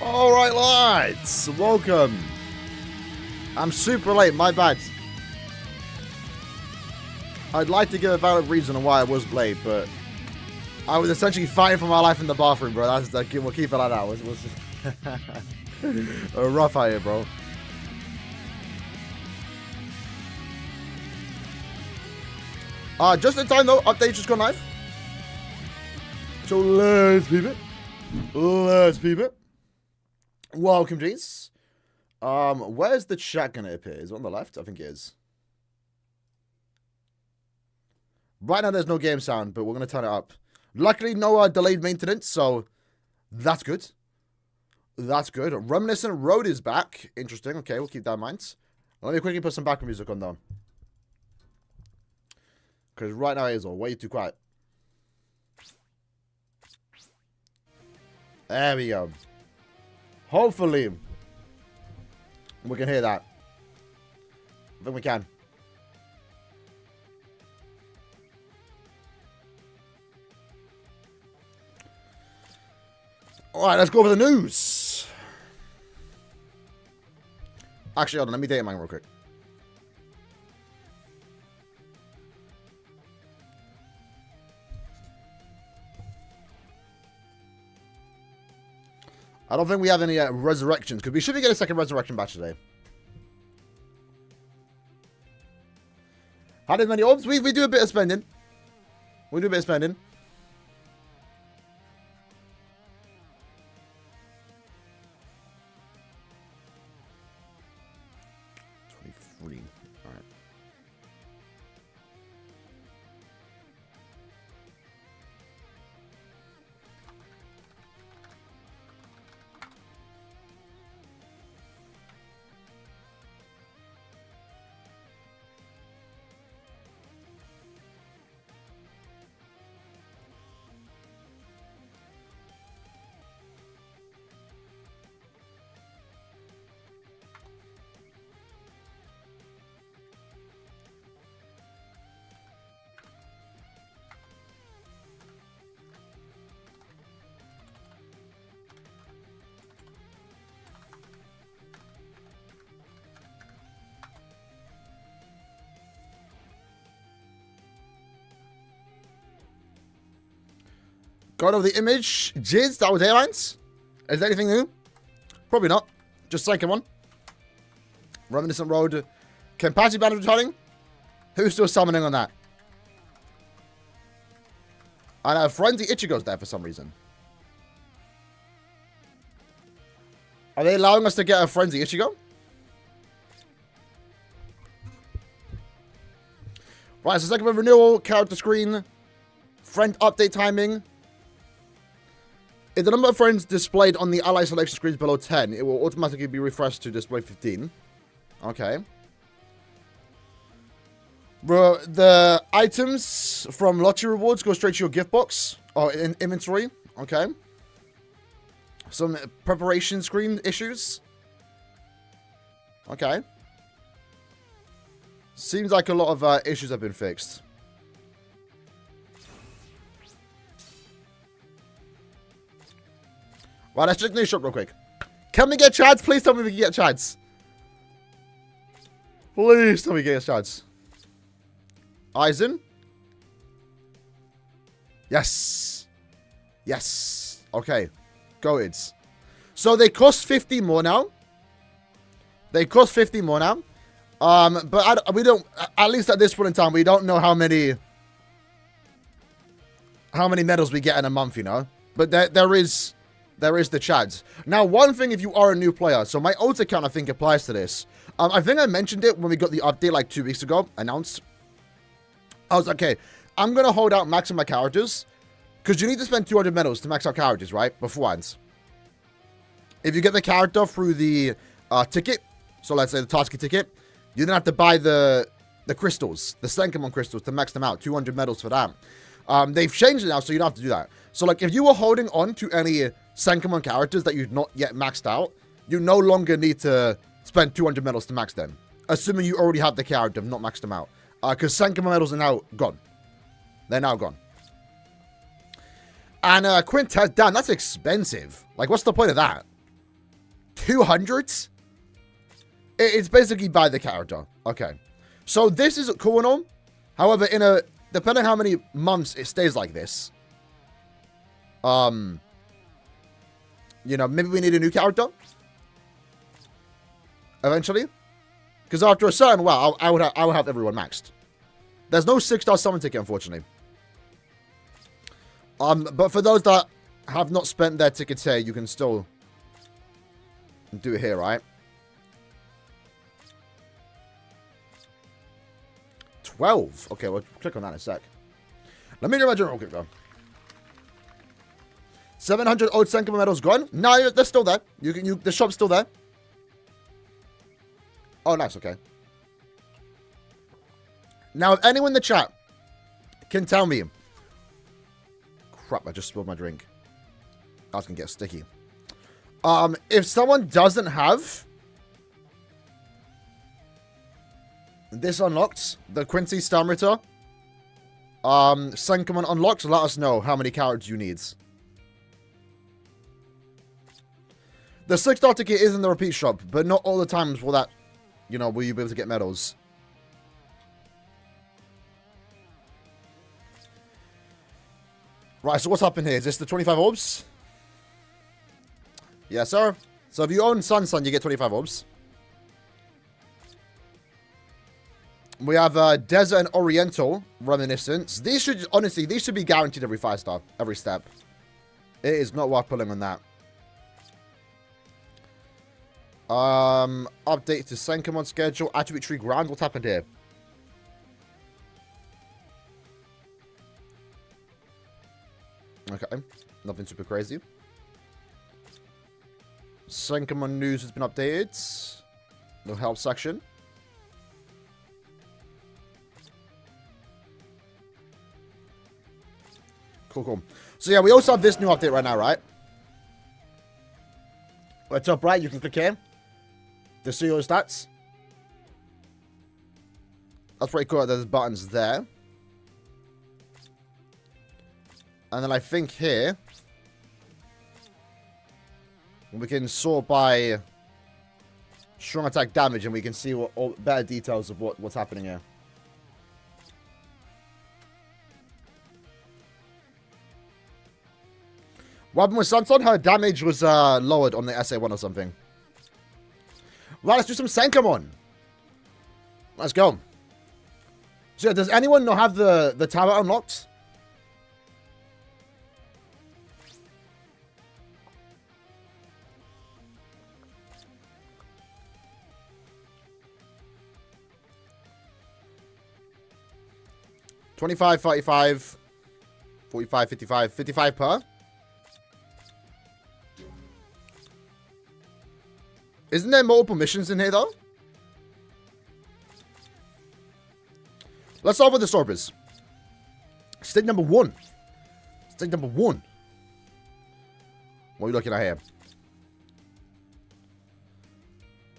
Alright, lads, welcome. I'm super late, my bad. I'd like to give a valid reason on why I was late, but I was essentially fighting for my life in the bathroom, bro. We'll keep it like that. It was rough out here, bro. Just in time, though. Update just gone live. So let's peep it. Let's peep it. Welcome, G's. Where's the chat gonna appear? Is it on the left? I think it is. Right now, there's no game sound, but we're gonna turn it up. Luckily, no delayed maintenance, so that's good. That's good. Reminiscent Road is back. Interesting. Okay, we'll keep that in mind. Let me quickly put some background music on, though. Because right now it is all way too quiet. There we go. Hopefully, we can hear that. I think we can. Alright, let's go over the news. Actually, hold on, let me date mine real quick. I don't think we have any resurrections, because we should get a second resurrection batch today. How many orbs? We do a bit of spending. We do a bit of spending. God of the Image, Jizz, that was Airlines. Is there anything new? Probably not. Just SENKAIMON. Reminiscent Road. Kenpachi Band returning. Who's still summoning on that? And Frenzy Ichigo's there for some reason. Are they allowing us to get a Frenzy Ichigo? Right, so SENKAIMON Renewal, character screen, friend update timing. If the number of friends displayed on the ally selection screen is below 10, it will automatically be refreshed to display 15. Okay. Bro, the items from lottery rewards go straight to your gift box or in inventory. Okay. Some preparation screen issues. Okay. Seems like a lot of issues have been fixed. Right, let's check the new shop real quick. Can we get chads? Please tell me we can get chads. Please tell me we can get chads. Aizen? Yes. Yes. Okay. Go ids. So they cost 50 more now. They cost 50 more now. But we don't, at least at this point in time, we don't know how many medals we get in a month, you know. But there is the chads. Now, one thing if you are a new player, so my old account, I think, applies to this. I think I mentioned it when we got the update like 2 weeks ago, announced. I was like, okay, I'm going to hold out maxing my characters, because you need to spend 200 medals to max out characters, right? Beforehand. If you get the character through the ticket, so let's say the Tatsuki ticket, you then have to buy the crystals, the SENKAIMON crystals to max them out, 200 medals for that. They've changed it now, so you don't have to do that. So, like, if you were holding on to any SENKAIMON characters that you've not yet maxed out, you no longer need to spend 200 medals to max them. Assuming you already have the character, not maxed them out. Because SENKAIMON medals are now gone. They're now gone. And Quintess, damn, that's expensive. Like, what's the point of that? 200? It's basically by the character. Okay. So this is cool and all. However, depending on how many months it stays like this, you know, maybe we need a new character eventually, because after a certain while, I would have everyone maxed. There's no 6-star summon ticket, unfortunately. But for those that have not spent their tickets here, you can still do it here, right? 12. Okay, we'll click on that in a sec. Let me do my general quick, though. 700 old SENKAIMON medals gone? No, they're still there. The shop's still there. Oh, nice, okay. Now, if anyone in the chat can tell me... Crap, I just spilled my drink. That's going to get sticky. If someone doesn't have... this unlocked, the Quincy Stamritter, SENKAIMON unlocked, let us know how many characters you need. The 6-star ticket is in the repeat shop, but not all the times will that, you know, will you be able to get medals. Right, so what's happened here? Is this the 25 orbs? Yes, sir. So if you own Sun, you get 25 orbs. We have Desert and Oriental Reminiscence. These should, honestly, these should be guaranteed every 5-star, every step. It is not worth pulling on that. Update to SENKAIMON schedule. Attribute tree ground. What happened here? Okay. Nothing super crazy. SENKAIMON news has been updated. No help section. Cool. So yeah, we also have this new update right now, right? At top right, you can click here to see your stats. That's pretty cool. There's buttons there. And then I think here, we can sort by strong attack damage, and we can see all better details of what's happening here. What happened with Sanson? Her damage was lowered on the SA1 or something. Right, let's do some SENKAIMON. Let's go. So, does anyone not have the tower unlocked? $25, $35, $45, $55, $55 per. Isn't there multiple missions in here, though? Let's start with the Storbers. Stage number 1. Stage number 1. What are we looking at here?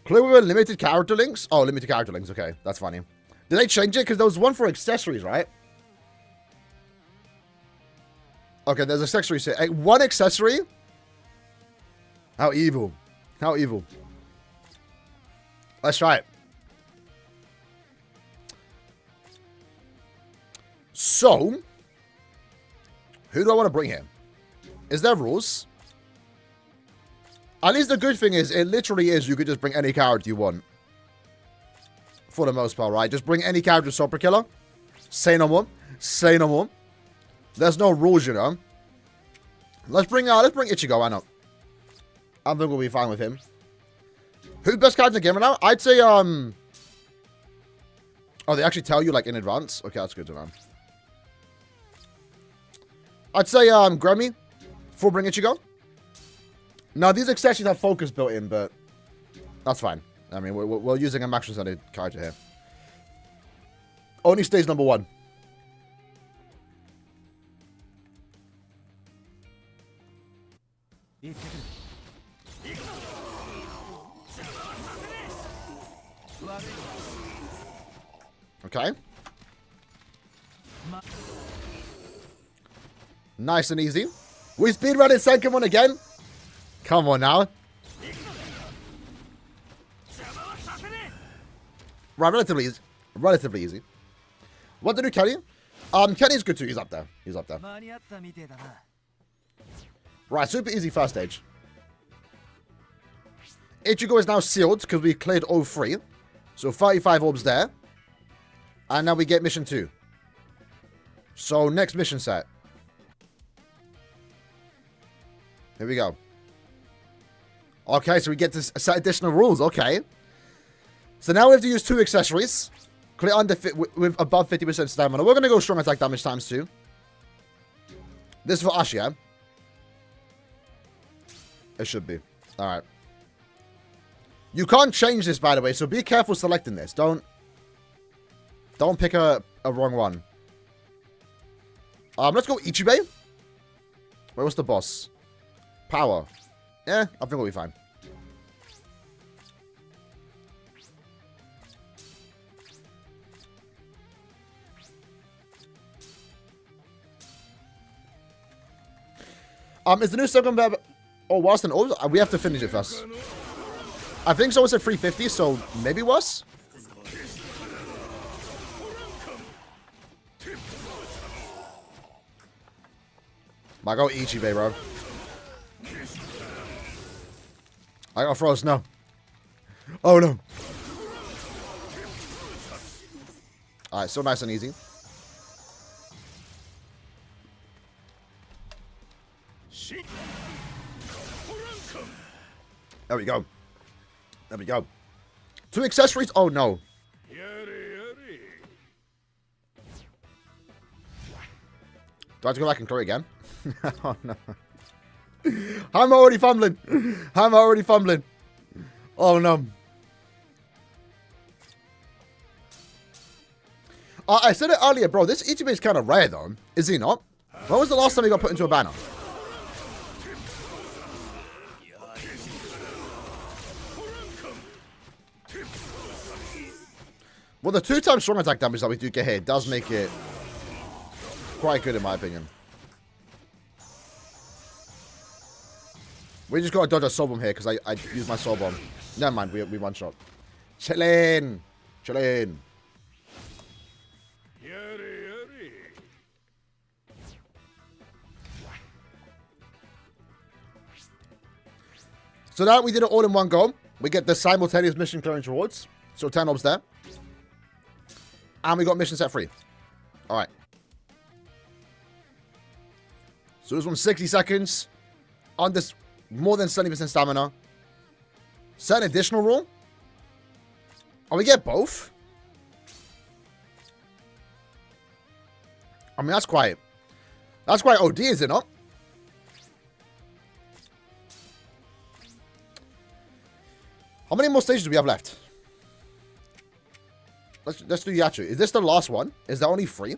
Clear with limited character links? Oh, limited character links. Okay, that's funny. Did they change it? Because there was one for accessories, right? Okay, there's accessories here. One accessory? How evil. How evil. Let's try it. So, who do I want to bring here? Is there rules? At least the good thing is, it literally is, you could just bring any character you want. For the most part, right? Just bring any character Super Killer. Say no more. Say no more. There's no rules, you know. Let's bring Ichigo, why not? I think we'll be fine with him. Who's best character in the game right now? I'd say, oh, they actually tell you, like, in advance? Okay, that's good to know. I'd say, Grammy. For bring Ichigo. Now, these accessories have focus built in, but that's fine. I mean, we're using a max-presented character here. Only stage number 1. Okay. Nice and easy. We speedrunning SENKAIMON again? Come on now. Right, relatively easy. Relatively easy. What to do, Kenny? Kenny's good too. He's up there. He's up there. Right, super easy first stage. Ichigo is now sealed because we cleared all 3. So 35 orbs there. And now we get mission 2. So next mission set. Here we go. Okay, so we get to set additional rules. Okay. So now we have to use 2 accessories. Clear under with above 50% stamina. We're going to go strong attack damage times 2. This is for Ash, yeah? It should be. Alright. You can't change this, by the way, so be careful selecting this. Don't pick a wrong one. Let's go Ichibei. Wait, what's the boss? Power. Yeah, I think we'll be fine. Is the new second verb worse than old? We have to finish it first. I think so. It's at 350, so maybe worse. I go Ichibei, bro. I got froze. No. Oh no. All right, so nice and easy. There we go. There we go. 2 accessories? Oh, no. Do I have to go back and clear again? Oh, no. I'm already fumbling. I'm already fumbling. Oh, no. I said it earlier, bro. This Ichibei is kind of rare, though. Is he not? When was the last time he got put into a banner? Well, the 2 times strong attack damage that we do get here does make it quite good, in my opinion. We just got to dodge a soul bomb here because I used my soul bomb. Never mind, we one shot. Chillin'. Chillin'. So now we did it all in one go. We get the simultaneous mission clearance rewards. So 10 orbs there. And we got mission set 3. Alright. So this one's 60 seconds. On this, more than 70% stamina. Set an additional rule. Oh, we get both? I mean, that's quite OD, is it not? How many more stages do we have left? Let's do Yachu. Is this the last one? Is there only 3?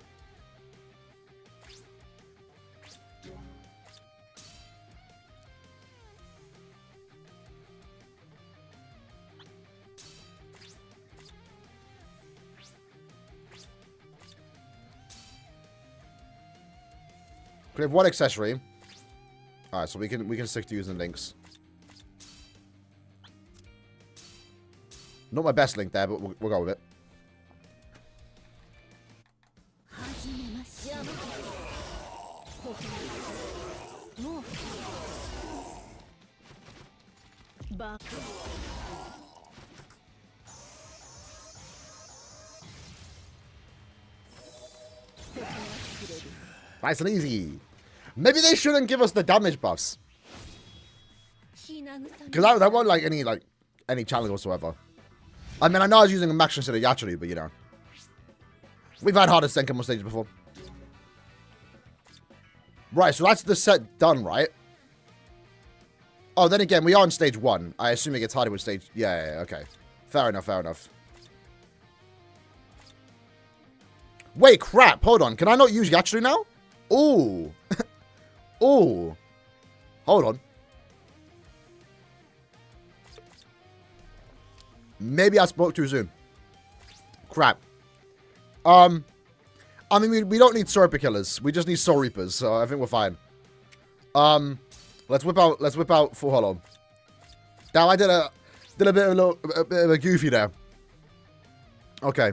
We have 1 accessory. Alright, so we can stick to using links. Not my best link there, but we'll go with it. Nice and easy. Maybe they shouldn't give us the damage buffs. Because that won't like any challenge whatsoever. I mean, I know I was using a max instead of Yachiri, but you know. We've had harder Senkaimon stages before. Right, so that's the set done, right? Oh, then again, we are on stage 1. I assume it gets harder with stage... Yeah, okay. Fair enough, fair enough. Wait, crap. Hold on. Can I not use Yachiri now? Ooh. Ooh. Hold on. Maybe I spoke too soon. Crap. I mean, we don't need Sorpa Killers. We just need Soul Reapers, so I think we're fine. Let's whip out Full Hollow. Now I did a bit of a goofy there. Okay.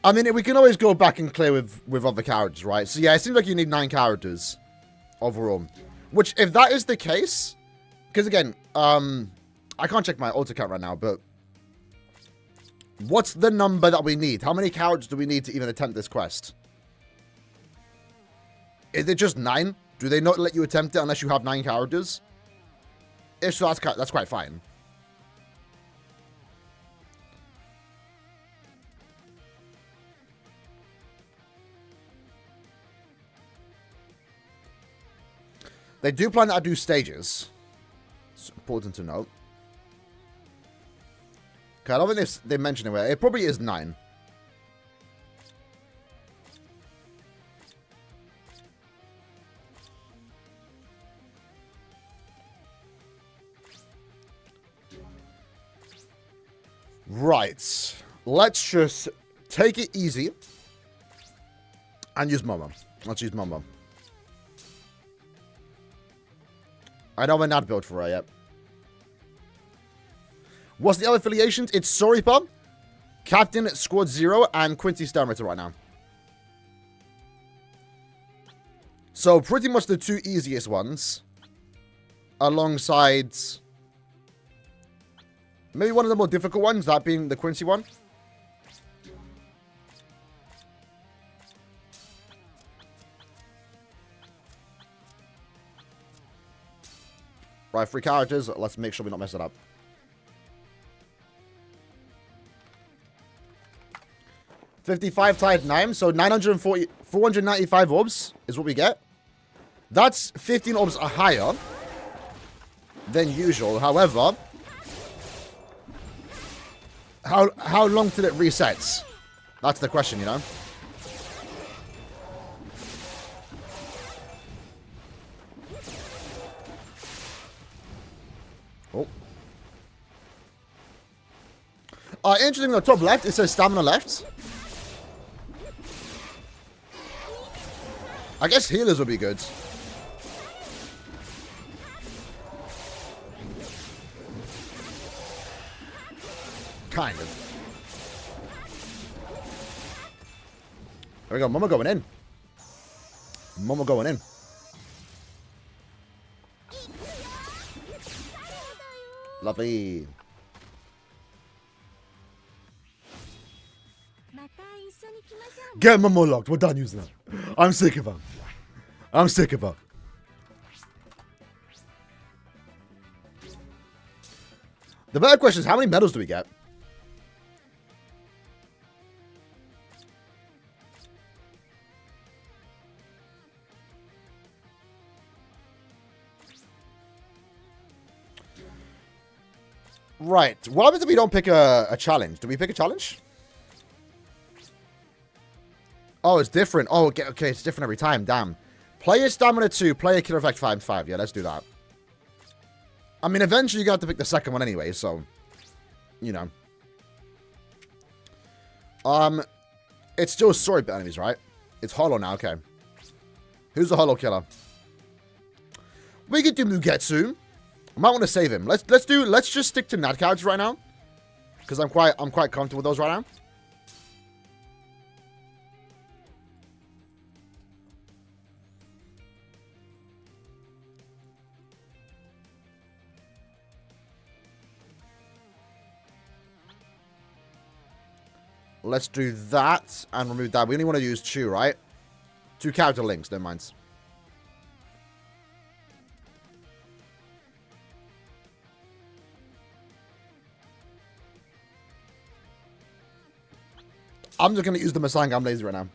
I mean, we can always go back and clear with other characters, right? So yeah, it seems like you need 9 characters overall. Which, if that is the case, because again, I can't check my alt account right now, but what's the number that we need? How many characters do we need to even attempt this quest? Is it just 9? Do they not let you attempt it unless you have 9 characters? If so, that's quite fine. They do plan to do stages. It's important to note. Okay, I don't think they mention it. It probably is 9. Right. Let's just take it easy and use Momo. Let's use Momo. I know we're not built for her yet. What's the other affiliations? It's Soripa, Captain Squad 0, and Quincy Stammeter right now. So pretty much the 2 easiest ones. Alongside maybe one of the more difficult ones, that being the Quincy one. Right, 3 characters. Let's make sure we don't mess it up. $55 tied 9, so 495 orbs is what we get. That's 15 orbs higher than usual. However, how long till it resets? That's the question, you know. Oh. Interesting, on the top left, it says stamina left. I guess healers would be good. Kind of. There we go. Momo going in. Momo going in. Lovely. Get Momo locked. We're done using that. I'm sick of her. I'm sick of her. The better question is, how many medals do we get? Right. What happens if we don't pick a challenge? Do we pick a challenge? Oh, it's different. Oh, okay, it's different every time. Damn. Player stamina 2, player killer effect 5. Yeah, let's do that. I mean, eventually you have to pick the second one anyway, so, you know. It's still story enemies, right? It's Hollow now, okay. Who's the Hollow killer? We could do Mugetsu. I might want to save him. Let's just stick to Nat characters right now. Because I'm quite comfortable with those right now. Let's do that and remove that. We only want to use 2, right? 2 character links, never mind. I'm just going to use the Masanga. I'm lazy right now.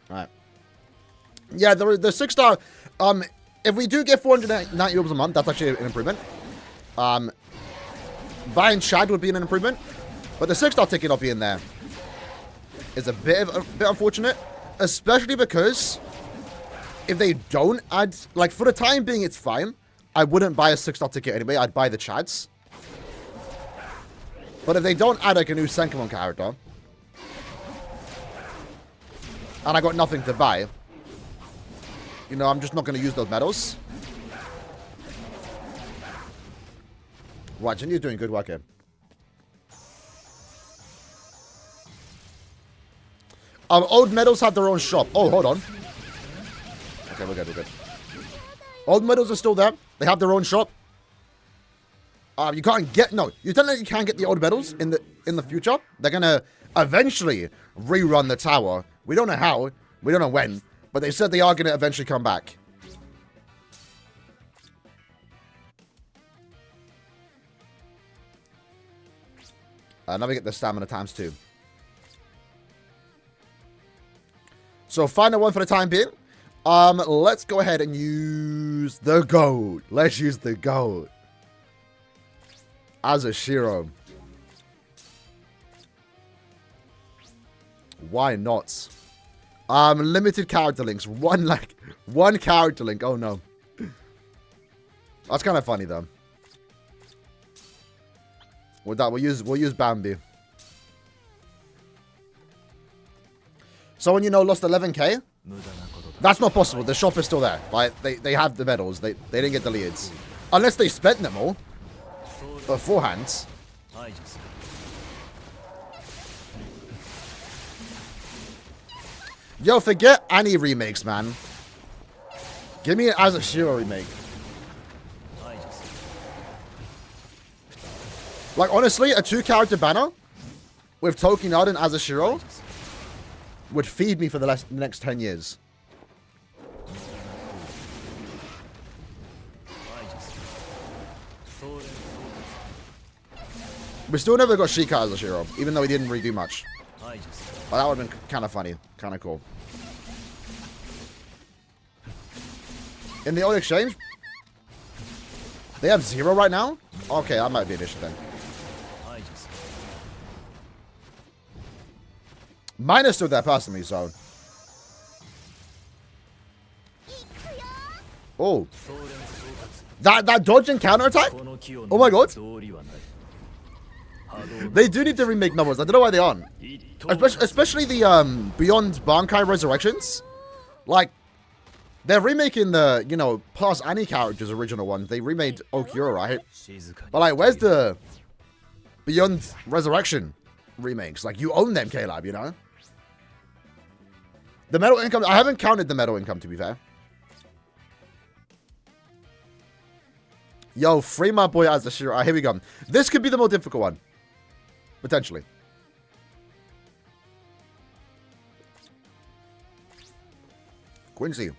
Alright. Yeah, the 6-star, if we do get 490 orbs a month, that's actually an improvement. Buying Shad would be an improvement. But the 6-star ticket not being there is a bit unfortunate. Especially because if they don't add, like, for the time being, it's fine. I wouldn't buy a 6-star ticket anyway. I'd buy the Chads. But if they don't add, like, a new SENKAIMON character, and I got nothing to buy, you know, I'm just not going to use those medals. Right, Jinny's doing good work here. Old medals have their own shop. Oh, hold on. Okay, we're good, we're good. Old medals are still there. They have their own shop. You can't get... No, you don't know you can't get the old medals in the future. They're going to eventually rerun the tower. We don't know how. We don't know when. But they said they are going to eventually come back. Now we get the stamina times 2. So final one for the time being. Let's go ahead and use the gold. Let's use the gold. Aaroniero. Why not? Limited character links. One character link. Oh no. That's kind of funny though. With that, we'll use Bambi. Someone you know lost 11k? That's not possible. The shop is still there. Like they have the medals. They didn't get the leads. Unless they spent them all beforehand. Yo, forget any remakes, man. Give me an Aaroniero remake. Like, honestly, a 2-character banner with Tokinard and Aaroniero would feed me for the next 10 years. We still never got Sheikah Aaroniero, even though he didn't really do much. But that would have been kind of funny. Kind of cool. In the old exchange, they have 0 right now? Okay, that might be an issue then. Mine is still there personally, so. Oh. That dodge and counter attack? Oh my god. They do need to remake numbers. I don't know why they aren't. Especially the Beyond Bankai Resurrections. Like, they're remaking the, you know, past any character's original one. They remade Aaroniero, right? But like, where's the Beyond Resurrection remakes? Like, you own them, K-Lab, you know? The medal income, I haven't counted the medal income, to be fair. Yo, free my boy Aaroniero. Alright, here we go. This could be the more difficult one. Potentially. Quincy.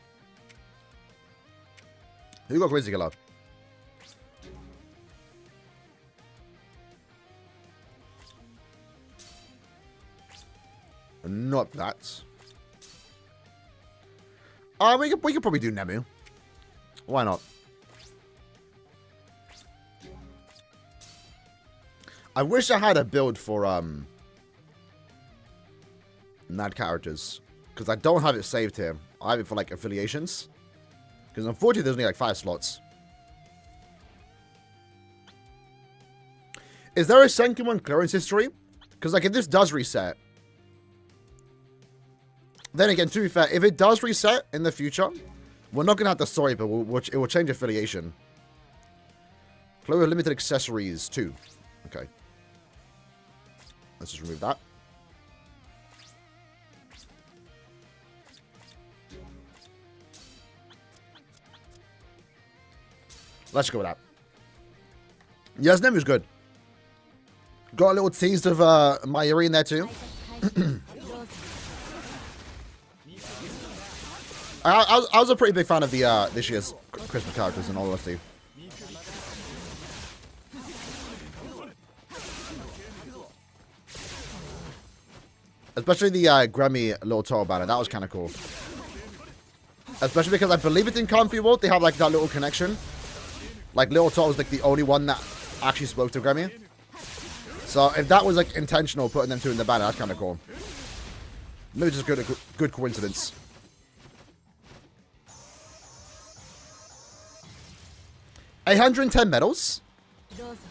Who got Quincy killer? Not that. We could probably do Nemu. Why not? I wish I had a build for NAD characters, because I don't have it saved here. I have it for like affiliations, because unfortunately there's only like 5 slots. Is there a SENKAIMON clearance history? Because like if this does reset, then again, to be fair, if it does reset in the future, we're not gonna have the story, but it will change affiliation. Play with limited accessories too. Okay. Let's just remove that. Let's go with that. Yes, Nemu's good. Got a little tease of Mayuri in there too. I was a pretty big fan of the this year's Christmas characters in all honesty. Especially the Grammy Little Toro banner. That was kind of cool. Especially because I believe it's in Comfy World. They have like that little connection. Like Little Toro was like the only one that actually spoke to Grammy. So if that was like intentional, putting them 2 in the banner, that's kind of cool. Maybe just good coincidence. $110 medals.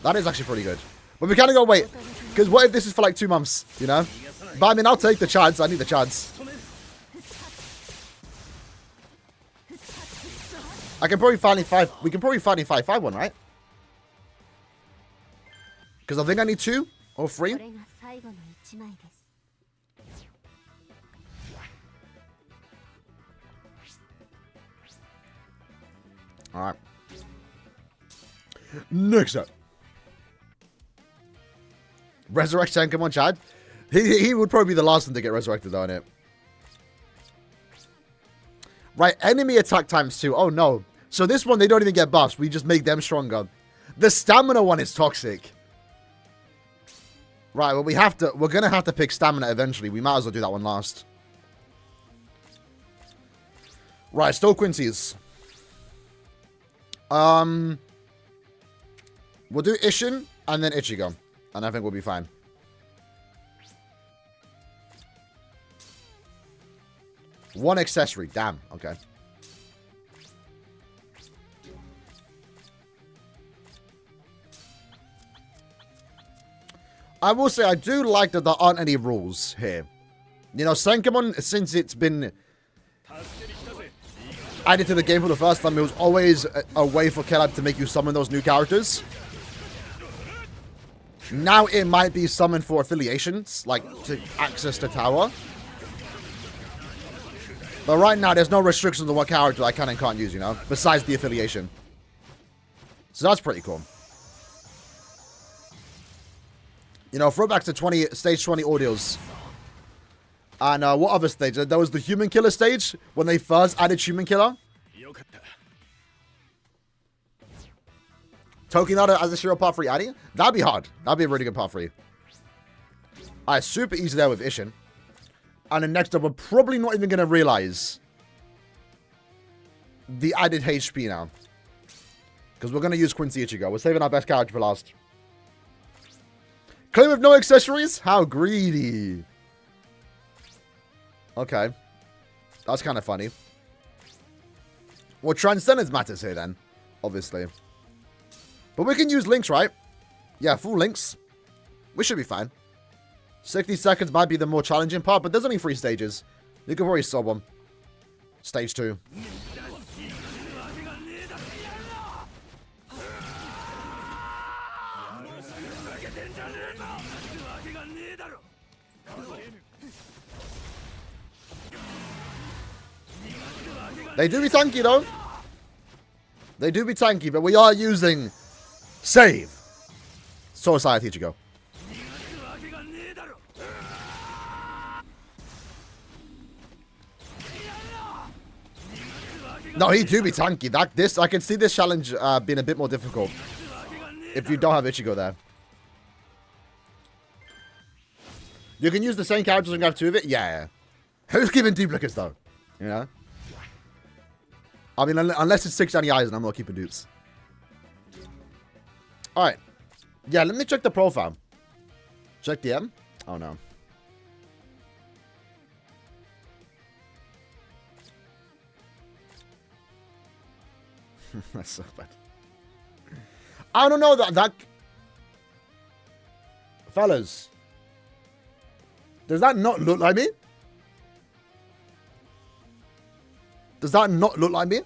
That is actually pretty good. But we kind of go wait, because what if this is for like 2 months? You know. But I mean, I'll take the chance. I need the chance. I can probably finally 5. We can probably finally 5 one, right? Because I think I need 2 or 3. Alright. Next up. Resurrect Senkaimon Chad. He would probably be the last one to get resurrected on it. Right, enemy attack times 2. Oh no. So this one, they don't even get buffs. We just make them stronger. The stamina one is toxic. Right, well we're gonna have to pick stamina eventually. We might as well do that one last. Right, still Quincy's. We'll do Ishin and then Ichigo. And I think we'll be fine. One accessory. Damn. Okay. I will say I do like that there aren't any rules here. You know, Senkaimon, since it's been added to the game for the first time, it was always a way for Kelab to make you summon those new characters. Now it might be summoned for affiliations, like to access the tower. But right now, there's no restrictions on what character I can and can't use, you know, besides the affiliation. So that's pretty cool. You know, throwback to stage 20 audios. And what other stage? There was the Human Killer stage, when they first added Human Killer. Tokinada as a Shiro part 3 adding? That'd be hard. That'd be a really good part 3. Alright, super easy there with Ishin. And then next up, we're probably not even going to realize the added HP now. Because we're going to use Quincy Ichigo. We're saving our best character for last. Claim with no accessories? How greedy. Okay. That's kind of funny. Well, Transcendence matters here then. Obviously. But we can use links, right? Yeah, full links. We should be fine. 60 seconds might be the more challenging part, but there's only 3 stages. You can probably sub one. Stage 2. They do be tanky, though. They do be tanky, but we are using save. So Society Ichigo. No, he do be tanky. I can see this challenge being a bit more difficult if you don't have Ichigo there. You can use the same characters and have 2 of it? Yeah. Who's giving duplicates, though? You know? I mean, unless it's 6 shiny eyes and I'm not keeping dupes. Alright. Yeah, let me check the profile. Check the M? Oh, no. That's so bad. I don't know that... Fellas. Does that not look like me? Does that not look like me?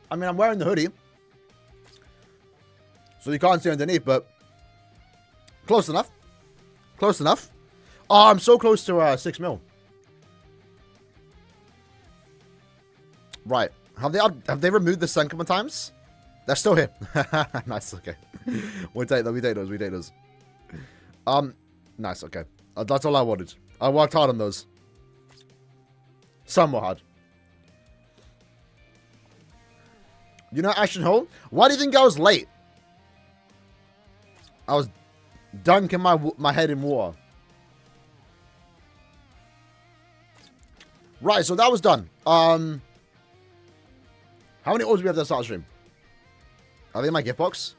I mean, I'm wearing the hoodie. So you can't see underneath, but... Close enough. Close enough. Oh, I'm so close to 6 mil. Right. Have they removed the Senkaimon times? They're still here. Nice, okay. We take those. Nice, okay. That's all I wanted. I worked hard on those. Somewhat hard. You know Ashen Hole? Why do you think I was late? I was dunking my head in water. Right, so that was done. How many orders do we have to start stream? Are they in my gift box?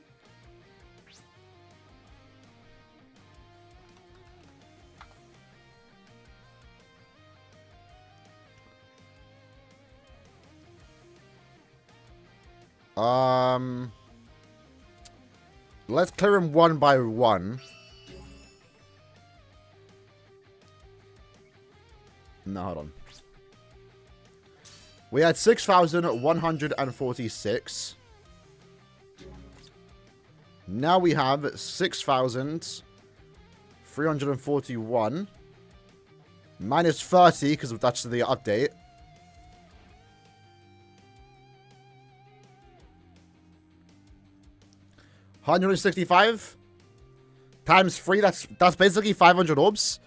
Let's clear them one by one. No, hold on. We had 6,146. Now we have 6,341. Minus 30, because that's the update. $165 times 3. That's basically 500 orbs.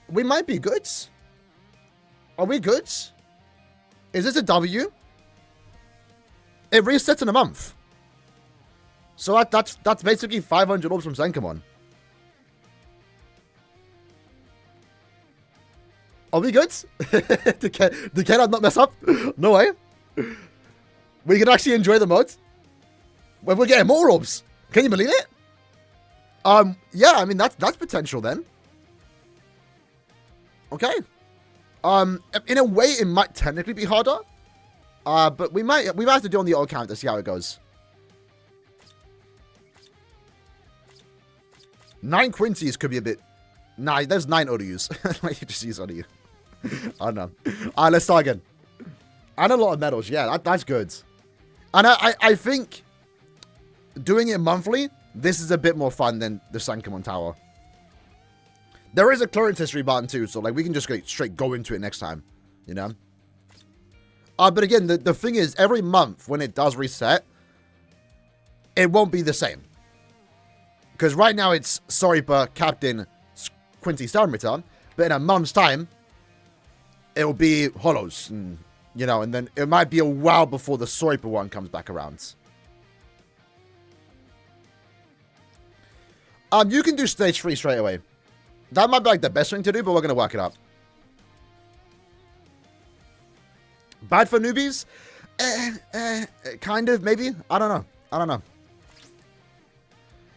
We might be good. Are we good? Is this a W? It resets in a month. So that's basically 500 orbs from SENKAIMON. Are we good? Did Ken not mess up? No way. We can actually enjoy the mod. When we're getting more orbs. Can you believe it? Yeah, I mean that's potential then. Okay. In a way it might technically be harder. But we might have to do on the old count to see how it goes. 9 Quincy's could be a bit. Nah, there's 9 ODUs. Like you just use ODU. I don't know. Alright, let's start again. And a lot of medals, yeah, that's good. And I think doing it monthly, this is a bit more fun than the SENKAIMON Tower. There is a clearance history button too, so like we can just straight go into it next time, you know? But again, the thing is, every month when it does reset, it won't be the same. Because right now it's Soripa, Captain, Quincy Stormritter, but in a month's time, it'll be Hollows, and, you know, and then it might be a while before the Soripa one comes back around. You can do stage 3 straight away. That might be like the best thing to do, but we're going to work it up. Bad for newbies? Kind of, maybe. I don't know.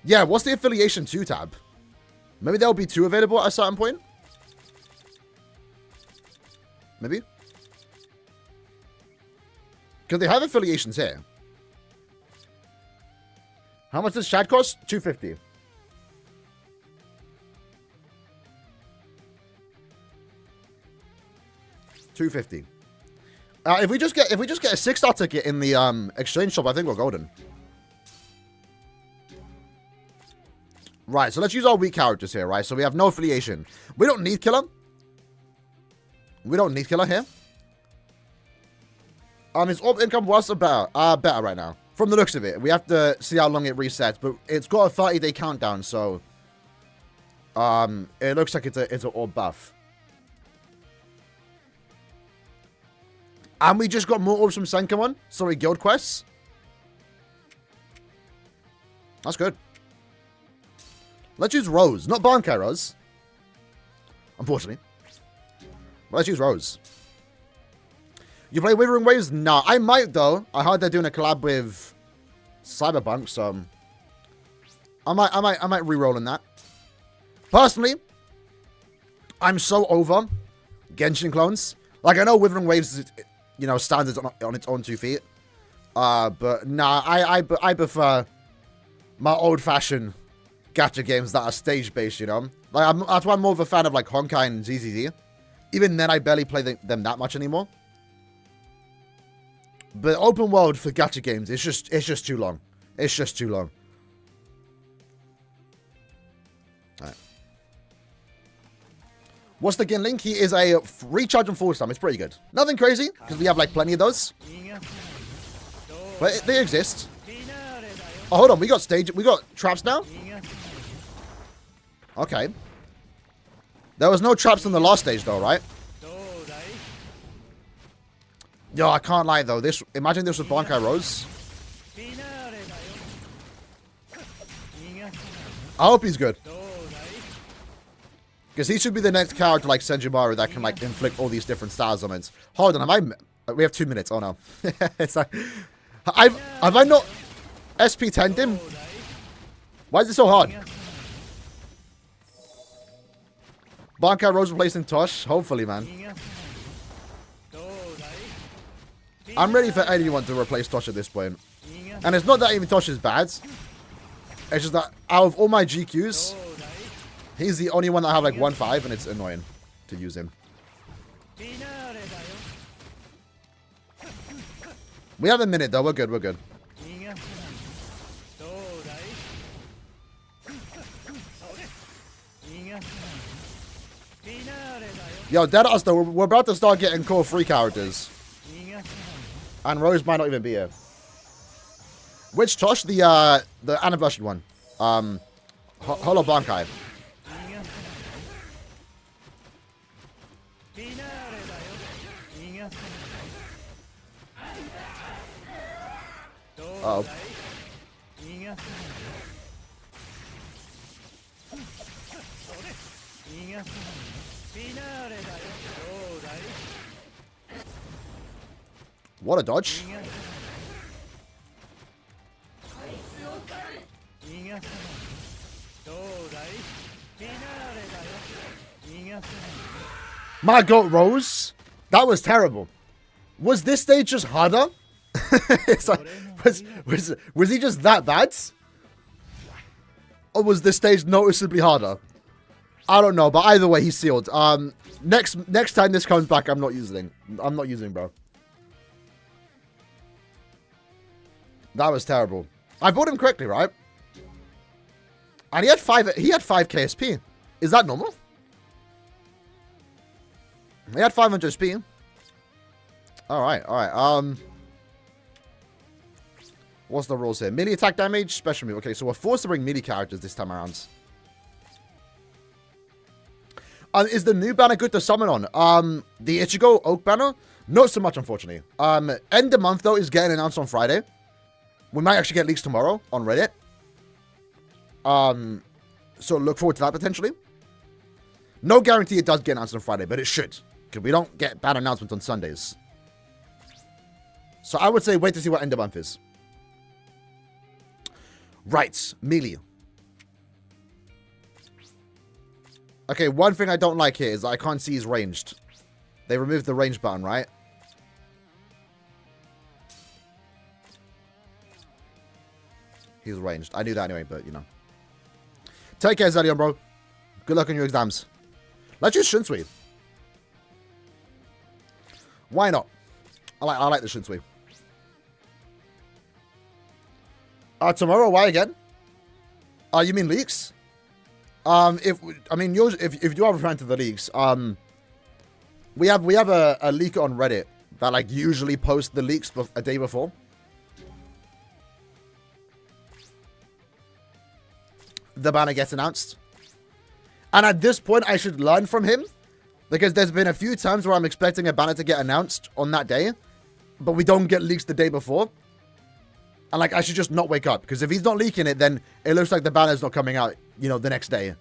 Yeah, what's the Affiliation 2 tab? Maybe there'll be 2 available at a certain point? Maybe? Because they have affiliations here. How much does Chad cost? $250. $250. If we just get a 6-star ticket in the exchange shop, I think we're golden. Right, so let's use our weak characters here, right? So we have no affiliation. We don't need killer. We don't need killer here. His orb income was about better right now. From the looks of it. We have to see how long it resets, but it's got a 30-day countdown, so it looks like it's an orb buff. And we just got more orbs from SENKAIMON. Sorry, guild quests. That's good. Let's use Rose, not Bankai Rose. Unfortunately. But let's use Rose. You play Withering Waves? Nah, I might though. I heard they're doing a collab with Cyberpunk, so I might re-roll in that. Personally, I'm so over Genshin clones. Like I know Withering Waves is, you know, stands on its own 2 feet. But nah, I prefer my old-fashioned gacha games that are stage-based, you know? Like, that's why I'm more of a fan of, like, Honkai and ZZZ. Even then, I barely play them that much anymore. But open world for gacha games, it's just too long. It's just too long. Alright. What's the Gin link? He is a recharge and forward slam. It's pretty good. Nothing crazy, because we have, like, plenty of those. But they exist. Oh, hold on. We got traps now? Okay. There was no traps in the last stage, though, right? Yo, I can't lie, though. Imagine this was Bankai Rose. I hope he's good. Because he should be the next character like Senjumaru that can, like, inflict all these different styles on it. Hold on, we have 2 minutes. Oh, no. It's like... Have I not SP10'd him? Why is it so hard? Bankai Rose replacing Tosh? Hopefully, man. I'm ready for anyone to replace Tosh at this point. And it's not that even Tosh is bad. It's just that out of all my GQs, he's the only one that I have like 1-5, and it's annoying to use him. We have a minute though. We're good. We're good. Yo, dead us though. We're about to start getting core 3 characters. And Rose might not even be here. Which Tosh? The anniversary one. Holo Bankai. Uh oh. What a dodge. My God, Rose. That was terrible. Was this stage just harder? It's like, was he just that bad? Or was this stage noticeably harder? I don't know, but either way, he's sealed. Next time this comes back, I'm not using, bro. That was terrible. I bought him correctly, right? And he had 5 KSP. Is that normal? He had 500 SP. Alright. What's the rules here? Melee attack damage, special move. Okay, so we're forced to bring melee characters this time around. Is the new banner good to summon on? The Ichigo Oak banner? Not so much, unfortunately. End of month, though, is getting announced on Friday. We might actually get leaks tomorrow on Reddit. So look forward to that, potentially. No guarantee it does get announced on Friday, but it should. Because we don't get bad announcements on Sundays. So I would say wait to see what end of month is. Right, melee. Okay, one thing I don't like here is I can't see he's ranged. They removed the range button, right? He's ranged. I knew that anyway, but, you know. Take care, Zelion, bro. Good luck on your exams. Let's use Shinsui. Why not? I like the Shinsui. Tomorrow, why again? You mean leaks? If you are referring to the leaks, we have a leaker on Reddit that like usually posts the leaks a day before. The banner gets announced. And at this point, I should learn from him. Because there's been a few times where I'm expecting a banner to get announced on that day. But we don't get leaks the day before. And like, I should just not wake up. Because if he's not leaking it, then it looks like the banner's not coming out, you know, the next day.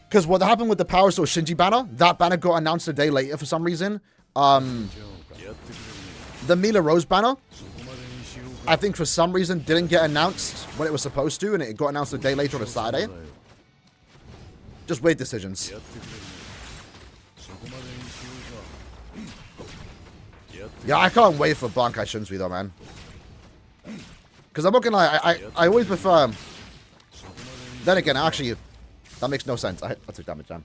Because what happened with the Power Source Shinji banner, that banner got announced a day later for some reason. The Mila Rose banner, I think for some reason didn't get announced when it was supposed to, and it got announced a day later on a Saturday. Just weird decisions. Yeah, I can't wait for Bankai Shinsui though, man. Because I'm not gonna lie, I always prefer... Then again, actually, that makes no sense. I took damage down.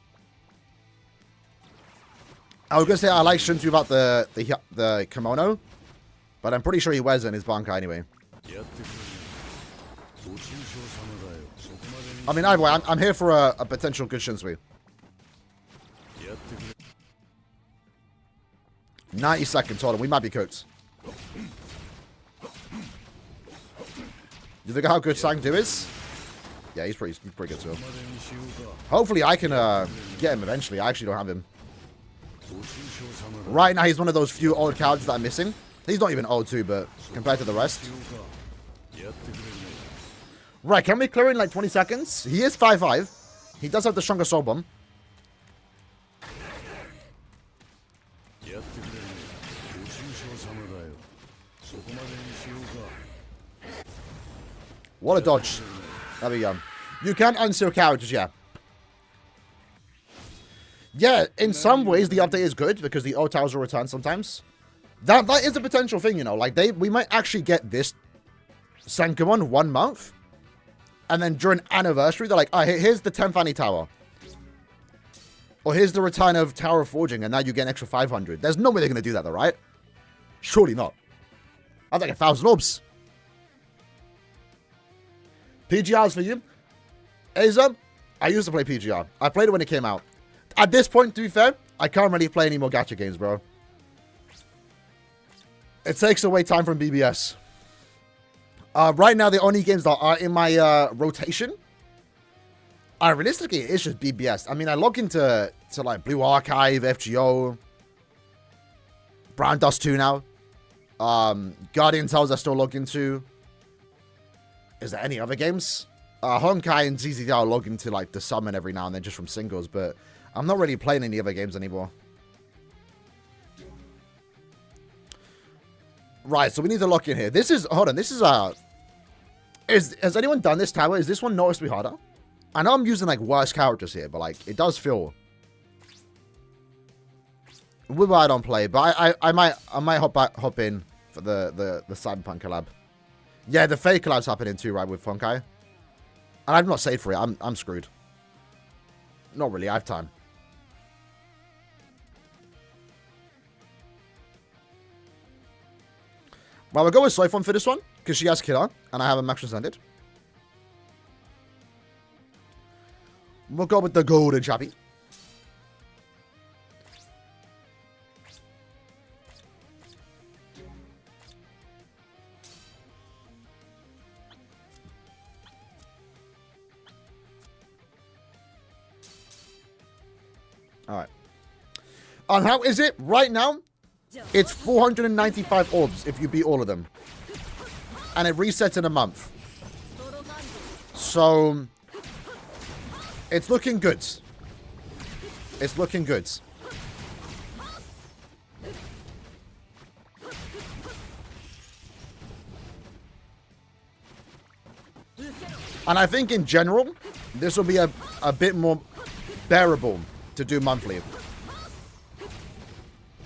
I was gonna say I like Shinsui about the kimono, but I'm pretty sure he wears it in his Bankai anyway. I mean, either way, I'm here for a potential good Shinsui. 90 seconds, hold on, we might be cooked. You think how good Sang-Do is? Yeah, he's pretty good too. Hopefully I can get him eventually. I actually don't have him. Right now he's one of those few old characters that I'm missing. He's not even old too, but compared to the rest. Right, can we clear in like 20 seconds? He is 5'5". He does have the stronger soul bomb. What a dodge. There we go. You can unseal characters, yeah. Yeah, in some ways the update is good because the old towers will return sometimes. That is a potential thing, you know. Like we might actually get this Senkaimon 1 month. And then during anniversary, they're like, oh, here's the 10th Annie Tower. Or here's the return of Tower of Forging, and now you get an extra 500. There's no way they're going to do that, though, right? Surely not. That's like 1,000 orbs. PGRs for you. Aza, I used to play PGR. I played it when it came out. At this point, to be fair, I can't really play any more gacha games, bro. It takes away time from BBS. Right now, the only games that are in my rotation, realistically, it's just BBS. I mean, I log into like Blue Archive, FGO, Brown Dust 2 now. Guardian Tales I still log into. Is there any other games? Honkai and ZZD I'll log into like the summon every now and then just from singles, but I'm not really playing any other games anymore. Right, so we need to lock in here. This is, hold on, this is has anyone done this tower? Is this one noticeably harder? I know I'm using like worse characters here, but like it does feel. Whether I don't play, but I might hop in for the Cyberpunk collab. Yeah, the Fate collab's happening too, right, with Honkai. And I've not saved for it. I'm screwed. Not really. I have time. Well, we'll go with Soifon for this one because she has Killer, and I have a max transcended. We'll go with the golden chappy. Alright. And how is it right now? It's 495 orbs if you beat all of them. And it resets in a month. So it's looking good. It's looking good. And I think in general, this will be a bit more bearable to do monthly.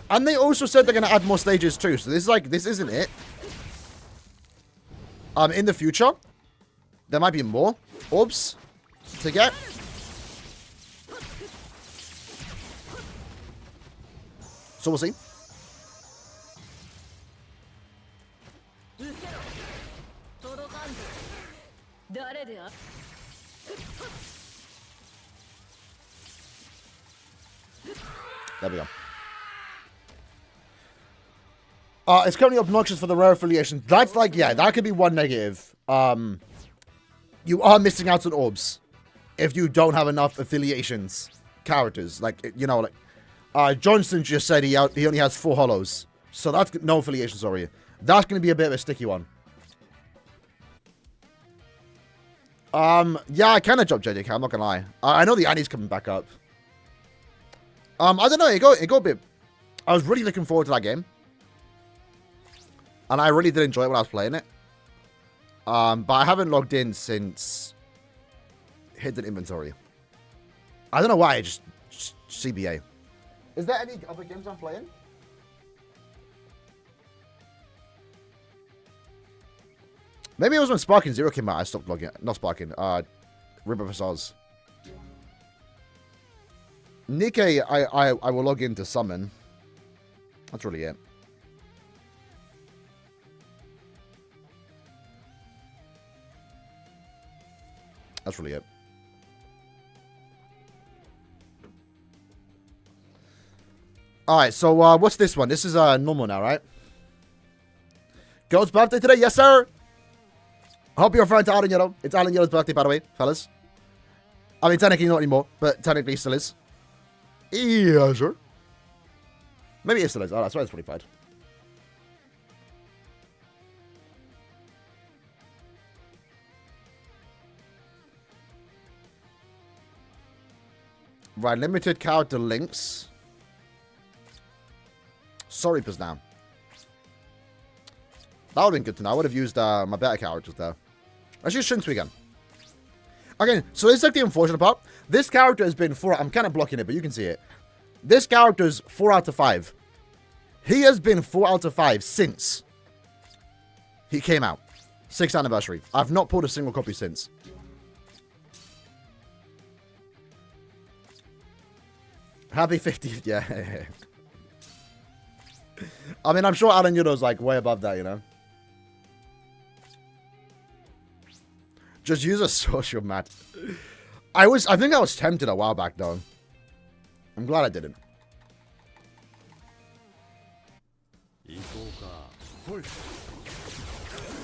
And they also said they're going to add more stages too. So this is like, this isn't it. In the future, there might be more orbs to get. So we'll see. There we go. It's currently obnoxious for the rare affiliation. That's like, yeah, that could be one negative. You are missing out on orbs if you don't have enough affiliations characters. Like, you know, like Johnson just said he only has 4 hollows. So that's no affiliation, sorry. That's going to be a bit of a sticky one. Yeah, I kind of dropped JJK, I'm not going to lie. I know the Annie's coming back up. I don't know, it go a bit... I was really looking forward to that game. And I really did enjoy it when I was playing it. But I haven't logged in since hidden inventory. I don't know why, just CBA. Is there any other games I'm playing? Maybe it was when Sparking Zero came out, I stopped logging. Not Sparking, River Oz. Nikkei, I will log in to summon. That's really it. That's really it. Alright, so what's this one? This is normal now, right? Girl's birthday today? Yes, sir! I hope you're referring to Aaroniero. It's Aaroniero's birthday, by the way, fellas. I mean, technically not anymore, but technically he still is. Yeah, sure. Maybe it still is. Oh, that's why it's 25. Right, limited character links. Sorry, now. That would have been good to know. I would have used my better characters there. Let's use Shinsu again. Again, so this is like the unfortunate part. This character has been 4... I'm kind of blocking it, but you can see it. This character's 4 out of 5. He has been 4 out of 5 since he came out. 6th anniversary. I've not pulled a single copy since. Happy 50th, yeah. I mean, I'm sure Aaroniero like way above that, you know. Just use a social mat. I think I was tempted a while back though. I'm glad I didn't.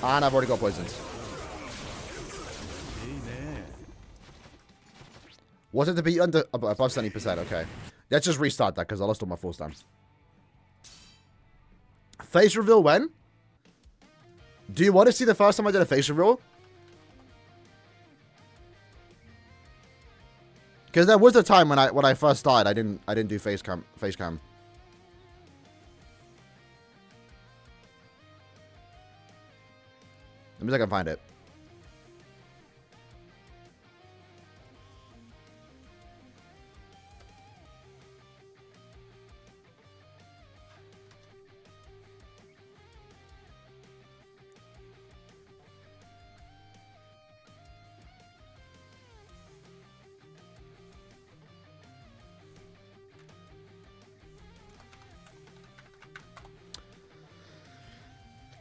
And I've already got poisoned. Was it to be under above 70%? Okay. Let's just restart that because I lost all my full stamps. Face reveal when? Do you want to see the first time I did a face reveal? Because there was a time when I first started, I didn't do face cam. Let me see if I can find it.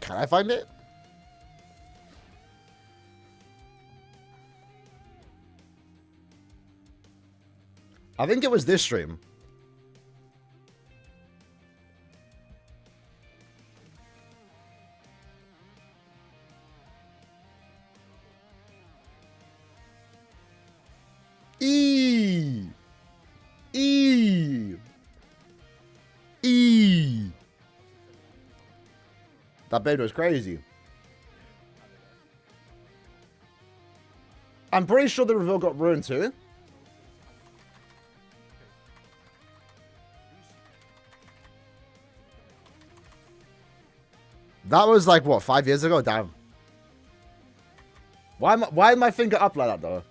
Can I find it? I think it was this stream. E. That bed was crazy. I'm pretty sure the reveal got ruined too. That was like, what, 5 years ago? Damn. Why is my finger up like that, though?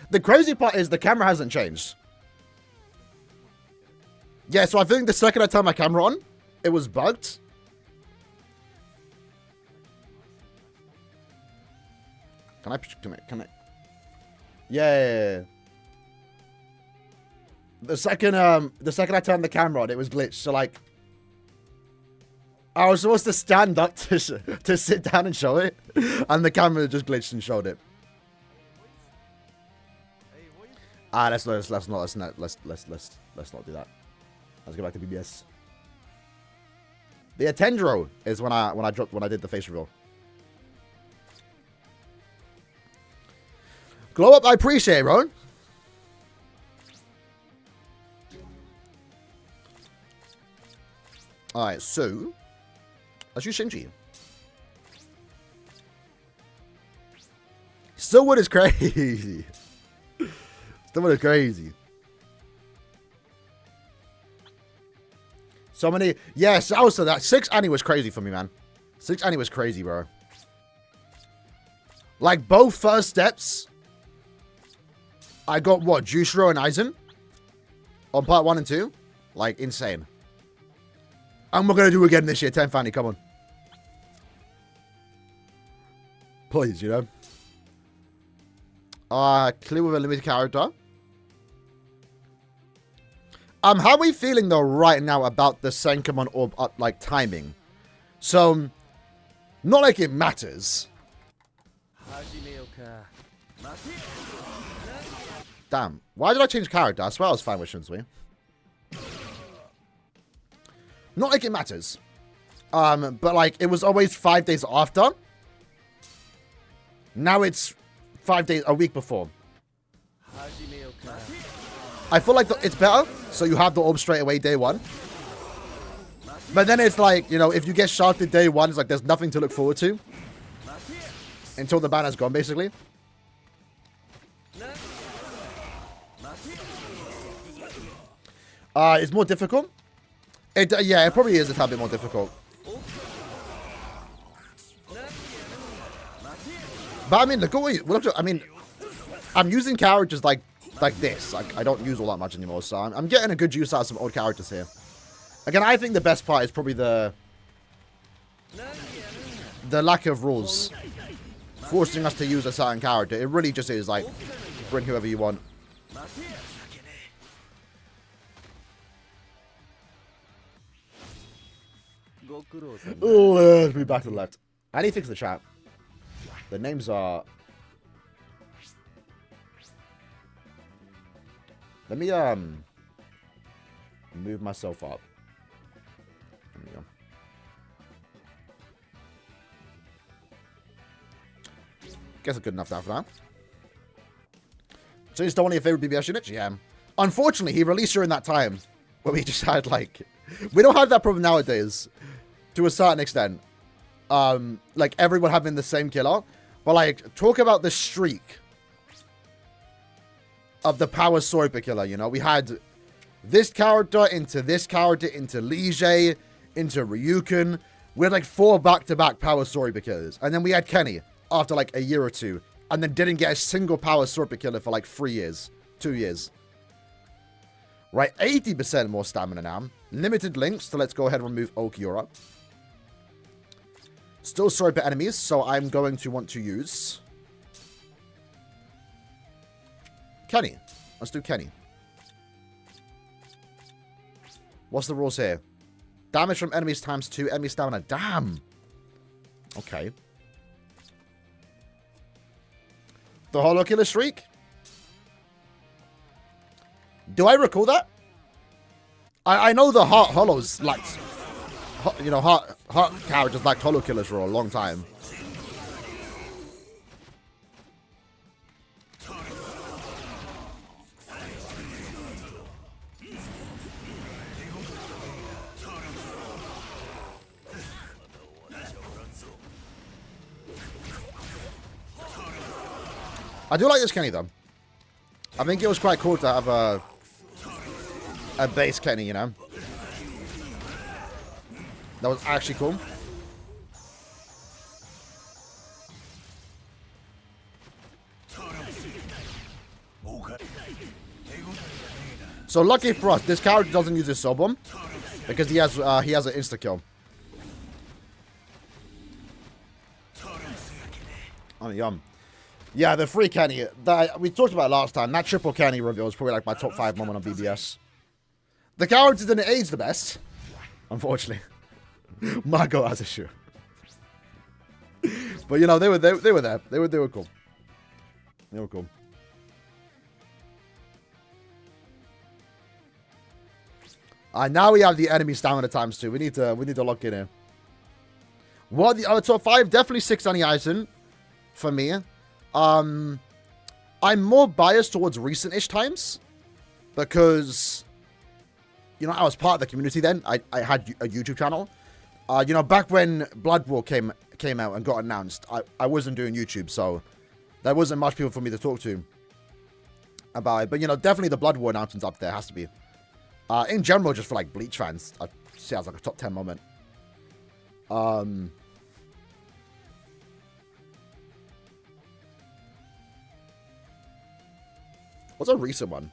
The crazy part is the camera hasn't changed. Yeah, so I think the second I turned my camera on, it was bugged. Can I? Yeah. The second I turned the camera on, it was glitched. So like, I was supposed to stand up to sit down and show it, and the camera just glitched and showed it. Let's not do that. Let's go back to BBS. The Attendro is when I did the face reveal. Glow up, I appreciate it, bro. Alright, so let's use Shinji. Stillwood is crazy. Stillwood is crazy. So many. Yes, also that 6 Annie was crazy for me, man. 6 Annie was crazy, bro. Like both first steps, I got what, Jushiro and Aizen on part 1 and 2, like insane. And we're gonna do it again this year. 10 Fanny, come on. Please, you know. Clear with a limited character. How are we feeling though right now about the SENKAIMON orb like timing? So, not like it matters. Damn, why did I change character? I swear I was fine with Shunsui. Not like it matters. But like it was always 5 days after. Now it's 5 days, a week before. I feel like it's better, so you have the orb straight away day 1. But then it's like, you know, if you get shafted day 1, it's like there's nothing to look forward to until the banner's gone, basically. It's more difficult. Yeah, it probably is a tad bit more difficult. But I mean, look at what I mean, I'm using characters like this. Like I don't use all that much anymore, so I'm getting a good use out of some old characters here. Again, I think the best part is probably the lack of rules. forcing us to use a certain character. It really just is like, bring whoever you want. Let's be back to the left. I need to fix the chat. The names are... Let me, move myself up. There we go. Guess it's good enough now for now. So you still one of your favorite BBS units? Yeah. Unfortunately, he released during that time where we just had, like... We don't have that problem nowadays, to a certain extent. Like, everyone having the same killer. But, like, talk about the streak of the power Sorpa killer, you know? We had this character into Lige, into Ryuken. We had, like, 4 back-to-back power Sorpa killers. And then we had Kenny after, like, a year or 2. And then didn't get a single power Sorpa killer for, like, 3 years. 2 years. Right, 80% more stamina now. Limited links, so let's go ahead and remove Aaroniero. Still Sorpa enemies, so I'm going to want to use... Kenny. Let's do Kenny. What's the rules here? Damage from enemies times 2, enemy stamina. Damn! Okay. The Holo Killer Streak? Do I recall that? I know the Heart Hollows lacked... You know, Heart characters lacked Holo Killers for a long time. I do like this Kenny, though. I think it was quite cool to have a base Kenny, you know? That was actually cool. So lucky for us, this character doesn't use his soul bomb because he has an insta kill. Oh, yum. Yeah, the free Kenny that we talked about last time. That triple Kenny reveal is probably like my top 5 moment on BBS. The character didn't age the best, unfortunately. Margot has a shoe. But you know, they were there. They were cool. They were cool. Now we have the enemy stamina times 2. We need to lock in here. What are the other top 5? Definitely 6 Annie Eisen for me. I'm more biased towards recent-ish times because, you know, I was part of the community then. I had a YouTube channel. You know, back when Blood War came out and got announced, I wasn't doing YouTube, so there wasn't much people for me to talk to about it. But, you know, definitely the Blood War announcement's up there. Has to be. In general, just for, like, Bleach fans, I'd say as, like, a top 10 moment. What's a recent one?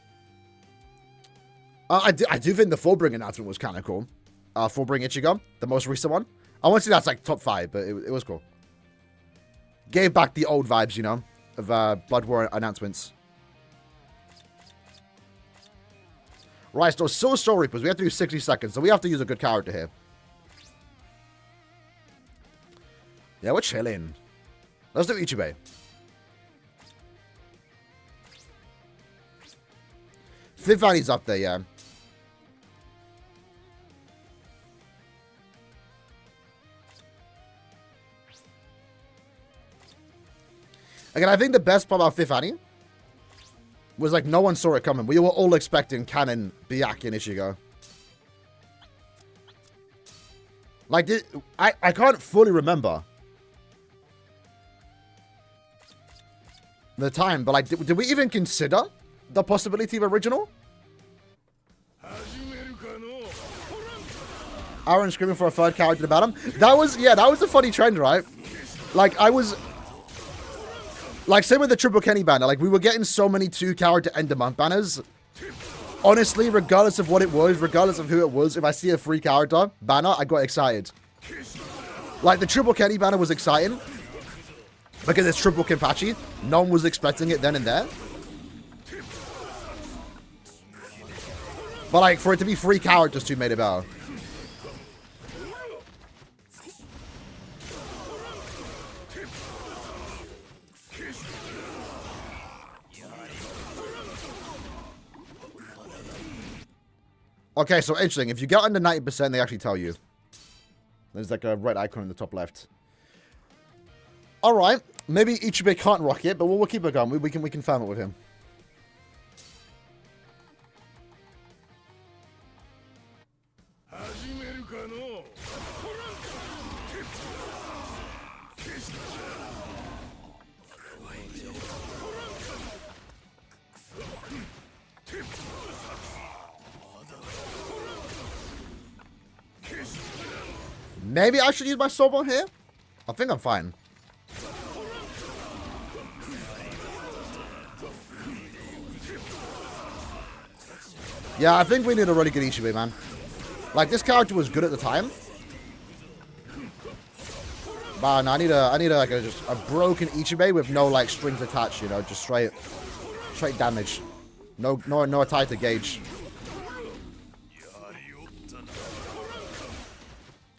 I do think the Fullbring announcement was kind of cool. Fullbring Ichigo, the most recent one. I won't say that's like top 5, but it was cool. Gave back the old vibes, you know, of Blood War announcements. Right, so still Soul Reapers. We have to do 60 seconds, so we have to use a good character here. Yeah, we're chilling. Let's do Ichibei. Fifth Annie's up there, yeah. Again, I think the best part about Fifth Annie was like no one saw it coming. We were all expecting Canon, Byakuya, and Ichigo. Like, I can't fully remember the time, but like, did we even consider the possibility of original? Aaron screaming for a third character about him. That was a funny trend, right? Like, like, same with the Triple Kenny banner. Like, we were getting so many 2-character end of month banners. Honestly, regardless of what it was, regardless of who it was, if I see a 3-character banner, I got excited. Like, the Triple Kenny banner was exciting. Because it's triple Kenpachi. No one was expecting it then and there. But like, for it to be 3 characters too made it better. Okay, so interesting. If you get under 90%, they actually tell you. There's like a red icon in the top left. Alright. Maybe Ichibe can't rock it, but we'll keep it going. We can farm it with him. Maybe I should use my Sobo here? I think I'm fine. Yeah, I think we need a really good Ichibe, man. Like, this character was good at the time. But no, I need like just a broken Ichibe with no like strings attached, you know, just straight damage. No tie to gauge.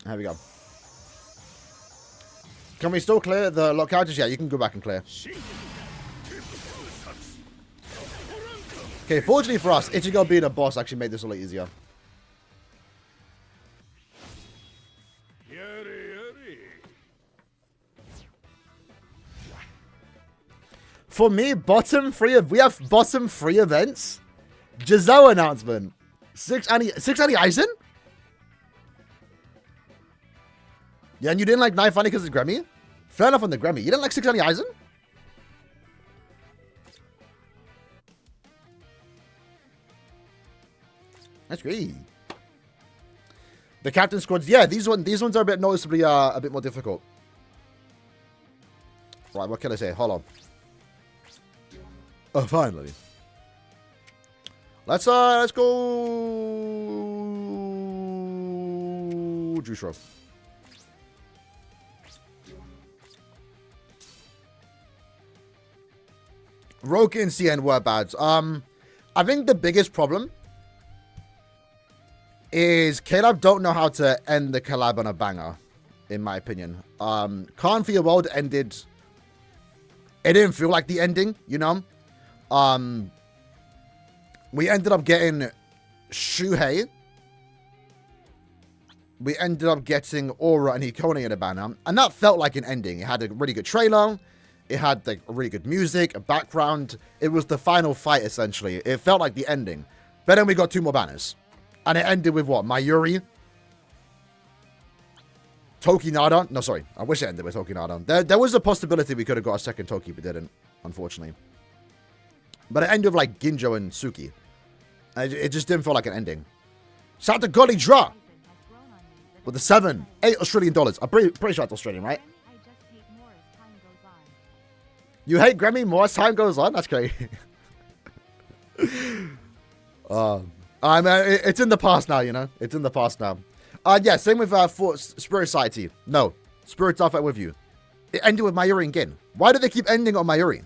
There we go. Can we still clear the lock characters? Yeah, you can go back and clear. Okay, fortunately for us, Ichigo being a boss actually made this a lot easier. For me, we have bottom 3 events. Giselle announcement. 6 Annie Eisen? Yeah, and you didn't like 9 Funny because it's Grammy? Fair enough on the Grammy. You didn't like 6 Annie Eisen? That's great. The captain squads, yeah, these ones are a bit noticeably a bit more difficult. Right, what can I say? Hold on. Oh, finally. Let's go Jushro. Roki and CN were bad. I think the biggest problem is Caleb don't know how to end the collab on a banger, in my opinion. Can't For Your World ended. It didn't feel like the ending, you know? We ended up getting Shuhei. We ended up getting Aura and Hikone in a banner. And that felt like an ending. It had a really good trailer. It had like really good music, a background. It was the final fight, essentially. It felt like the ending. But then we got 2 more banners. And it ended with what? Mayuri? Tokinada? No, sorry. I wish it ended with Tokinada. There was a possibility we could have got a second Toki, but didn't, unfortunately. But it ended with like Ginjo and Suki. It just didn't feel like an ending. Shout out to Golly Dra with the 8 Australian dollars. I'm pretty sure it's Australian, right? You hate Grammy more as time goes on? That's great. I mean, it's in the past now, you know? It's in the past now. Yeah, same with Spirit Society. No, Spirit's off with you. It ended with Mayuri and Gin. Why do they keep ending on Mayuri?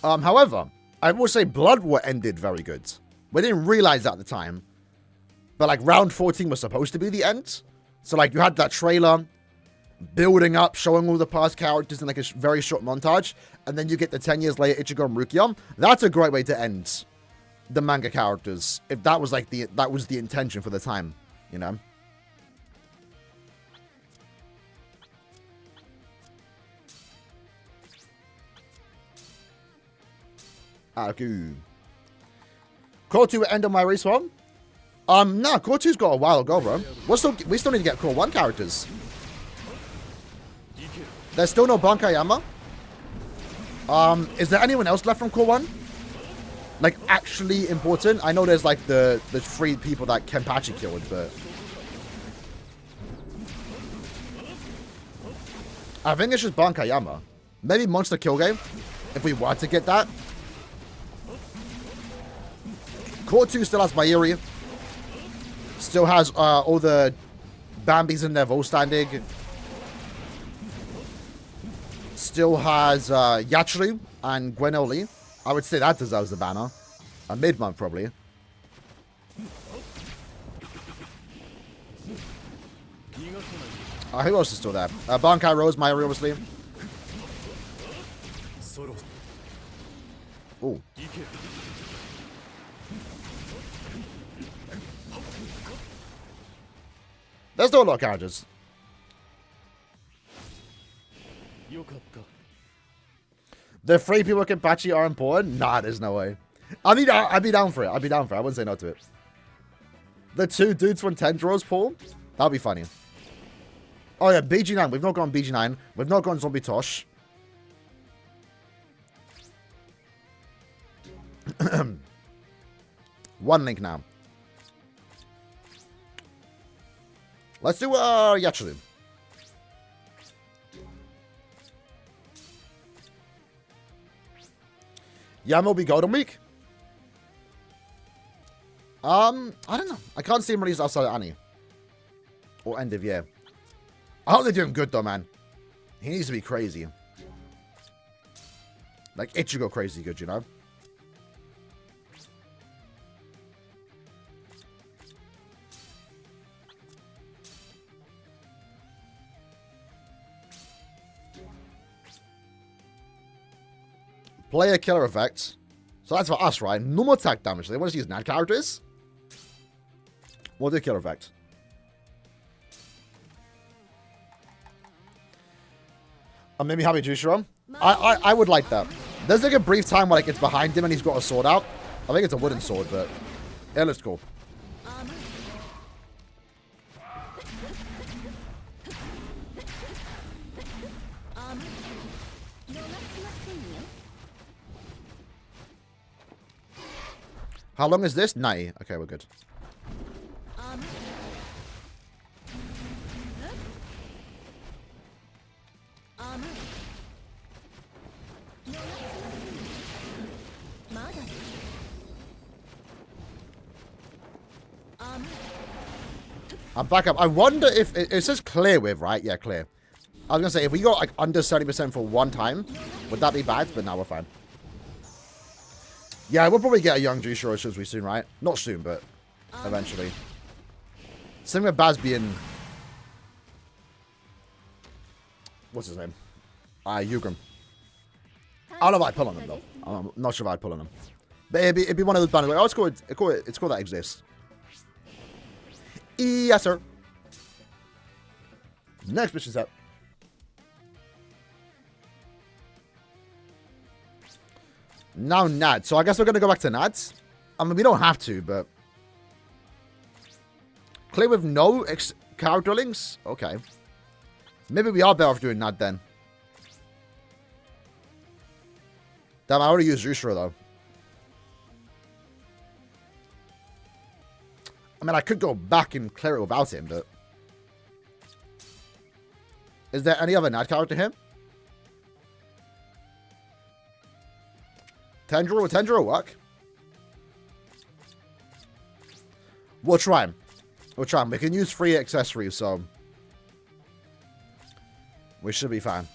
However, I will say Blood War ended very good. We didn't realize that at the time. But like round 14 was supposed to be the end. So like you had that trailer building up, showing all the past characters in like a very short montage. And then you get the 10 years later Ichigo and Rukia. That's a great way to end the manga characters. If that was like that was the intention for the time, you know? Okay. Core 2 end on my race one? Nah, Core 2's got a while ago, bro. We still need to get Core 1 characters. There's still no Bankayama. Is there anyone else left from Core 1? Like, actually important? I know there's, like, the 3 people that Kenpachi killed, but... I think it's just Bankayama. Maybe Monster Kill Game. if we were to get that. Core 2 still has Mairi. Still has all the Bambis in their Vol standing. Still has Yachiru and Gwenoli. I would say that deserves the banner. A mid-month, probably. Who else is still there? Bankai Rose, Mairi, obviously. Ooh. There's still a lot of characters. The 3 people can Kenpachi are important? Nah, there's no way. I'd be down for it. I'd be down for it. I wouldn't say no to it. The 2 dudes from Tendros pool? That'd be funny. Oh yeah, BG9. We've not gone BG9. We've not gone Zombie Tosh. One link now. Let's do Yachiru. Yam will be Golden Week. I don't know. I can't see him released outside of Annie. Or end of year. I hope they're doing good though, man. He needs to be crazy. Like Ichigo crazy good, you know? Player killer effect. So that's for us, right? Normal attack damage. They want us to use NAD characters? We'll do killer effect. Maybe Happy Jushiro. I would like that. There's like a brief time where like it's behind him and he's got a sword out. I think it's a wooden sword, but it looks cool. How long is this? 90. Okay, we're good. I'm back up. I wonder if... It says clear with, right? Yeah, clear. I was going to say, if we got like under 70% for one time, would that be bad? But now we're fine. Yeah, we'll probably get a young Jushiro soon, right? Not soon, but eventually. Same with Bazby and... What's his name? Yugram. I don't know if I'd pull on him, though. I'm not sure if I'd pull on him. But it'd be one of those banners like, oh, it's cool that exists. Yes, sir. Next mission's up. Now NAD. So I guess we're going to go back to NADs. I mean, we don't have to, but... Clear with no character links? Okay. Maybe we are better off doing NAD then. Damn, I already used Jushiro, though. I mean, I could go back and clear it without him, but... Is there any other NAD character here? Tendro work? We'll try him. We'll try him. We can use free accessories, so... We should be fine.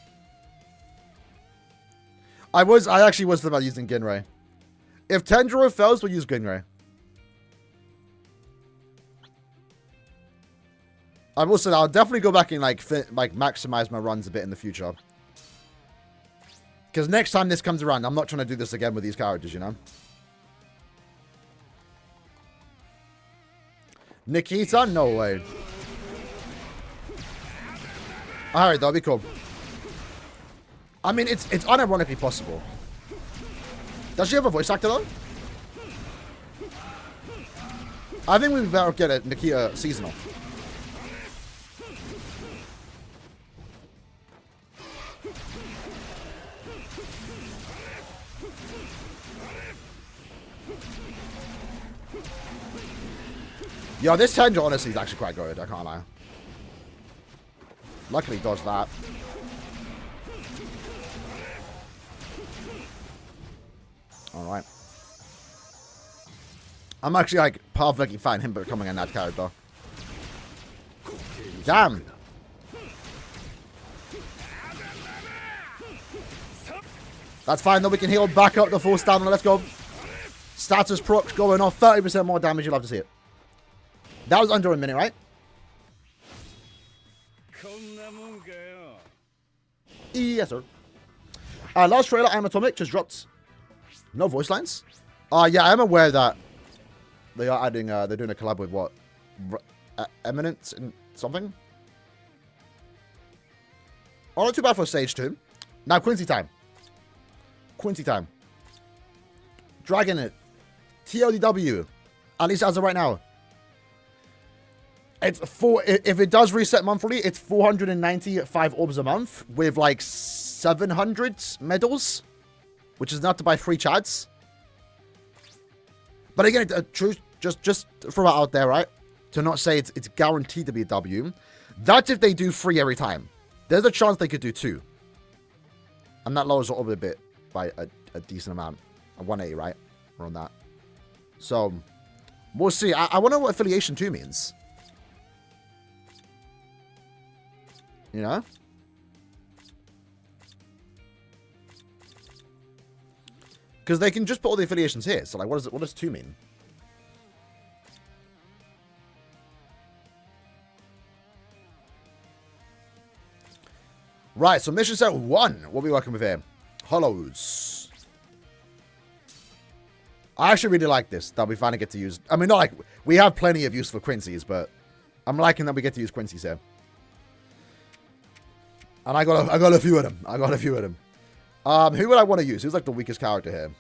I actually was thinking about using Ginrei. If Tendro fails, we'll use Ginrei. I will say I'll definitely go back and like maximize my runs a bit in the future. Because next time this comes around, I'm not trying to do this again with these characters, you know? Nikita? No way. Alright, that'll be cool. I mean, it's unironically possible. Does she have a voice actor, though? I think we better get a Nikita seasonal. Yo, this Tendro honestly is actually quite good, I can't lie. Luckily dodged that. Alright. I'm actually, like, perfectly fine him becoming a Nat character. Damn! That's fine, though. We can heal back up the full stamina. Let's go. Status procs going off. 30% more damage. You'll love to see it. That was under a minute, right? Yes, sir. Last trailer, I'm Atomic, just dropped. No voice lines? Yeah, I'm aware that they are adding, they're doing a collab with what? Eminence and something? Oh, not too bad for stage 2. Now, Quincy time. Quincy time. Dragon it. TLDW. At least as of right now. It's if it does reset monthly, it's 495 orbs a month with like 700 medals, which is enough to buy 3 chads. But again, just throw it out there, right? To not say it's guaranteed to be a W. That's if they do 3 every time. There's a chance they could do 2. And that lowers the orb a bit by a decent amount. A 180, right? Around that. So, we'll see. I wonder what Affiliation 2 means. You know? Because they can just put all the affiliations here. So, like, what does 2 mean? Right, so mission set 1. What are we working with here? Hollows. I actually really like this, that we finally get to use. I mean, not like, we have plenty of use for Quincy's, but I'm liking that we get to use Quincy's here. And I got a few of them. Who would I want to use? Who's like the weakest character here?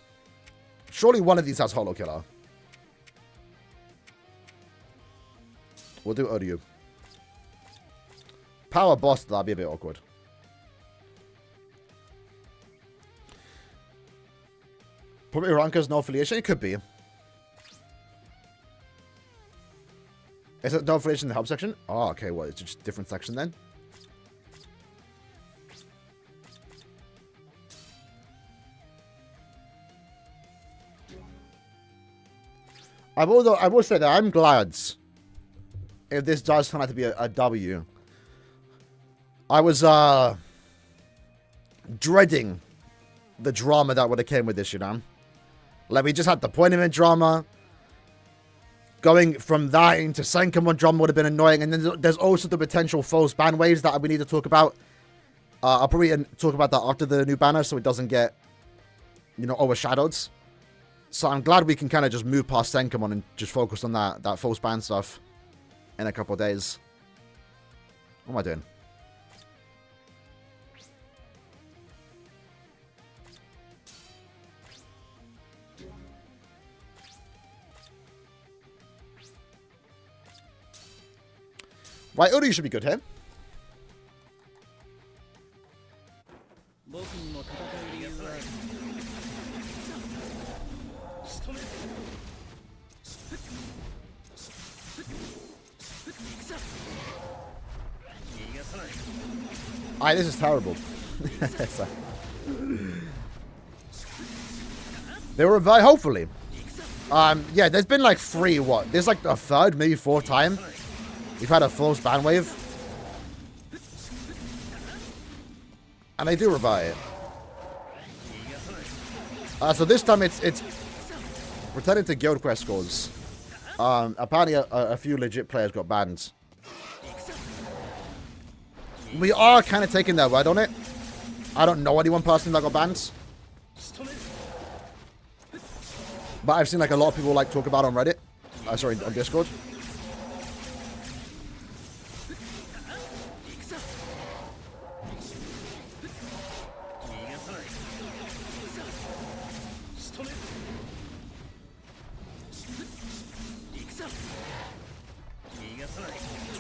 Surely one of these has Hollow Killer. We'll do Odyu. Power Boss, that'd be a bit awkward. Probably Ranka's no affiliation? It could be. Is it no affiliation in the help section? Oh, okay. Well, it's just a different section then. I will say that I'm glad if this does turn out to be a W. I was dreading the drama that would have came with this, you know? Like, we just had the point-event drama. Going from that into SENKAIMON drama would have been annoying. And then there's also the potential false ban waves that we need to talk about. I'll probably talk about that after the new banner so it doesn't get, you know, overshadowed. So I'm glad we can kind of just move past SENKAIMON and just focus on that false ban stuff in a couple of days. What am I doing? Right, Uri should be good here. Alright, this is terrible. They were revived, hopefully. Yeah, there's been like 3, what? There's like a 3rd, maybe 4th time we've had a false ban wave. And they do revive it. So this time it's returning to Guild Quest scores. Apparently a few legit players got banned. We are kind of taking their word on it. I don't know anyone personally that got banned. But I've seen like a lot of people like talk about it on Reddit. Sorry, on Discord.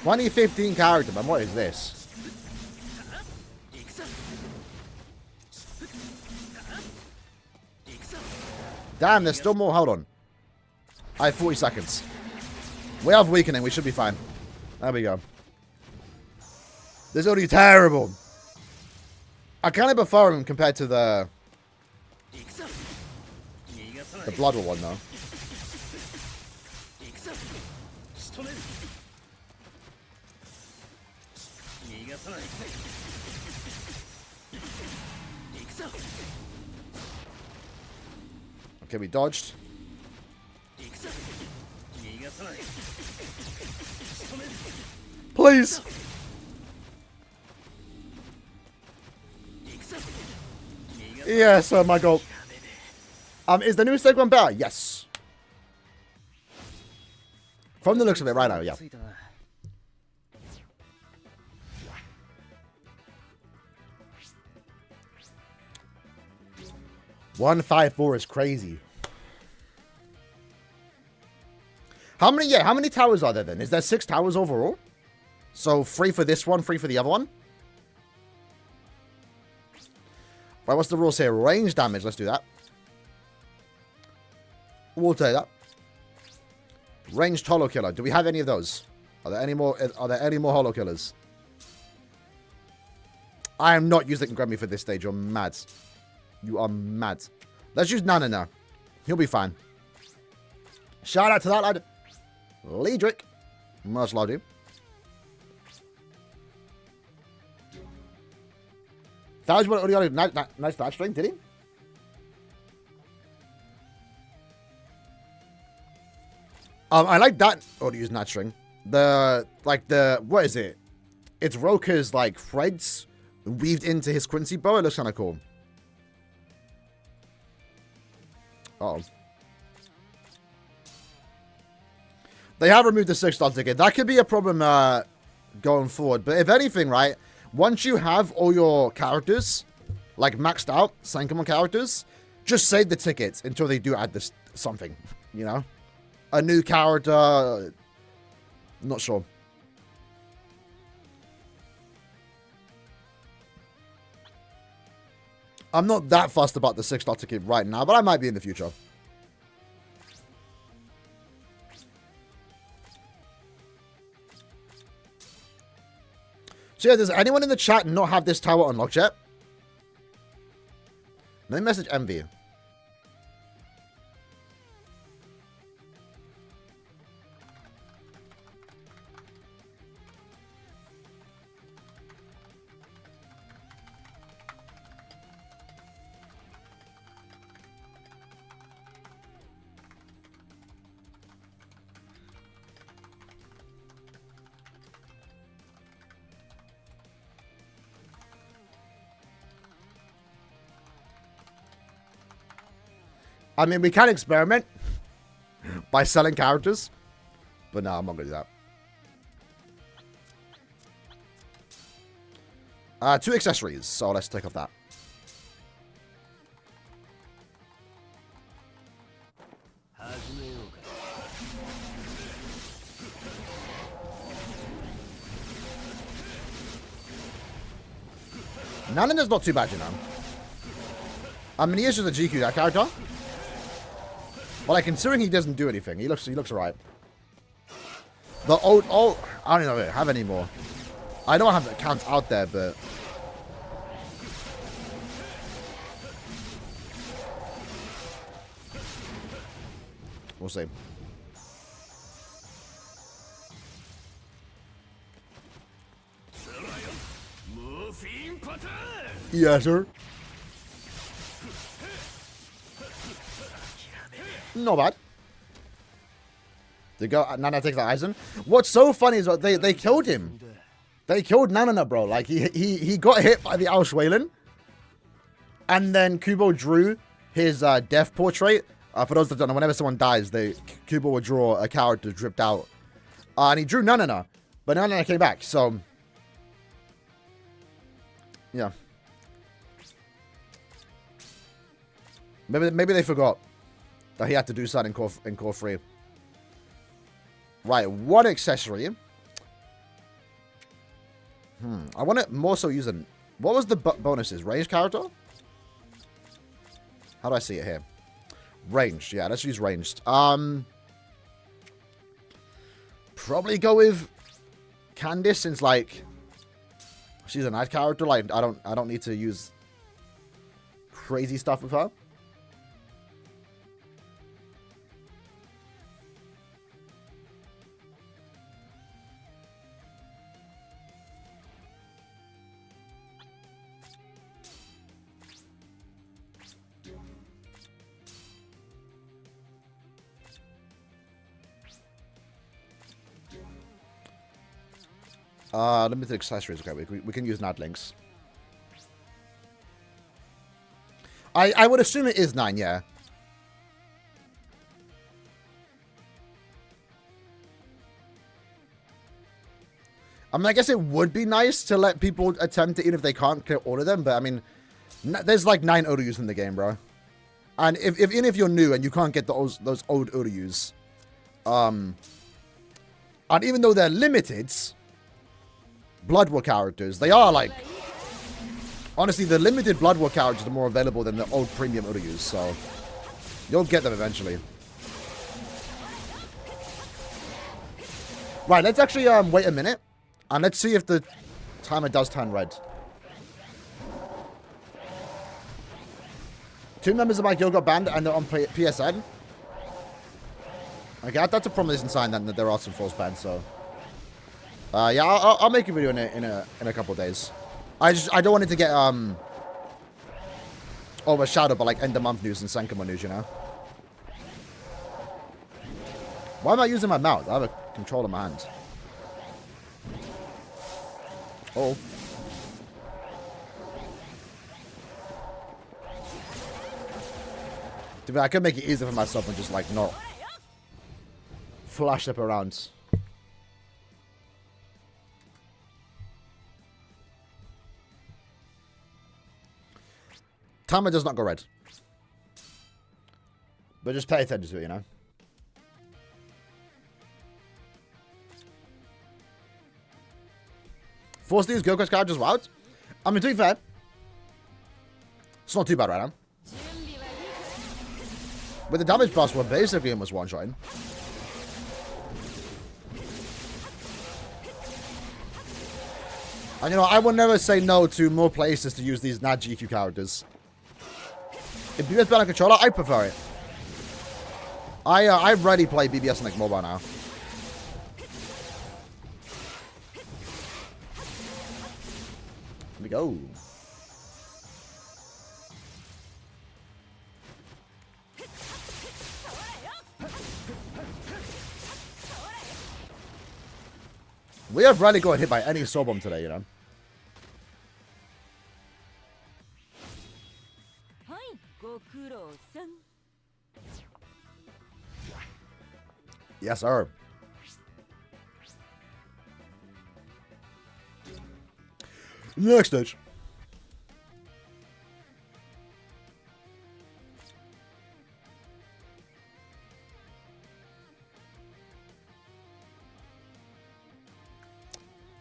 $2015 character, man. What is this? Damn, there's still more. Hold on. I have 40 seconds. We have weakening. We should be fine. There we go. This is already terrible. I kind of prefer him compared to the The blood one, though. Okay, we dodged. Please! Yes, oh my god. Is the new segment better? Yes. From the looks of it right now, yeah. 154 is crazy. How many towers are there then? Is there 6 towers overall? So 3 for this one, 3 for the other one? Right, what's the rules here? Range damage, let's do that. We'll take that. Ranged holo killer. Do we have any of those? Are there any more holo killers? I am not using Grammy for this stage. You're mad. You are mad. Let's use Nana now. He'll be fine. Shout out to that lad. Liedrick. Much love you. That was what nice match string, did he? I like that Audio's nat string. What is it? It's Roka's, like, threads weaved into his Quincy bow. It looks kind of cool. Uh-oh. They have removed the 6-star ticket. That could be a problem going forward. But if anything, right, once you have all your characters, like, maxed out, SENKAIMON characters, just save the tickets until they do add this something, you know? A new character, not sure. I'm not that fussed about the 6-star ticket right now, but I might be in the future. So yeah, does anyone in the chat not have this tower unlocked yet? Let me message Envy. I mean, we can experiment by selling characters, but no, I'm not going to do that. 2 accessories, so let's take off that. Nanana's not too bad, you know. I mean, he is just a GQ, that character. But like, considering he doesn't do anything, he looks alright. The old, I don't know if I have any more. I know I have accounts out there, but we'll see. Yes, sir. Not bad. Nana takes the Aizen. What's so funny is that they killed him. They killed Nana, bro. Like, he got hit by the Auschweilen. And then Kubo drew his death portrait. For those that don't know, whenever someone dies, Kubo would draw a character dripped out. And he drew Nana. But Nana came back, so yeah. Maybe they forgot that he had to do something in core 3. Right, 1 accessory. I want to more so use an... What was the bonuses? Ranged character? How do I see it here? Ranged. Yeah, let's use ranged. Probably go with Candice, since, like, she's a night character. Like, I don't need to use crazy stuff with her. Limited accessories. Okay, we can use NAD links. I would assume it is 9, yeah. I mean, I guess it would be nice to let people attempt it even if they can't clear all of them, but I mean, there's like 9 Oryus in the game, bro. And even if you're new and you can't get those old Oryus, and even though they're limited Blood War characters, they are like, honestly, the limited Blood War characters are more available than the old premium Oryus, so you'll get them eventually. Right, let's actually wait a minute. And let's see if the timer does turn red. 2 members of my guild got banned and they're on PSN. Okay, that's a promising sign then that there are some false bans, so... yeah, I'll make a video in a couple of days. I don't want it to get, overshadowed by, like, end of month news and SENKAIMON news, you know? Why am I using my mouth? I have a control in my hand. Oh. Dude, I could make it easier for myself and just, like, not flash up around. Timer does not go red. But just pay attention to it, you know? Force these Goku's characters out. I mean, to be fair, it's not too bad right now. With the damage buffs, we're basically almost one-shotting. And you know, I will never say no to more places to use these NAD GQ characters. If BBS better controller, I prefer it. I rarely play BBS on like mobile now. Here we go. We have rarely got hit by any soul bomb today, you know. Yes, sir. Next stage.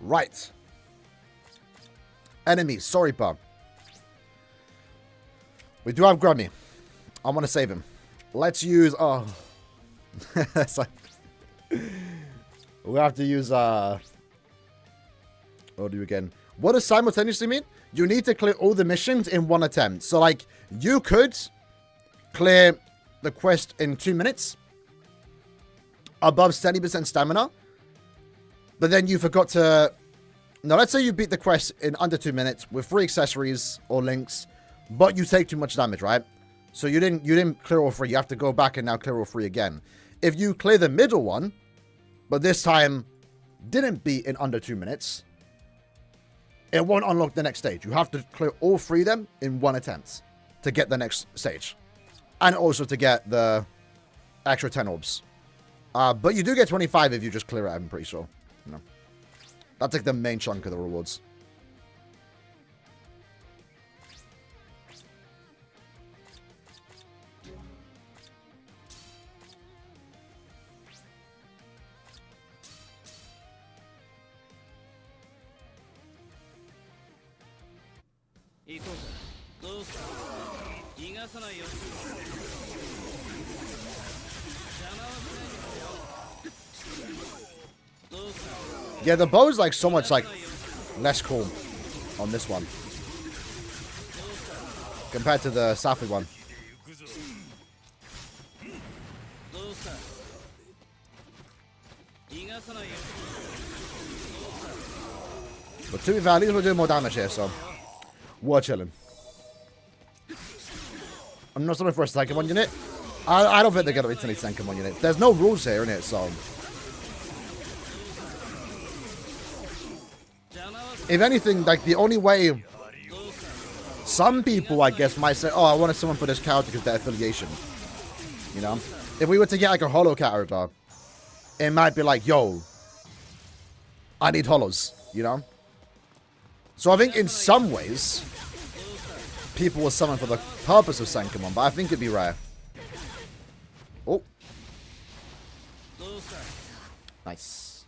Right. Enemies. Sorry, Bob. We do have Grummy. I want to save him. Let's use... Oh. That's like... We have to use... What do you again? What does simultaneously mean? You need to clear all the missions in one attempt. So, like, you could clear the quest in 2 minutes. Above 70% stamina. But then you forgot to... Now, let's say you beat the quest in under 2 minutes with 3 accessories or links, but you take too much damage, right? So you didn't clear all 3. You have to go back and now clear all 3 again. If you clear the middle one, but this time didn't beat in under 2 minutes, it won't unlock the next stage. You have to clear all 3 of them in one attempt to get the next stage. And also to get the extra 10 orbs. But you do get 25 if you just clear it, I'm pretty sure. You know. That's like the main chunk of the rewards. Yeah, the bow's like so much like less cool on this one compared to the Safi one. But to be fair, at least we're doing more damage here, so we're chilling. I'm not sorry for a SENKAIMON unit. I don't think they're gonna reach any SENKAIMON units. There's no rules here, innit? So if anything, like, the only way... Some people, I guess, might say, oh, I wanted someone for this character because they're affiliation. You know? If we were to get, like, a holo character, it might be like, yo, I need holos, you know? So I think in some ways, people will summon for the purpose of Senkaimon, but I think it'd be rare. Oh. Nice.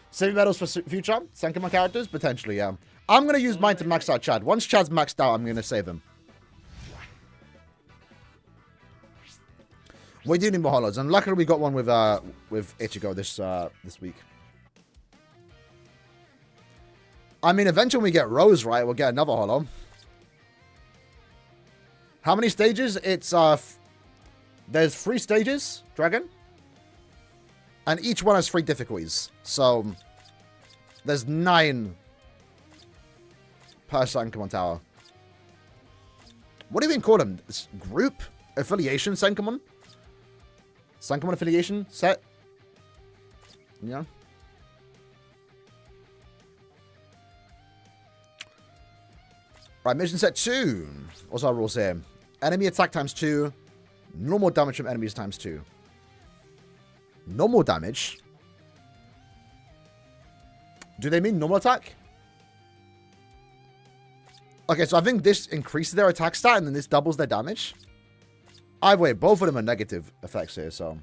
Saving medals for future Senkaimon characters? Potentially, yeah. I'm going to use mine to max out Chad. Once Chad's maxed out, I'm going to save him. We do need more holos, and luckily we got one with Ichigo this week. I mean, eventually when we get Rose, right, we'll get another holo. How many stages? It's, there's 3 stages, Dragon. And each one has 3 difficulties. So, there's 9 per Senkaimon Tower. What do you even call them? This group? Affiliation Senkaimon? Senkaimon Affiliation set? Yeah. Right, mission set 2. What's our rules here? Enemy attack times 2. Normal damage from enemies times 2. Normal damage? Do they mean normal attack? Okay, so I think this increases their attack stat and then this doubles their damage. Either way, both of them are negative effects here, so...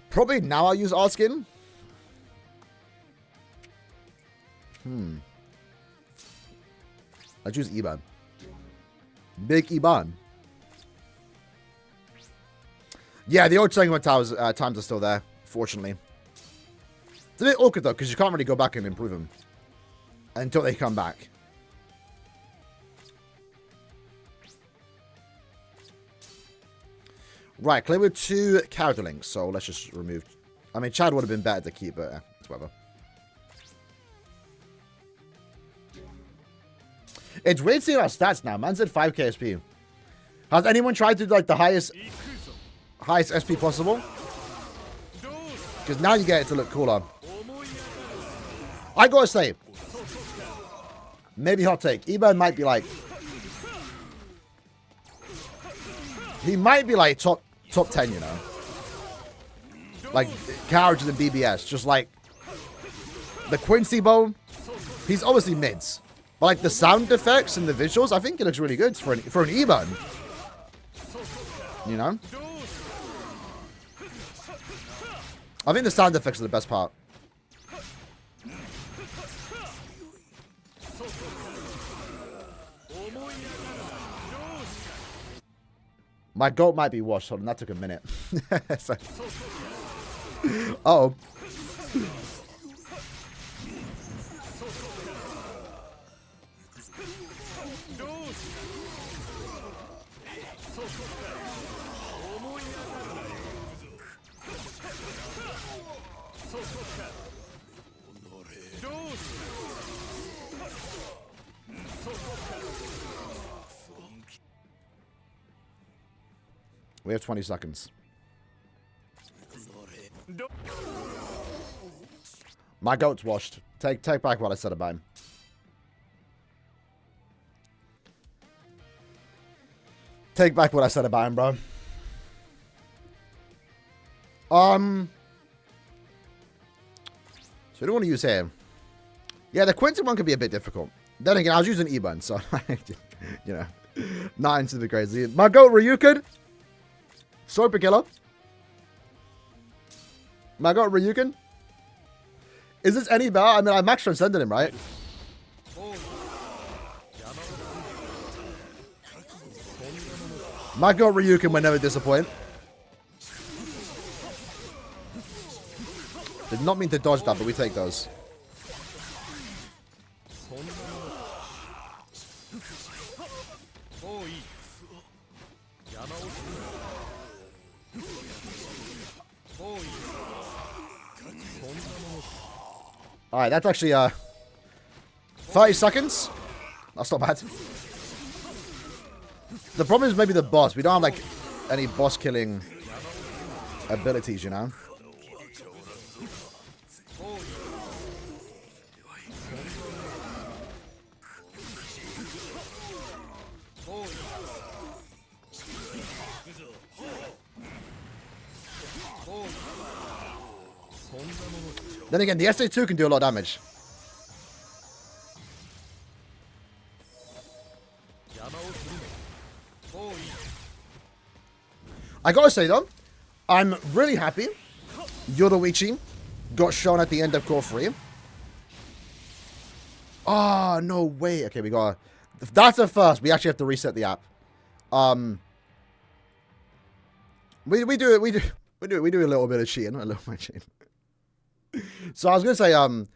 Probably now I'll use Art Skin. I'll choose Iban. Big Iban. Yeah, the old Senkaimon Towers times are still there, fortunately. It's a bit awkward, though, because you can't really go back and improve them until they come back. Right, clear with 2 character links, so let's just remove... I mean, Chad would have been better to keep, but it's whatever. It's weird seeing our stats now. Man said 5 KSP. Has anyone tried to do, like, the highest SP possible? Because now you get it to look cooler. I gotta say, maybe hot take. Iban might be like... He might be like top 10, you know. Like, characters in BBS. Just like... The Quincy Bow. He's obviously mids. But like the sound effects and the visuals, I think it looks really good for an Iban. You know? I think the sound effects are the best part. My goat might be washed. Hold on, that took a minute. Uh-oh. We have 20 seconds. My goat's washed. Take back what I said about him. Take back what I said about him, bro. So I don't want to use him. Yeah, the Quincy one could be a bit difficult. Then again, I was using Iban, so you know, not into the crazy. My goat Ryuken. Super killer. My god, Ryuken. Is this any better? I mean, I max transcended him, right? My god, Ryuken will never disappoint. Did not mean to dodge that, but we take those. Alright, that's actually, 30 seconds? That's not bad. The problem is maybe the boss. We don't have, like, any boss killing abilities, you know? Then again, the SA2 can do a lot of damage. I gotta say though, I'm really happy Yoruichi got shown at the end of Core 3. Oh, no way. Okay, we got... That's a first. We actually have to reset the app. We do a little bit of cheating. A little bit of cheating. So I was gonna say, I'm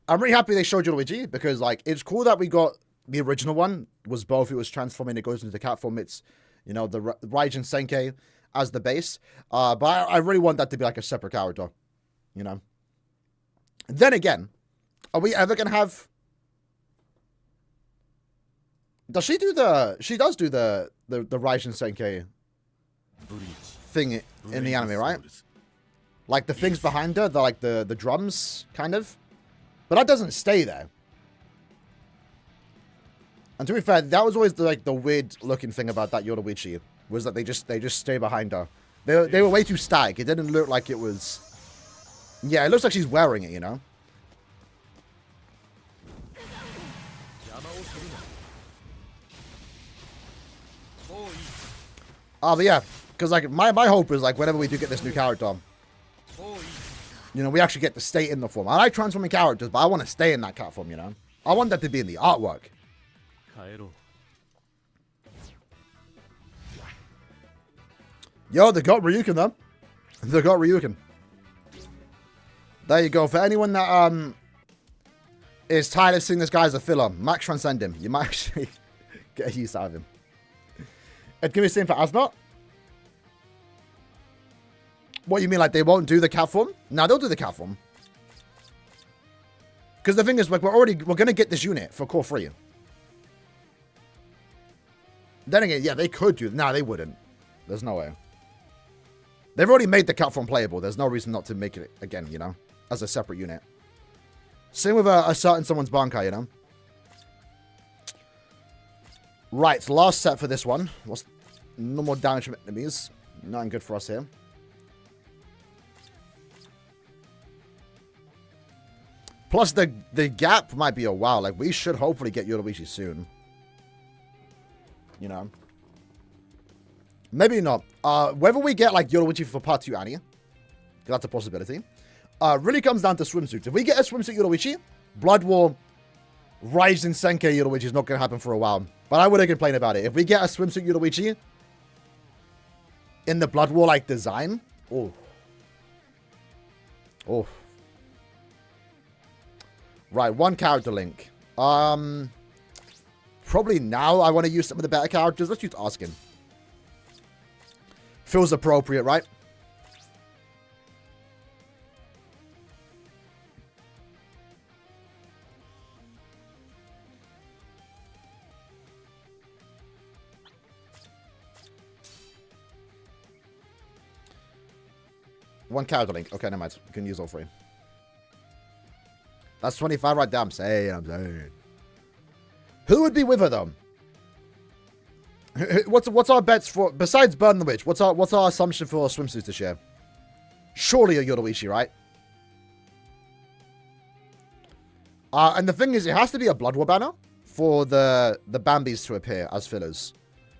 really happy they showed Yoruichi because, like, it's cool that we got the original one was both. It was transforming. It goes into the cat form. It's, you know, the Raijin Senkai as the base. But I really want that to be like a separate character, you know. Then again, are we ever gonna have? Does she do the? She does do the Raijin Senkai thing in the anime, right? Like the things behind her, like the drums, kind of. But that doesn't stay there. And to be fair, that was always the weird looking thing about that Yoruichi, was that they just stay behind her. They were way too static. It didn't look like it was. Yeah, it looks like she's wearing it, you know. But yeah, because like my hope is like whenever we do get this new character, you know, we actually get to stay in the form. I like transforming characters, but I want to stay in that cat form, you know. I want that to be in the artwork. Yo, they got Ryuken though. They got Ryuken. There you go. For anyone that is tired of seeing this guy as a filler, max transcend him. You might actually get a use out of him. It can be the same for Asnot. What, you mean like they won't do the cat form? No, they'll do the cat form. Because the thing is, like, we're going to get this unit for Core 3. Then again, yeah, they could do. No, they wouldn't. There's no way. They've already made the cat form playable. There's no reason not to make it again, you know, as a separate unit. Same with a certain someone's Bankai, you know. Right, last set for this one. What's no more damage from enemies? Nothing good for us here. Plus, the gap might be a while. Like, we should hopefully get Yoruichi soon. You know. Maybe not. Whether we get, like, Yoruichi for Part 2 Annie, that's a possibility, really comes down to swimsuits. If we get a swimsuit Yoruichi, Blood War, Raijin Senkai Yoruichi is not going to happen for a while. But I wouldn't complain about it. If we get a swimsuit Yoruichi in the Blood War, like, design, oh. Oh. Right, one character link. Probably now I want to use some of the better characters. Let's use Askin. Feels appropriate, right? One character link. Okay, never mind. You can use all three. That's 25 right there. I'm saying. Who would be with her, though? What's our bets for... Besides Burn the Witch, what's our assumption for swimsuits this year? Surely a Yoruichi, right? And the thing is, it has to be a Blood War banner for the Bambis to appear as fillers.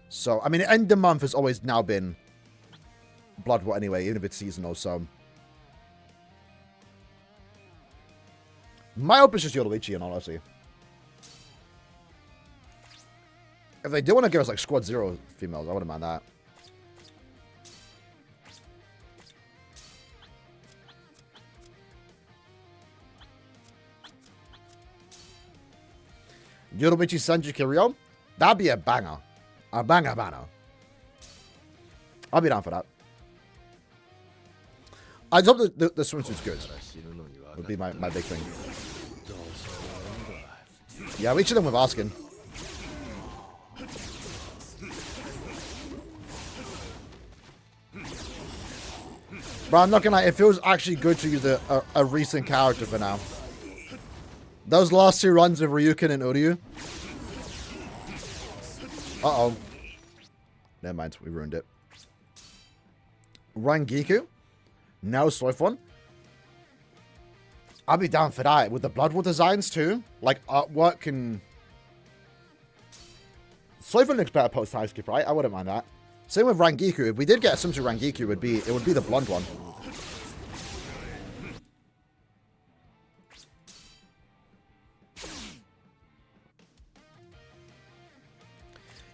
So, I mean, end of month has always now been Blood War anyway, even if it's seasonal, so... My hope is just Yoruichi, in all honesty. If they do want to give us, like, Squad 0 females, I wouldn't mind that. Yoruichi Sanji Kiryu? That'd be a banger. A banger banner. I'll be down for that. I just hope the swimsuit's good. Would be my big thing. Yeah, we should have with asking. But I'm not gonna lie, it feels actually good to use a recent character for now. Those last 2 runs of Ryukin and Uryu. Uh-oh. Never mind, we ruined it. Rangiku. Now Soifon. I'll be down for that. With the Blood War designs too. Like artwork and... Soifon looks better post-time skip, right? I wouldn't mind that. Same with Rangiku. If we did get a Swimsuit Rangiku, it would be the blonde one.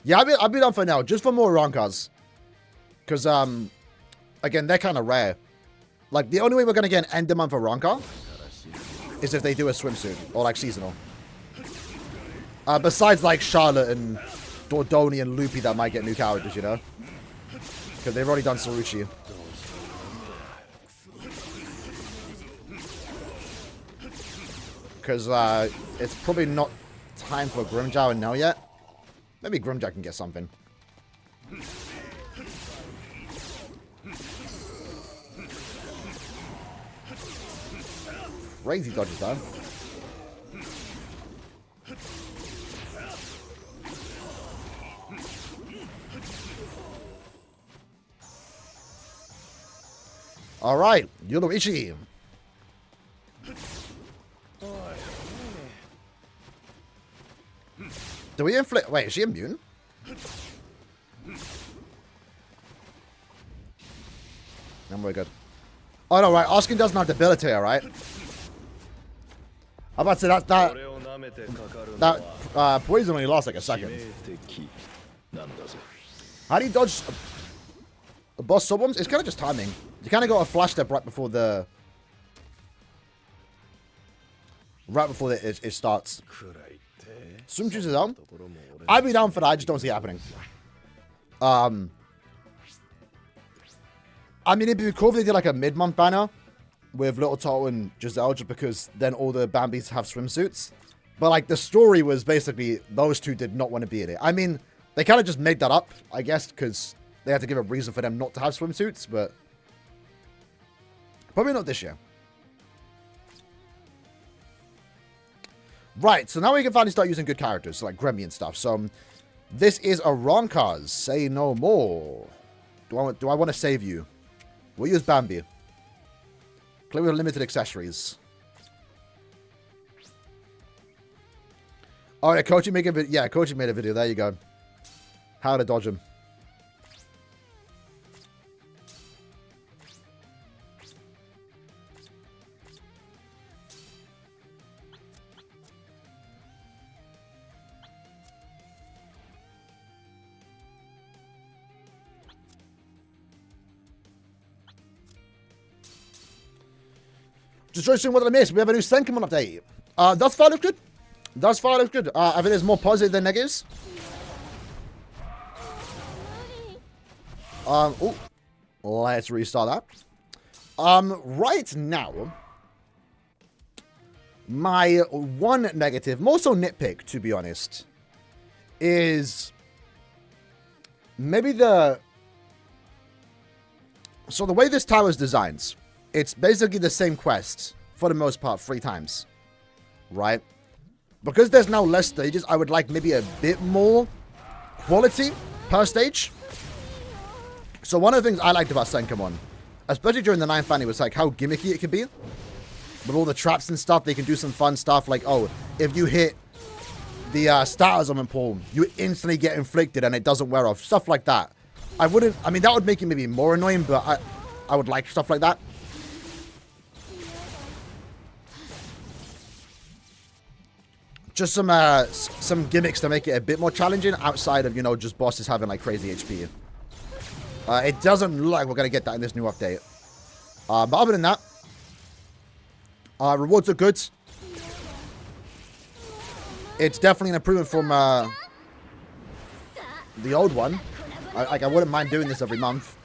Yeah, I'll be down for now, just for more Rankas. Because, again, they're kind of rare. Like, the only way we're going to get an end of month for Ranka is if they do a swimsuit, or like seasonal. Besides like Charlotte and Dordoni and Loopy that might get new characters, you know? Because they've already done Saruchi. Because it's probably not time for Grimjow and Nell yet. Maybe Grimjow can get something. Crazy dodges though. Alright, Yoruichi. Do we inflict... Wait, is she immune? And we're good. Oh no, right, Oskin doesn't have debilitator, right? I'm about to say that poison only lasts like a second. How do you dodge a boss sub-bombs? It's kind of just timing. You kind of got a flash step right before the... it starts. Swim juice is on. I'd be down for that, I just don't see it happening. I mean, it'd be cool if they did like a mid-month banner with Little Toto and Giselle, just because then all the Bambis have swimsuits. But like the story was basically those two did not want to be in it. I mean, they kind of just made that up, I guess, because they had to give a reason for them not to have swimsuits, but probably not this year. Right, so now we can finally start using good characters, so like Gremmy and stuff. So this is Aaroniero. Say no more. Do I want to save you? We'll use Bambi. Play with limited accessories. Oh yeah, Kochi make a video. Yeah, Kochi made a video. There you go. How to dodge him. Just showing what did I miss? We have a new SENKAIMON update. Thus far looks good. Thus far looks good. I think there's more positive than negatives. Oh, let's restart that. Right now, my one negative, more so nitpick, to be honest, is maybe the... So the way this tower is designed, it's basically the same quest, for the most part, 3 times. Right? Because there's now less stages, I would like maybe a bit more quality per stage. So one of the things I liked about SENKAIMON, especially during the 9th anime, was like how gimmicky it could be. With all the traps and stuff, they can do some fun stuff like, oh, if you hit the status on pool, you instantly get inflicted and it doesn't wear off. Stuff like that. I mean, that would make it maybe more annoying, but I would like stuff like that. Just some gimmicks to make it a bit more challenging outside of, you know, just bosses having like crazy HP. It doesn't look like we're going to get that in this new update. But other than that, rewards are good. It's definitely an improvement from the old one. I wouldn't mind doing this every month.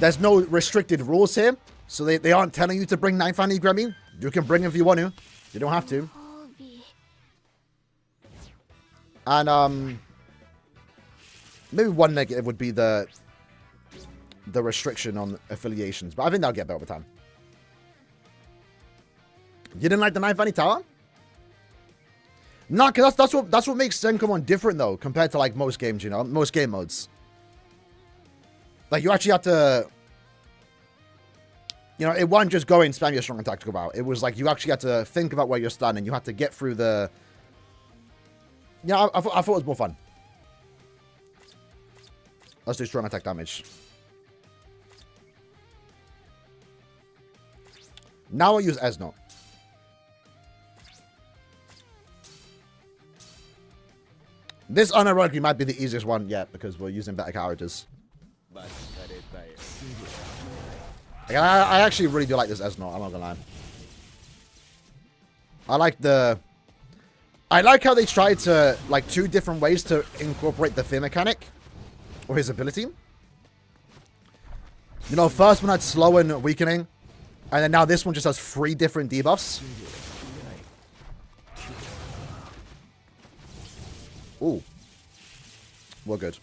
There's no restricted rules here. So they aren't telling you to bring 9th anime Grammy. You can bring them if you want to. You don't have to. And maybe one negative would be the restriction on affiliations, but I think that'll get better over time. You didn't like the 9th Valley Tower? No, because that's what makes SENKAIMON different though, compared to like most games, you know, most game modes. Like you actually have to, you know, it wasn't just go and spam your strong and tactical bow. It was like you actually had to think about where you're standing. You had to get through the. Yeah, I thought it was more fun. Let's do strong attack damage. Now I'll use Esno. This unironically might be the easiest one yet because we're using better characters. I actually really do like this Esno, I'm not gonna lie. I like how they tried to, like, 2 different ways to incorporate the fear mechanic. Or his ability. You know, first one had slow and weakening. And then now this one just has 3 different debuffs. Ooh. We're good.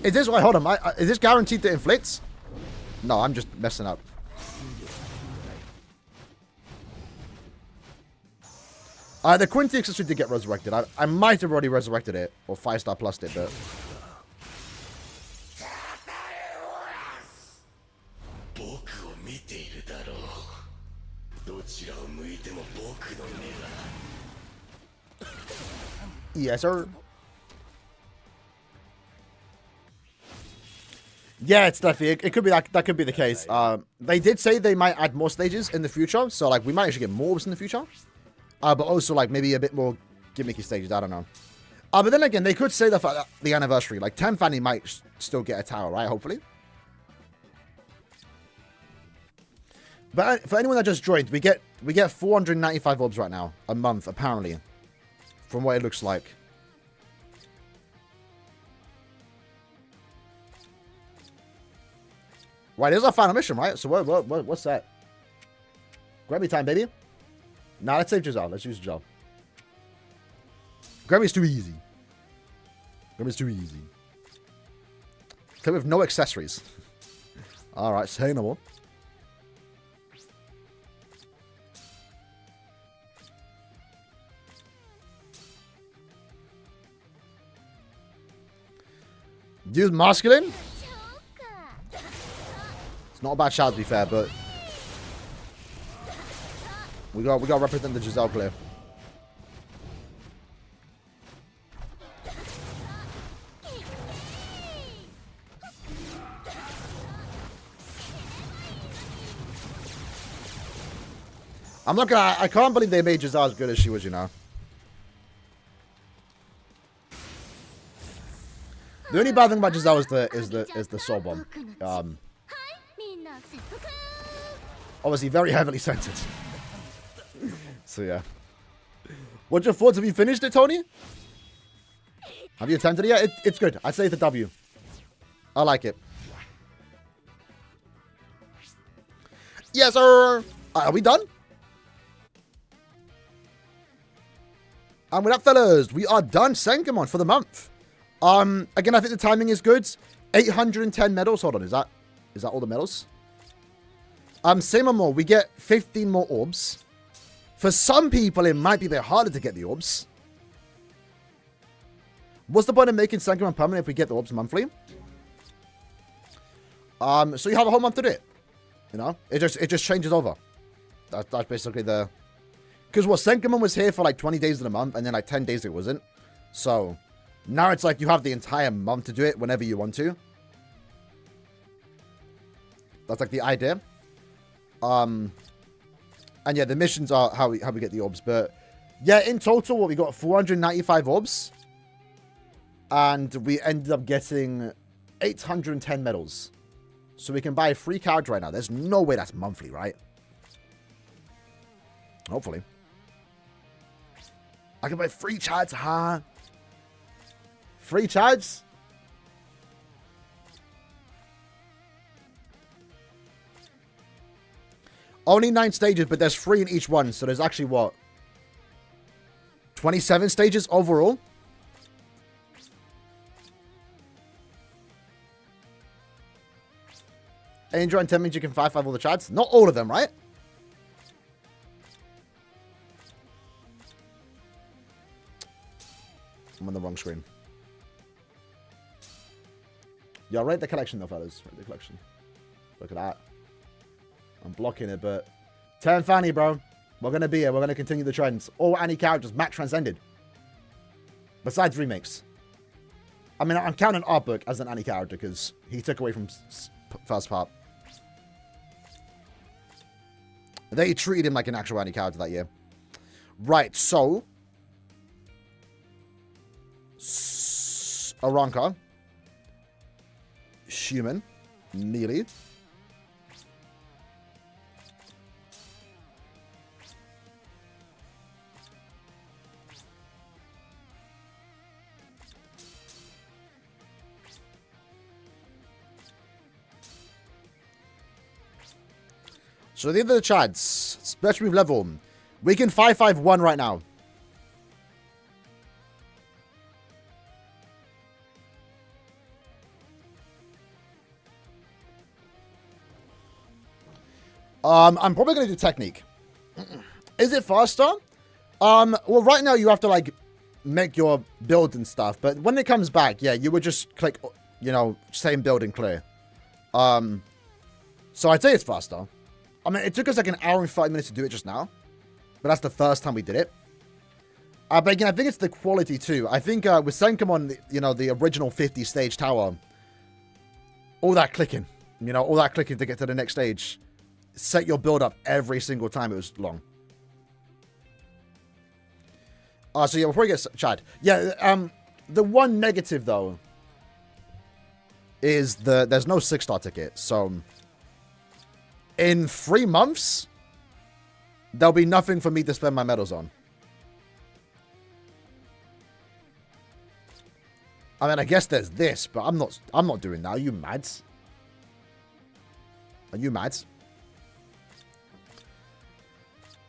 Is this... Wait, hold on. Is this guaranteed to inflict? No, I'm just messing up. The Quinty accessory did get resurrected. I might have already resurrected it. Or 5-star plussed it, but... Yes, sir. Yeah, it's definitely... It could be that could be the case. They did say they might add more stages in the future. So, like, we might actually get more orbs in the future. But also, like, maybe a bit more gimmicky stages. I don't know. But then again, they could say the anniversary. Like, 10th Fanny might still get a tower, right? Hopefully. But for anyone that just joined, we get 495 orbs right now. A month, apparently. From what it looks like. Right, here's our final mission, right? So what's that? Grammy time, baby. Nah, let's save Giselle. Let's use Giselle. Grammy's too easy. Grammy's too easy. Okay, we have no accessories. Alright, say no more. Use masculine? It's not a bad shout to be fair, but we got to represent the Giselle clear. I'm not gonna. I can't believe they made Giselle as good as she was, you know. The only bad thing about Giselle is the soul bomb. Obviously, very heavily centered. So yeah. What's your thoughts? Have you finished it, Tony? Have you attempted it yet? It's good. I'd say it's a W. I like it. Yes, sir. Are we done? And with that, fellas, we are done SENKAIMON for the month. Again, I think the timing is good. 810 medals. Hold on, is that all the medals? Same or more. We get 15 more orbs. For some people, it might be a bit harder to get the orbs. What's the point of making SENKAIMON permanent if we get the orbs monthly? So you have a whole month to do it. You know, it just changes over. That's basically the... Because what, SENKAIMON was here for like 20 days of the month, and then like 10 days it wasn't. So now it's like you have the entire month to do it whenever you want to. That's like the idea. And yeah, the missions are how we get the orbs. But yeah, in total, what we got 495 orbs. And we ended up getting 810 medals. So we can buy a free character right now. There's no way that's monthly, right? Hopefully. I can buy free chads, huh? Free chads? Only 9 stages, but there's 3 in each one. So there's actually, what? 27 stages overall? Angel and 10 means you can 5-5 all the chads? Not all of them, right? I'm on the wrong screen. Yeah, rate the collection though, fellas. Rate the collection. Look at that. I'm blocking it, but 10 Fanny, bro. We're going to be here. We're going to continue the trends. All Annie characters, Matt transcended. Besides remakes. I mean, I'm counting Art Book as an Annie character because he took away from first part. They treated him like an actual Annie character that year. Right, so. Aranka. Human. Neely. So these are the chads. Special move level. We can 5-5-1 right now. I'm probably going to do technique. Is it faster? Well, right now you have to, like, make your build and stuff. But when it comes back, yeah, you would just click, you know, same build and clear. So I'd say it's faster. I mean, it took us like an hour and 5 minutes to do it just now. But that's the first time we did it. But again, I think it's the quality too. I think with SENKAIMON, you know, the original 50-stage tower, all that clicking, you know, all that clicking to get to the next stage, set your build up every single time it was long. So yeah, we'll probably get Chad. Yeah, the one negative though is there's no 6-star ticket. So in 3 months, there'll be nothing for me to spend my medals on. I mean, I guess there's this, but I'm not doing that. Are you mad? Are you mad?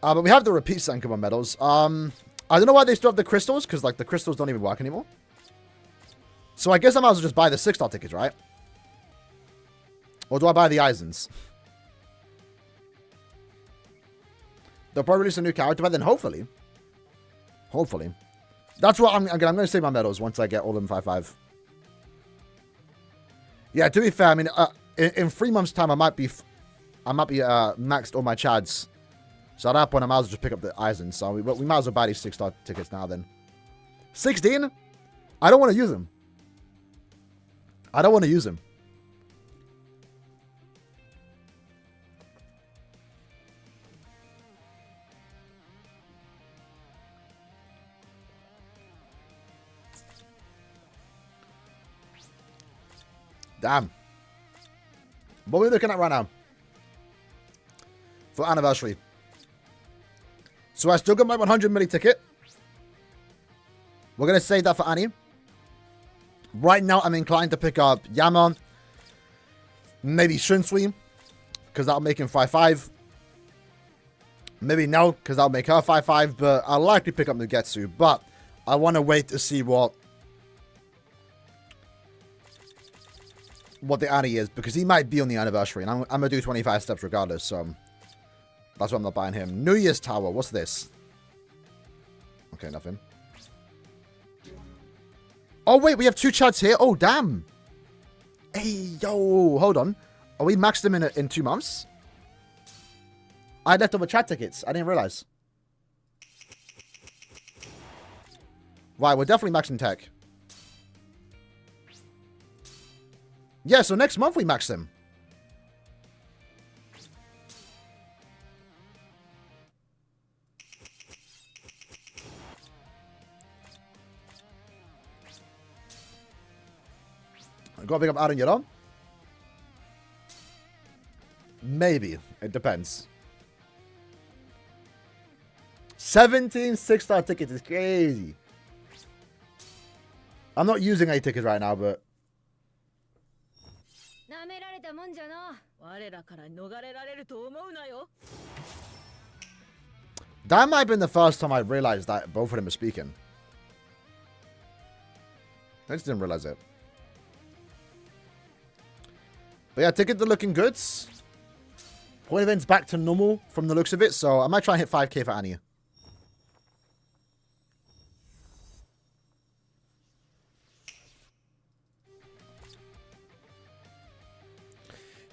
But we have the repeat SENKAIMON medals. I don't know why they still have the crystals, because like the crystals don't even work anymore. So I guess I might as well just buy the 6-star tickets, right? Or do I buy the Eisens? They'll probably release a new character, but then hopefully. Hopefully. That's what I'm going to save my medals once I get all of them 5-5. Yeah, to be fair, I mean, in 3 months' time, I might be maxed all my chads. So at that point, I might as well just pick up the Eisen. So we might as well buy these 6-star tickets now then. 16? I don't want to use them. I don't want to use them. Damn. What are we looking at right now? For anniversary. So I still got my 100 milli ticket. We're going to save that for Annie. Right now, I'm inclined to pick up Yama. Maybe Shunsui. Because that'll make him 5-5. Maybe no, because that'll make her 5-5. But I'll likely pick up Nugetsu. But I want to wait to see what the Annie is, because he might be on the anniversary, and I'm going to do 25 steps regardless, so that's why I'm not buying him. New Year's Tower, what's this? Okay, nothing. Oh, wait, we have 2 chats here? Oh, damn. Hey, yo, hold on. Are we maxed them in 2 months? I had leftover chat tickets. I didn't realize. Right, we're definitely maxing tech. Yeah, so next month we max them. I gotta pick up Aaroniero. Maybe. It depends. 17 6-star tickets is crazy. I'm not using any tickets right now, but That might have been the first time I realized that both of them are speaking. I just didn't realize it. But yeah, tickets are looking good. Point event's back to normal from the looks of it, so I might try and hit 5k for Annie.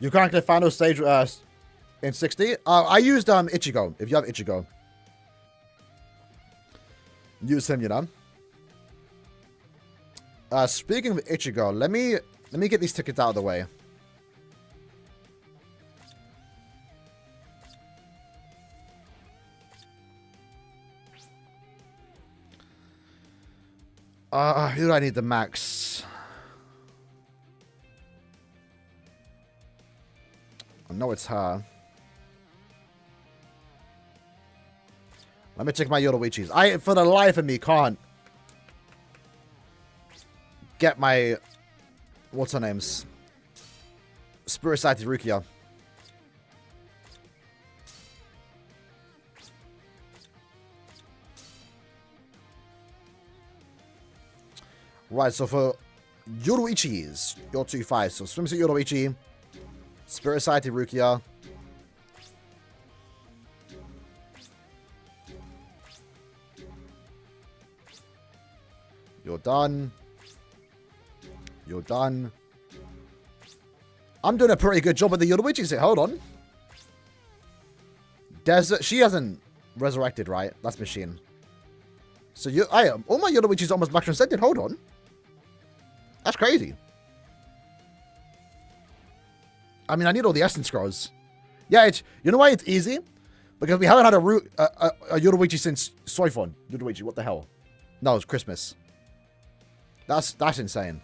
You can't get final stage in 60. I used Ichigo. If you have Ichigo, use him. You know. Speaking of Ichigo, let me get these tickets out of the way. Who do I need the max? I know it's her. Let me check my Yoruichis. I, for the life of me, can't get my... What's her name's? Spirit Side Rukia. Right, so for Yoruichis, you're 2-5. So Swimsuit Yoruichi, Spirit Society Rukia. You're done. You're done. I'm doing a pretty good job with the Yoruichis here. Hold on. Desert. She hasn't resurrected, right? That's Machine. So all my Yoruichis almost max transcended. Hold on. That's crazy. I mean, I need all the essence scrolls. Yeah, you know why it's easy? Because we haven't had a Yoruichi since Soifon. Yoruichi, what the hell? No, it's Christmas. That's insane.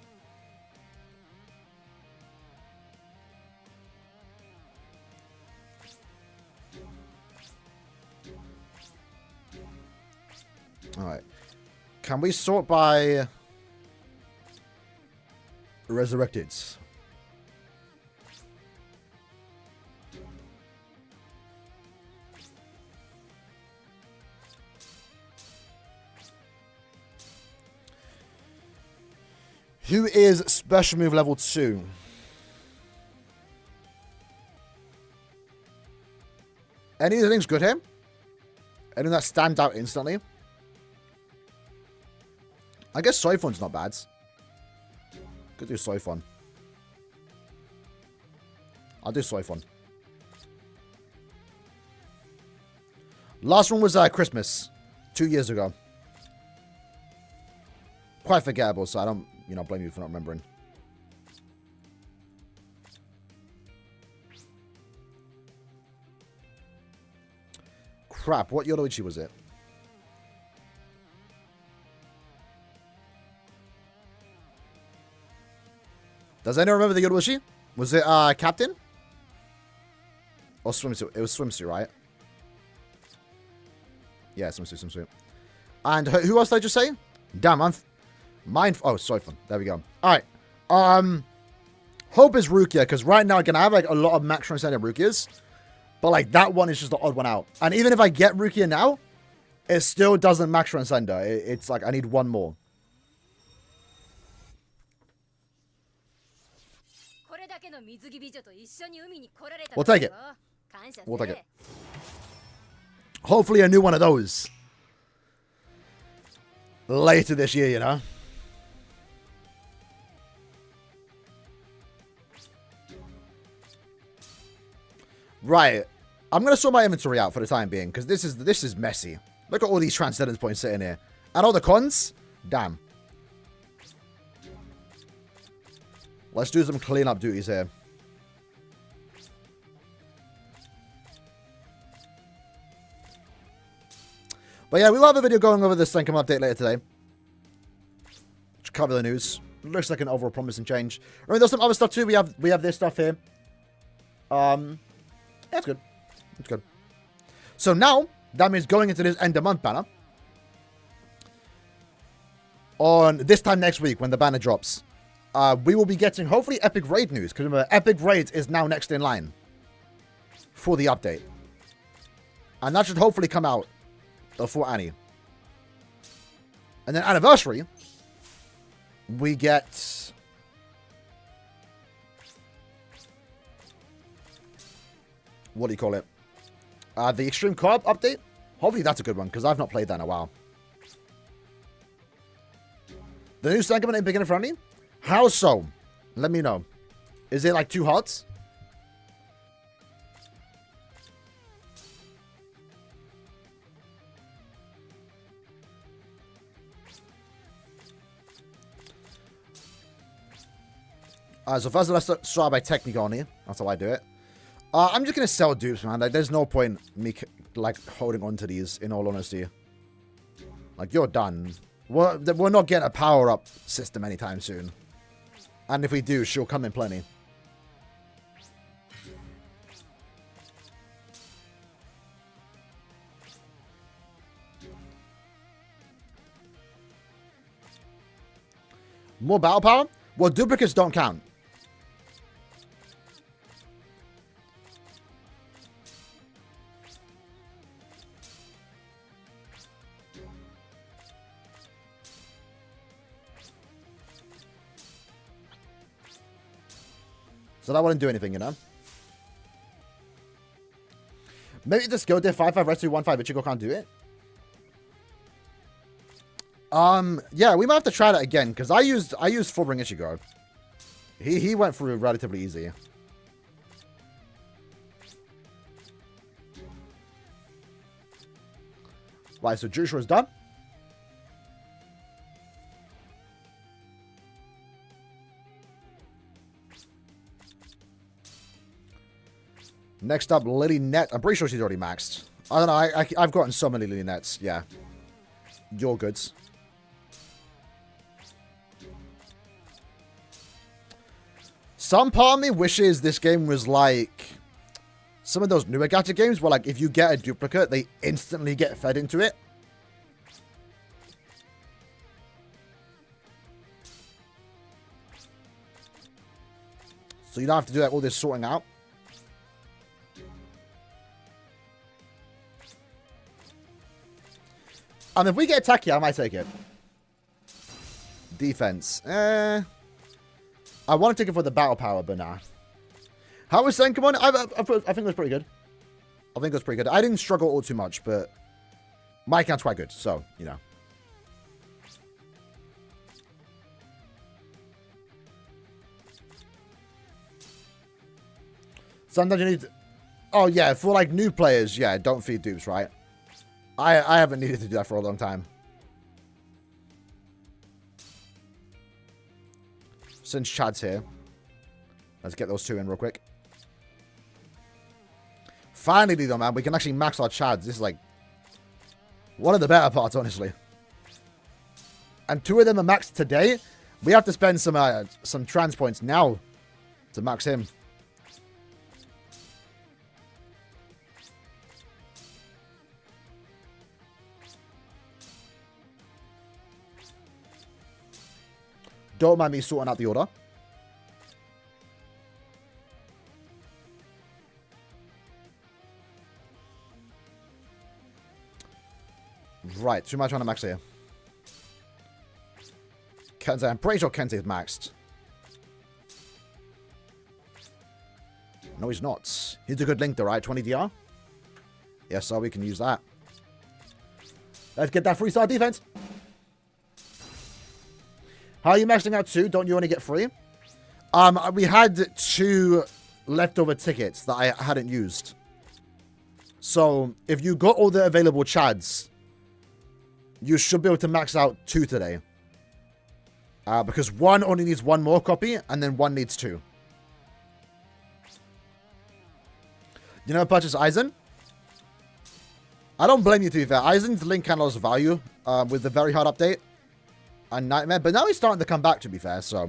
Alright. Can we sort by resurrected? Who is special move level 2? Anything's good here? Anything that stands out instantly? I guess Soifon's not bad. Could do Soifon. I'll do Soifon. Last one was Christmas. 2 years ago. Quite forgettable, so I don't, blame you for not remembering. Crap, what Yoruichi was it? Does anyone remember the Yoruichi? Was it Captain? Or Swimsuit? It was Swimsuit, right? Yeah, Swimsuit. And who else did I just say? Damn, oh, Soifon. There we go. Alright. Hope is Rukia, because right now, again, I have a lot of max transcendent Rukias. But that one is just the odd one out. And even if I get Rukia now, it still doesn't max transcender. It's I need one more. We'll take it. We'll take it. Hopefully a new one of those. Later this year, Right. I'm going to sort my inventory out for the time being, because this is messy. Look at all these transcendence points sitting here. And all the cons? Damn. Let's do some cleanup duties here. But yeah, we'll have a video going over this Senkaimon update later today. To cover the news. Looks like an overall promising change. I mean, there's some other stuff too. We have this stuff here. Yeah, it's good. It's good. So now, that means going into this end of month banner. On this time next week, when the banner drops. We will be getting, hopefully, Epic Raid news. Because remember, Epic Raid is now next in line. for the update. And that should hopefully come out before Annie. And then Anniversary, we get... What do you call it? The Extreme Co-op update. Hopefully that's a good one, because I've not played that in a while. The new SENKAIMON ain't beginner friendly? How so? Let me know. Is it like 2 hearts? So first let's start by technique only. That's how I do it. I'm just going to sell dupes, man. Like, there's no point me, like, holding on to these, in all honesty. Like, you're done. We're not getting a power-up system anytime soon. And if we do, she'll come in plenty. More battle power? Well, duplicates don't count. So that wouldn't do anything, you know? Maybe just go there 5-5 rest 2-1-5 Ichigo can't do it. Yeah, we might have to try that again, because I used full bring Ichigo. He went through relatively easy. Right, so Jushu is done. Next up, Lily Net. I'm pretty sure she's already maxed. I don't know. I've gotten so many Lily Nets. Yeah. Your goods. Some part of me wishes this game was like some of those newer gacha games where, like, if you get a duplicate, they instantly get fed into it. So you don't have to do all this sorting out. If we get attack here, I might take it. Defense. I want to take it for the battle power, but nah. How was SENKAIMON? I think it was pretty good. I think it was pretty good. I didn't struggle all too much, but my account's quite good, so, you know. Sometimes you need to... Oh, yeah, for, like, new players, yeah, don't feed dupes, right? I haven't needed to do that for a long time. Since Chad's here. Let's get those 2 in real quick. Finally, though, man, we can actually max our Chads. This is, like, one of the better parts, honestly. And 2 of them are maxed today. We have to spend some trans points now to max him. Don't mind me sorting out the order. Right, who am I trying to max here? Kensei, I'm pretty sure Kensei is maxed. No, he's not. He's a good link though, right? 20 DR? Yes, so we can use that. Let's get that 3-star defense. How are you maxing out 2? Don't you only get 3? We had 2 leftover tickets that I hadn't used. So, if you got all the available Chads, you should be able to max out 2 today. Because 1 only needs 1 more copy, and then 1 needs 2. You know, purchase Aizen? I don't blame you, to be fair. Aizen's link kind of lost value with the very hard update. And Nightmare, but now he's starting to come back, to be fair, so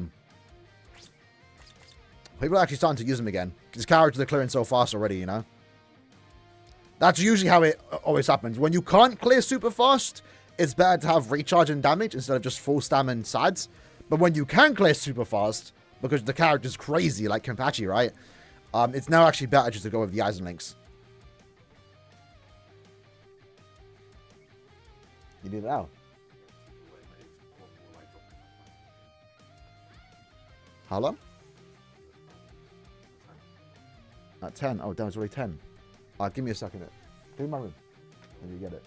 people are actually starting to use him again. His characters are clearing so fast already, you know? That's usually how it always happens. When you can't clear super fast, it's better to have recharge and damage instead of just full stam and sads. But when you can clear super fast, because the character's crazy, like Kenpachi, right? It's now actually better just to go with the eyes and links. You do that now? How long? At 10. Oh, damn, it's already 10. Give me a second. Give me my room. And you get it.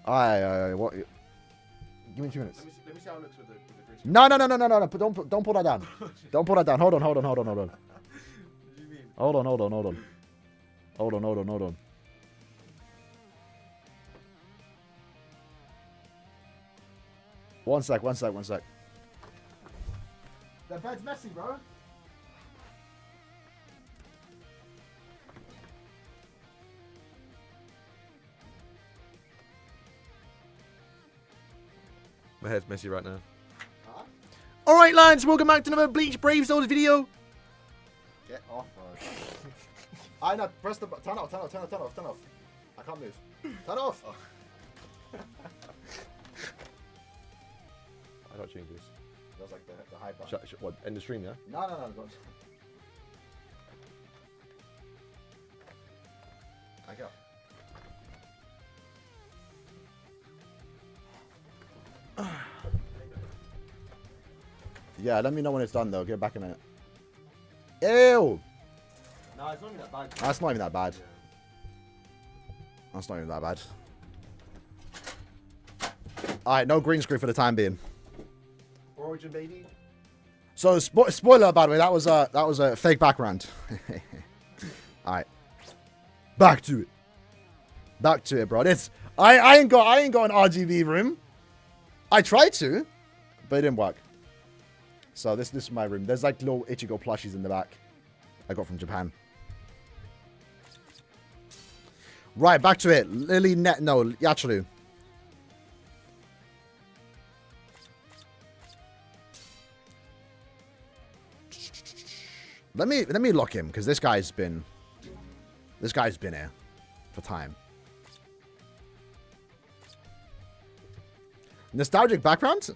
Alright, what? Give me 2 minutes. Let me see how it looks with the grease. No. Don't pull that down. Don't pull that down. Hold on. What do you mean? Hold on. One sec. The bed's messy, bro. My head's messy right now. Huh? Alright, lads, welcome back to another Bleach Brave Souls video. Get off, bro. I know. Press the button. Turn off. I can't move. Turn off. Oh. I got change this. That's like the high button. What, end the stream, yeah? No. I go. Yeah, let me know when it's done though. Get back in a minute. Ew! No, it's not even that bad. That's not even that bad. Yeah. That's not even that bad. Alright, no green screen for the time being. Origin, baby. So, spoiler, by the way, that was a fake background. Alright. Back to it, bro. I ain't got an RGB room. I tried to, but it didn't work. So this is my room. There's like little Ichigo plushies in the back. I got from Japan. Right, back to it. Yachiru. Let me lock him because this guy's been here for time. Nostalgic background?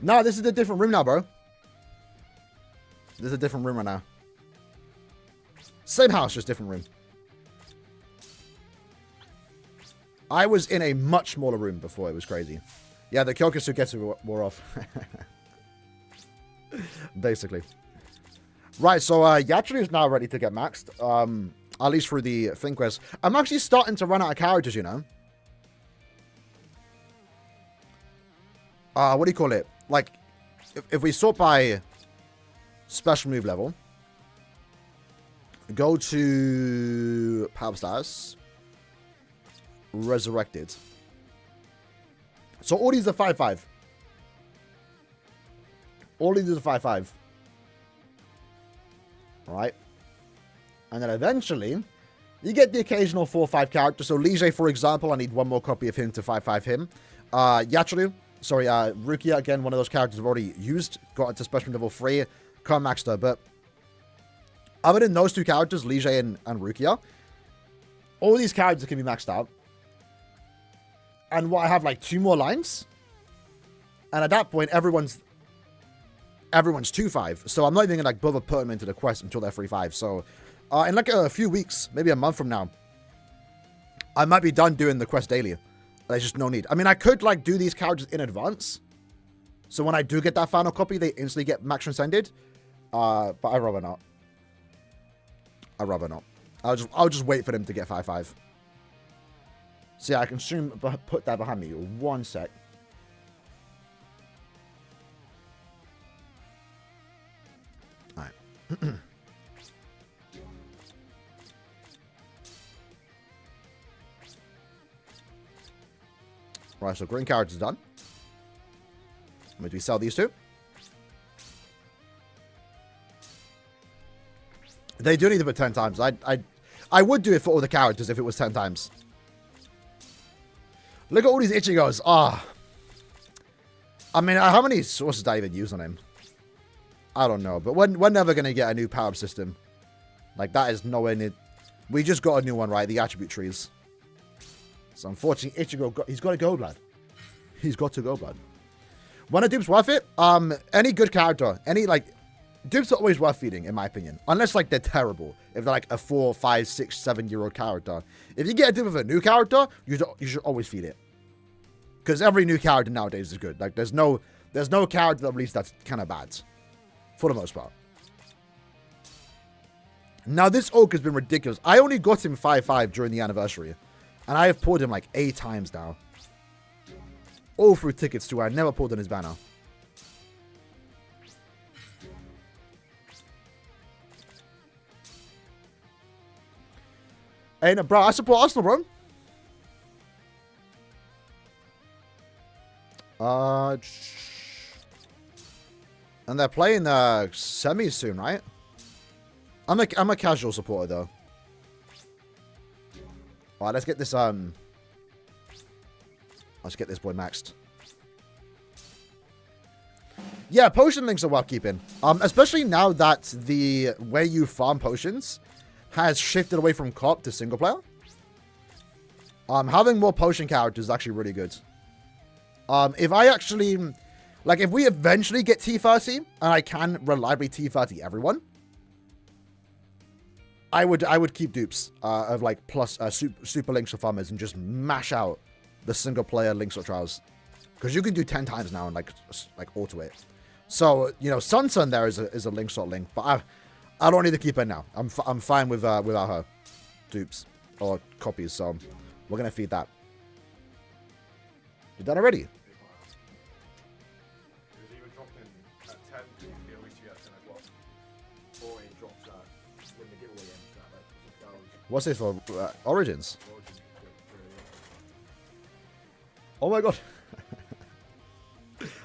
No, this is a different room now, bro. This is a different room right now. Same house, just different room. I was in a much smaller room before. It was crazy. Yeah, the Kyokusugetsu wore off. Basically. Right, so Yachiru is now ready to get maxed. At least through the thing quest. I'm actually starting to run out of characters, you know. What do you call it? Like, if we sort by special move level, go to power stars, resurrected. So all these are 5-5. All these are 5-5. Alright. And then eventually, you get the occasional 4-5 character. So Lige, for example, I need one more copy of him to 5-5 him. Rukia, again, one of those characters I've already used. Got it to special level 3. Can't max her. But other than those two characters, Lige and Rukia, all these characters can be maxed out. And what I have, like, 2 more lines. And at that point, everyone's 2-5. So I'm not even going to, like, bother putting them into the quest until they're 3-5. So in, like, a few weeks, maybe a month from now, I might be done doing the quest daily. There's just no need. I mean, I could, like, do these characters in advance. So when I do get that final copy, they instantly get max transcended. But I'd rather not. I'll just wait for them to get 5-5. So yeah, I can put that behind me. 1 sec. Alright. Right, so green character's done. Maybe we sell these two. They do need to put 10 times. I would do it for all the characters if it was 10 times. Look at all these Ichigos. I mean, how many sources did I even use on him? I don't know. But we're never going to get a new power-up system. Like, that is nowhere near... We just got a new one, right? The attribute trees. So, unfortunately, Ichigo... He's got to go, blood. He's got to go, blood. When a dupe's worth it, any good character, dupes are always worth feeding, in my opinion. Unless, like, they're terrible. If they're, like, a 4, 5, 6, 7-year-old character. If you get a dupe of a new character, you should always feed it. Because every new character nowadays is good. Like, there's no character that released that's kind of bad. For the most part. Now, this Oak has been ridiculous. I only got him 5-5 during the anniversary. And I have pulled him, like, 8 times now. All through tickets, too. I never pulled on his banner. Hey, no, bro, I support Arsenal, bro. And they're playing the semis soon, right? I'm a casual supporter, though. All right, let's get this boy maxed. Yeah, potion links are worth keeping. Especially now that the way you farm potions has shifted away from co-op to single player. Having more potion characters is actually really good. If I actually, like, if we eventually get T30 and I can reliably T30 everyone, I would keep dupes of like plus super links for farmers and just mash out the single player links or trials, because you can do 10 times now and like auto it. So Sun there is a link sort link, but I don't need to keep it now. I'm fine without her dupes or copies, so we're gonna feed that. You done already? What's this for? Origins? Oh my god.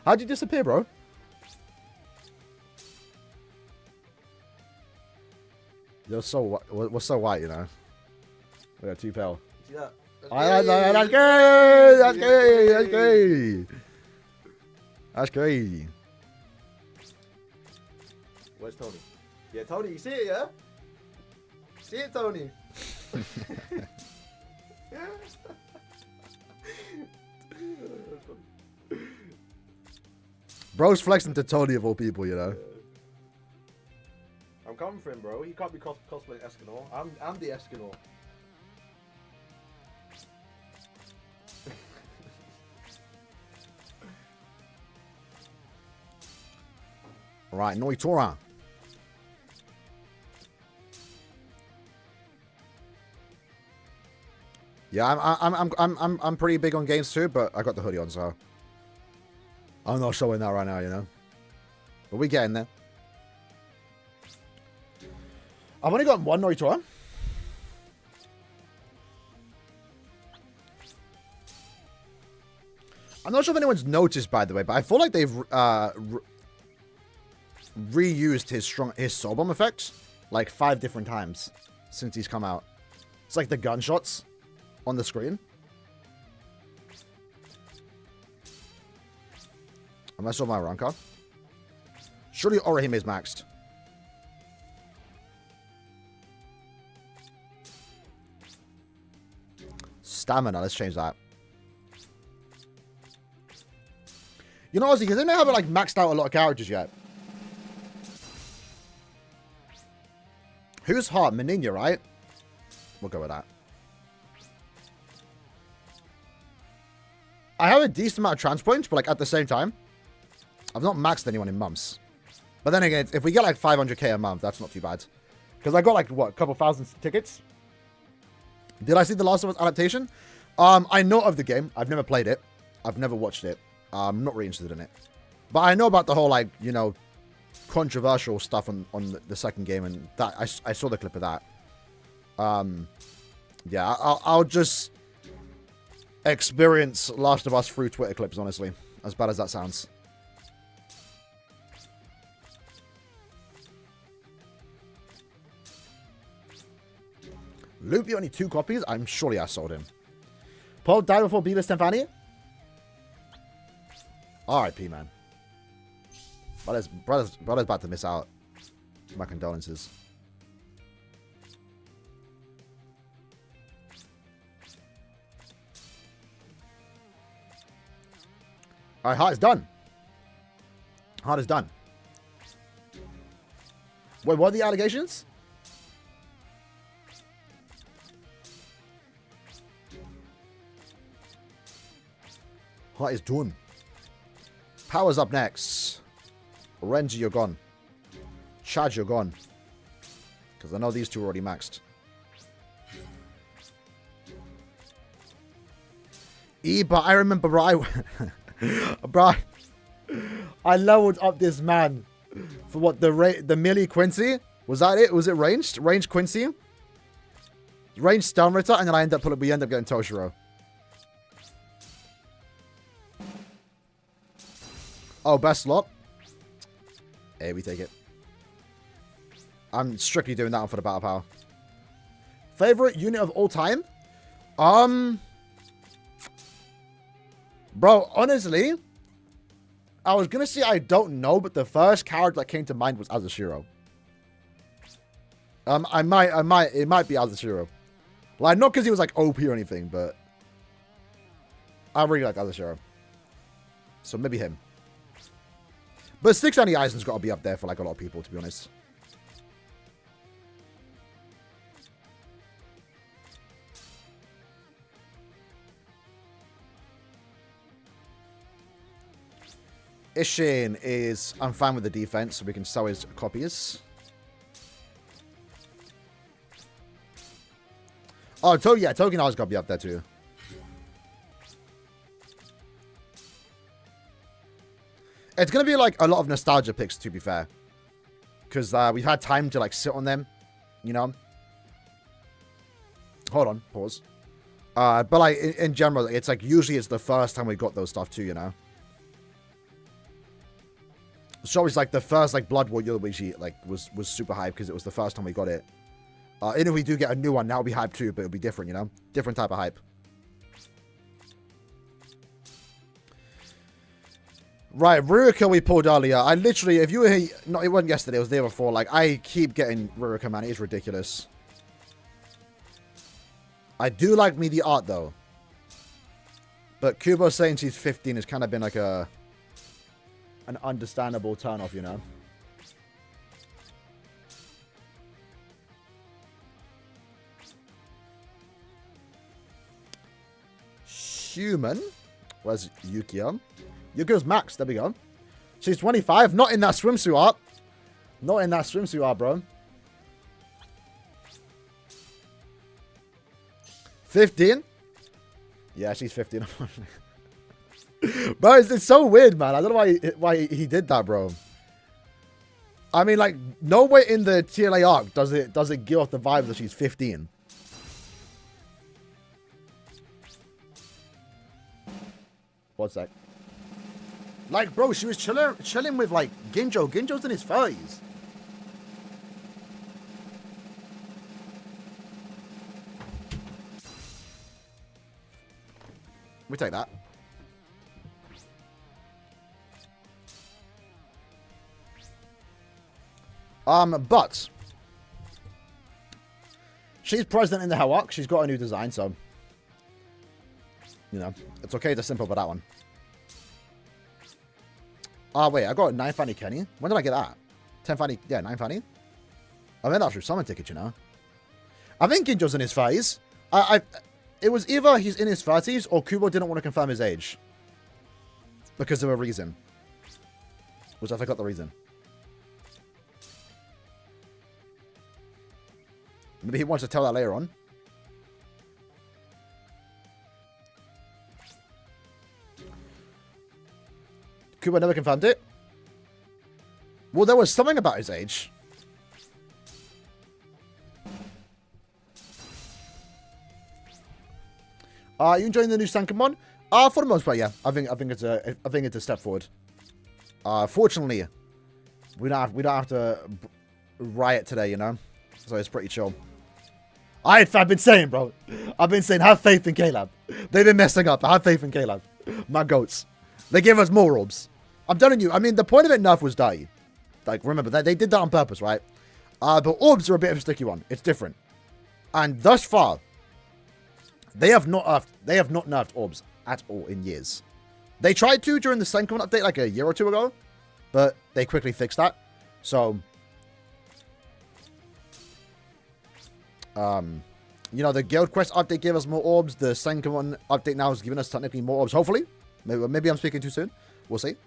How'd you disappear, bro? You're so we're so white, you know. We got too pale. See that? That's great. That's great. That's great. That's great. Where's Tony? Yeah, Tony, you see it, yeah? See it, Tony? Bro's flexing to Tony of all people, you know. I'm coming for him, bro. He can't be cosplaying Escanor. I'm the Escanor. Right, Noitora. Yeah, I'm pretty big on games too, but I got the hoodie on, so I'm not showing that right now, you know. But we getting there. I've only got one Noitora. I'm not sure if anyone's noticed, by the way, but I feel like they've reused his soul bomb effects like 5 different times since he's come out. It's like the gunshots on the screen. Am I still my rank card? Surely Orihime is maxed. Stamina, let's change that. You know, Ozzy, because they haven't like maxed out a lot of characters yet. Who's hot? Meninia, right? We'll go with that. I have a decent amount of trans points, but like at the same time, I've not maxed anyone in months. But then again, if we get like 500k a month, that's not too bad. Because I got like, what, a couple thousand tickets? Did I see The Last of Us adaptation? I know of the game. I've never played it. I've never watched it. I'm not really interested in it. But I know about the whole, like, you know, controversial stuff on the second game. And that I saw the clip of that. Yeah, I'll just experience Last of Us through Twitter clips, honestly. As bad as that sounds. Loopy only 2 copies? I'm surely I sold him. Paul died before Beaver Stefani? R.I.P. man. Brother's about to miss out. My condolences. Alright, heart is done. Hard is done. Wait, what are the allegations? Heart is done. Power's up next. Renji, you're gone. Chad, you're gone. Because I know these two are already maxed. But I remember, bro, bro, I leveled up this man for what, the Millie Quincy? Was that it? Was it ranged? Ranged Quincy? Ranged Stone Ritter, and then we end up getting Toshiro. Oh, best lot. Hey, we take it. I'm strictly doing that one for the battle power. Favorite unit of all time? Bro, honestly, I was gonna say I don't know, but the first character that came to mind was Azashiro. It might be Azashiro. Like, not because he was like OP or anything, but I really like Azashiro. So maybe him. But Six Annie Eisen's got to be up there for like a lot of people, to be honest. Ishin is... I'm fine with the defense, so we can sell his copies. Oh, yeah, Tokinawa's got to be up there too. It's going to be like a lot of nostalgia picks, to be fair. Because we've had time to like sit on them, you know. Hold on, pause. But like in general, it's like usually it's the first time we got those stuff too, you know. So it's like the first like Blood War Yoruichi like was super hyped because it was the first time we got it. And if we do get a new one, that'll be hype too, but it'll be different, you know? Different type of hype. Right, Ruruka we pulled earlier. I literally, if you were here, no, it wasn't yesterday, it was the day before. Like, I keep getting Ruruka, man. It is ridiculous. I do like me the art, though. But Kubo saying she's 15 has kind of been like an understandable turn-off, you know? Human. Where's Yukio? Yukio's max. There we go. She's 25. Not in that swimsuit art. Not in that swimsuit art, bro. 15? Yeah, she's 15. Bro, it's so weird, man. I don't know why he did that, bro. I mean, like, nowhere in the TLA arc does it give off the vibe that she's 15. One sec. Like, bro, she was chilling with, like, Ginjo. Ginjo's in his 30s. We take that. But she's present in the Hell Arc. She's got a new design, so you know, it's okay to simple for that one. Wait, I got a 9 Fanny Kenny. When did I get that? 10 Fanny, yeah, 9 Fanny. I mean, that's through summon ticket, you know. I think Ginjo's in his 30s. It was either he's in his 30s or Kubo didn't want to confirm his age. Because of a reason. Which I forgot the reason. Maybe he wants to tell that later on. Kubo never confirmed it. Well, there was something about his age. You enjoying the new SENKAIMON? For the most part, yeah. I think it's a step forward. Fortunately, we don't have to riot today, you know. So it's pretty chill. I've been saying, bro. I've been saying, have faith in Caleb. They've been messing up. Have faith in Caleb. My goats. They give us more orbs. I'm telling you. I mean, the point of it, nerf was dirty. Like, remember that they did that on purpose, right? But orbs are a bit of a sticky one. It's different. And thus far, they have not nerfed orbs at all in years. They tried to during the SENKAIMON update like a year or two ago, but they quickly fixed that. So, you know, the Guild Quest update gave us more orbs. The SENKAIMON update now has given us technically more orbs, hopefully. Maybe I'm speaking too soon. We'll see.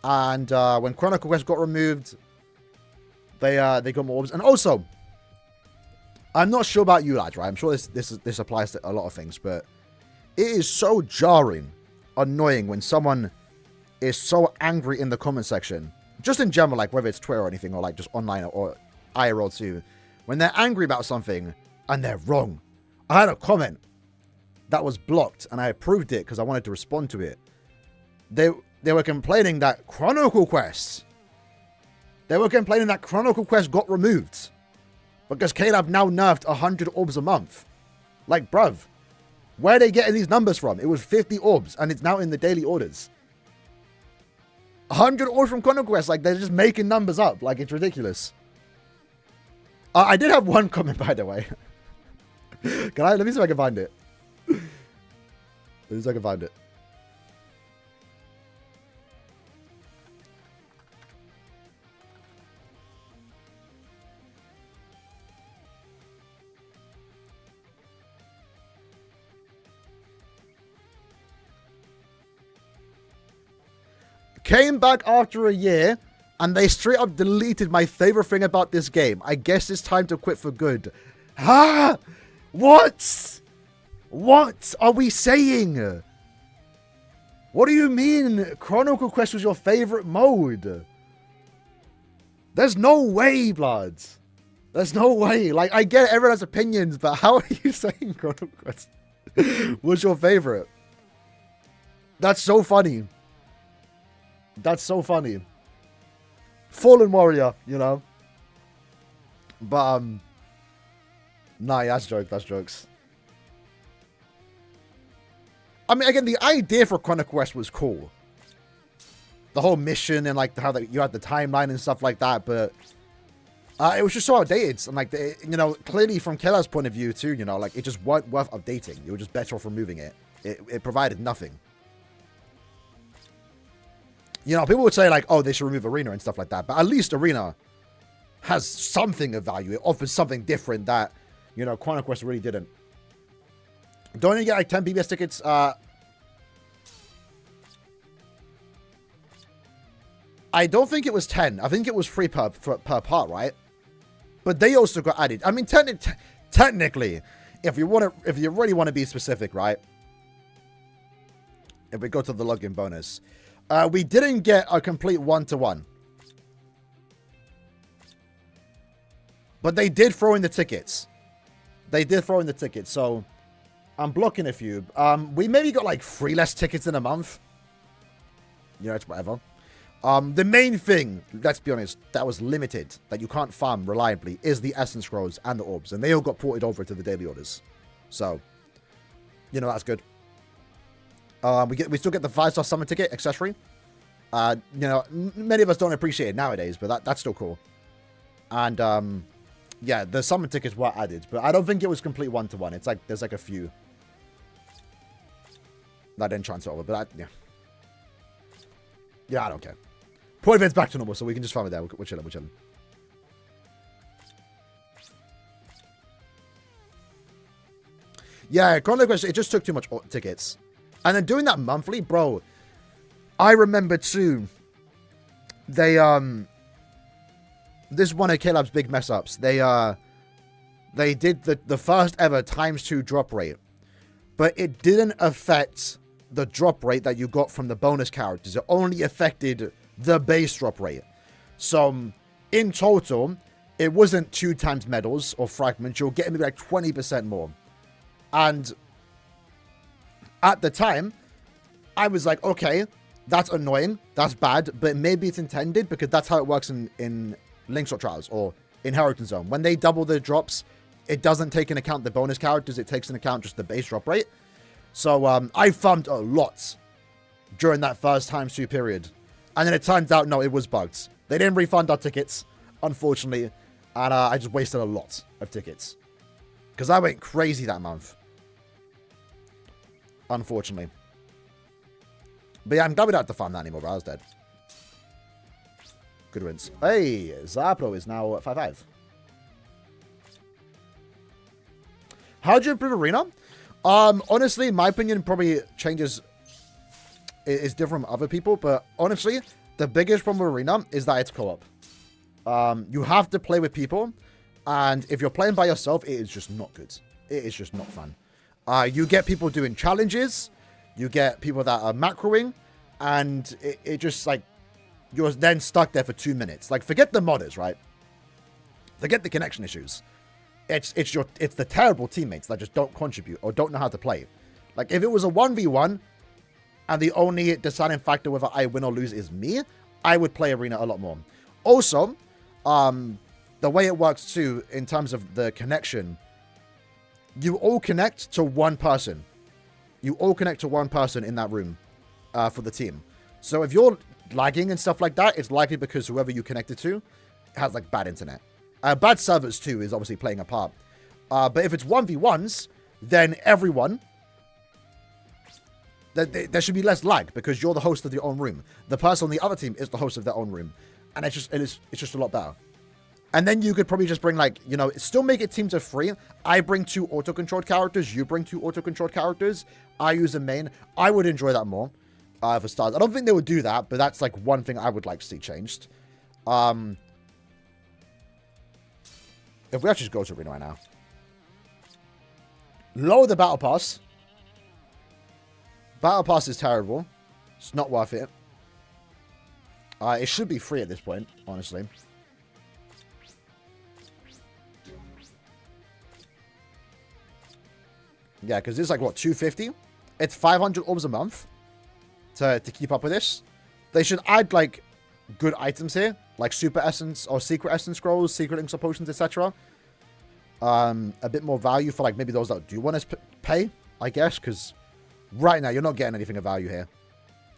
And when Chronicle Quest got removed, they got more orbs. And also, I'm not sure about you lads, right? I'm sure this applies to a lot of things, but it is so jarring, annoying when someone is so angry in the comment section. Just in general, like whether it's Twitter or anything, or like just online or IRL too. When they're angry about something and they're wrong. I had a comment that was blocked and I approved it because I wanted to respond to it. They were complaining that Chronicle Quest. They were complaining that Chronicle Quest got removed because KLab now nerfed 100 orbs a month. Like, bruv, where are they getting these numbers from? It was 50 orbs and it's now in the daily orders. 100 orbs from Chronicle Quest, like they're just making numbers up. Like, it's ridiculous. I did have one comment, by the way. Let me see if I can find it. Let me see if I can find it. Came back after a year, and they straight up deleted my favorite thing about this game. I guess it's time to quit for good. Ah! What? What are we saying? What do you mean Chronicle Quest was your favorite mode? There's no way, bloods. There's no way. Like, I get everyone has opinions, but how are you saying Chronicle Quest was your favorite? That's so funny. That's so funny. Fallen Warrior, you know. But, nah, yeah, that's jokes. That's jokes. I mean, again, the idea for Chronicle Quest was cool. The whole mission and, like, how you had the timeline and stuff like that, but it was just so outdated. And, like, you know, clearly from Keller's point of view, too, you know, like, it just weren't worth updating. You were just better off removing it. It provided nothing. You know, people would say, like, oh, they should remove Arena and stuff like that. But at least Arena has something of value. It offers something different that, you know, Chronicle Quest really didn't. Don't you get, like, 10 PBS tickets? I don't think it was 10. I think it was free per part, right? But they also got added. I mean, technically, if you really want to be specific, right? If we go to the login bonus. We didn't get a complete one-to-one. But they did throw in the tickets. They did throw in the tickets, so I'm blocking a few. We maybe got like 3 less tickets in a month. You know, it's whatever. The main thing, let's be honest, that was limited, that you can't farm reliably, is the Essence Scrolls and the Orbs. And they all got ported over to the daily orders. So, you know, that's good. We still get the 5-star summon ticket accessory. You know, many of us don't appreciate it nowadays, but that's still cool. And, yeah, the summon tickets were added, but I don't think it was complete one-to-one. It's like, there's like a few that didn't transfer over, but yeah. Yeah, I don't care. Point event's back to normal, so we can just farm it there. We're chilling, we're chilling. Yeah, Chronicle Quest, it just took too much tickets. And then doing that monthly, bro, I remember too, they, this is one of KLab's big mess ups. They did the first ever ×2 drop rate, but it didn't affect the drop rate that you got from the bonus characters. It only affected the base drop rate. So, in total, it wasn't 2 times medals or fragments. You'll get maybe like 20% more. And at the time, I was like, okay, that's annoying, that's bad, but maybe it's intended because that's how it works in Linkshot Trials or Inheritance Zone. When they double the drops, it doesn't take into account the bonus characters, it takes into account just the base drop rate. So I farmed a lot during that first ×2 period. And then it turns out, no, it was bugged. They didn't refund our tickets, unfortunately, and I just wasted a lot of tickets. Because I went crazy that month. Unfortunately. But yeah, I'm glad we don't have to farm that anymore, bro. I was dead. Good wins. Hey, Zapro is now 5-5. How do you improve Arena? Honestly, in my opinion, probably changes is different from other people, but honestly, the biggest problem with Arena is that it's co-op. You have to play with people, and if you're playing by yourself, it is just not good. It is just not fun. You get people doing challenges, you get people that are macroing, and it just like, you're then stuck there for 2 minutes. Like, forget the modders, right? Forget the connection issues. It's the terrible teammates that just don't contribute or don't know how to play. Like, if it was a 1v1 and the only deciding factor whether I win or lose is me, I would play Arena a lot more. Also, the way it works too, in terms of the connection, you all connect to one person. You all connect to one person in that room for the team. So if you're lagging and stuff like that, it's likely because whoever you connected to has like bad internet. Bad servers too is obviously playing a part. But if it's 1v1s, then everyone, there should be less lag because you're the host of your own room. The person on the other team is the host of their own room. And it's just a lot better. And then you could probably just bring, like, you know, still make it teams of 3. I bring 2 auto-controlled characters. You bring 2 auto-controlled characters. I use a main. I would enjoy that more for stars. I don't think they would do that, but that's, like, one thing I would like to see changed. If we actually just go to Arena right now. Lower the Battle Pass. Battle Pass is terrible. It's not worth it. It should be free at this point, honestly. Yeah, because it's like, what, 250? It's 500 orbs a month to keep up with this. They should add, like, good items here, like Super Essence or Secret Essence Scrolls, Secret Links or Potions, etc. A bit more value for, like, maybe those that do want to pay, I guess, because right now you're not getting anything of value here.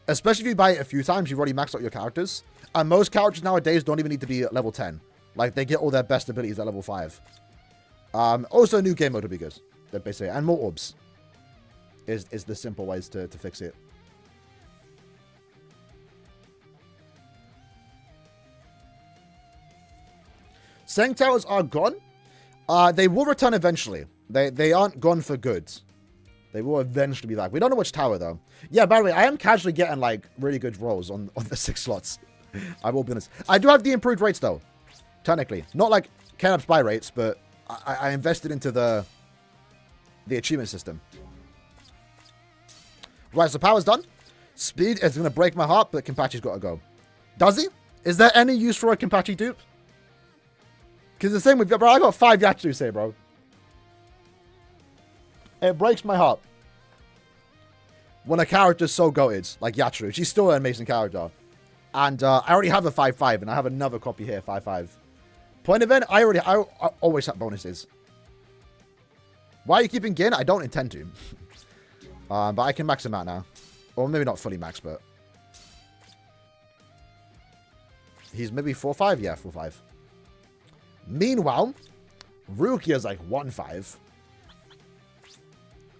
Especially if you buy it a few times, you've already maxed out your characters. And most characters nowadays don't even need to be at level 10. Like, they get all their best abilities at level 5. Also, a new game mode would be good. Basically, and more orbs is the simple ways to fix it. Senk towers are gone. They will return eventually. They aren't gone for good. They will eventually be back. We don't know which tower though. Yeah, by the way, I am casually getting like really good rolls on the 6 slots. I will be honest. I do have the improved rates though. Technically, not like Kenap's buy rates, but I invested into the achievement system. Right, so power's done. Speed is going to break my heart, but Kenpachi's got to go. Does he? Is there any use for a Kenpachi dupe? Because the same with... Bro, I got 5 Yatsus here, bro. It breaks my heart. When a character's so goated, like Yatsu. She's still an amazing character. And I already have a 5-5, and I have another copy here, 5-5. Point event, I always have bonuses. Why are you keeping Gin? I don't intend to. But I can max him out now. Or maybe not fully max, but... He's maybe 4-5? Yeah, 4-5. Meanwhile, Rukia's like 1-5.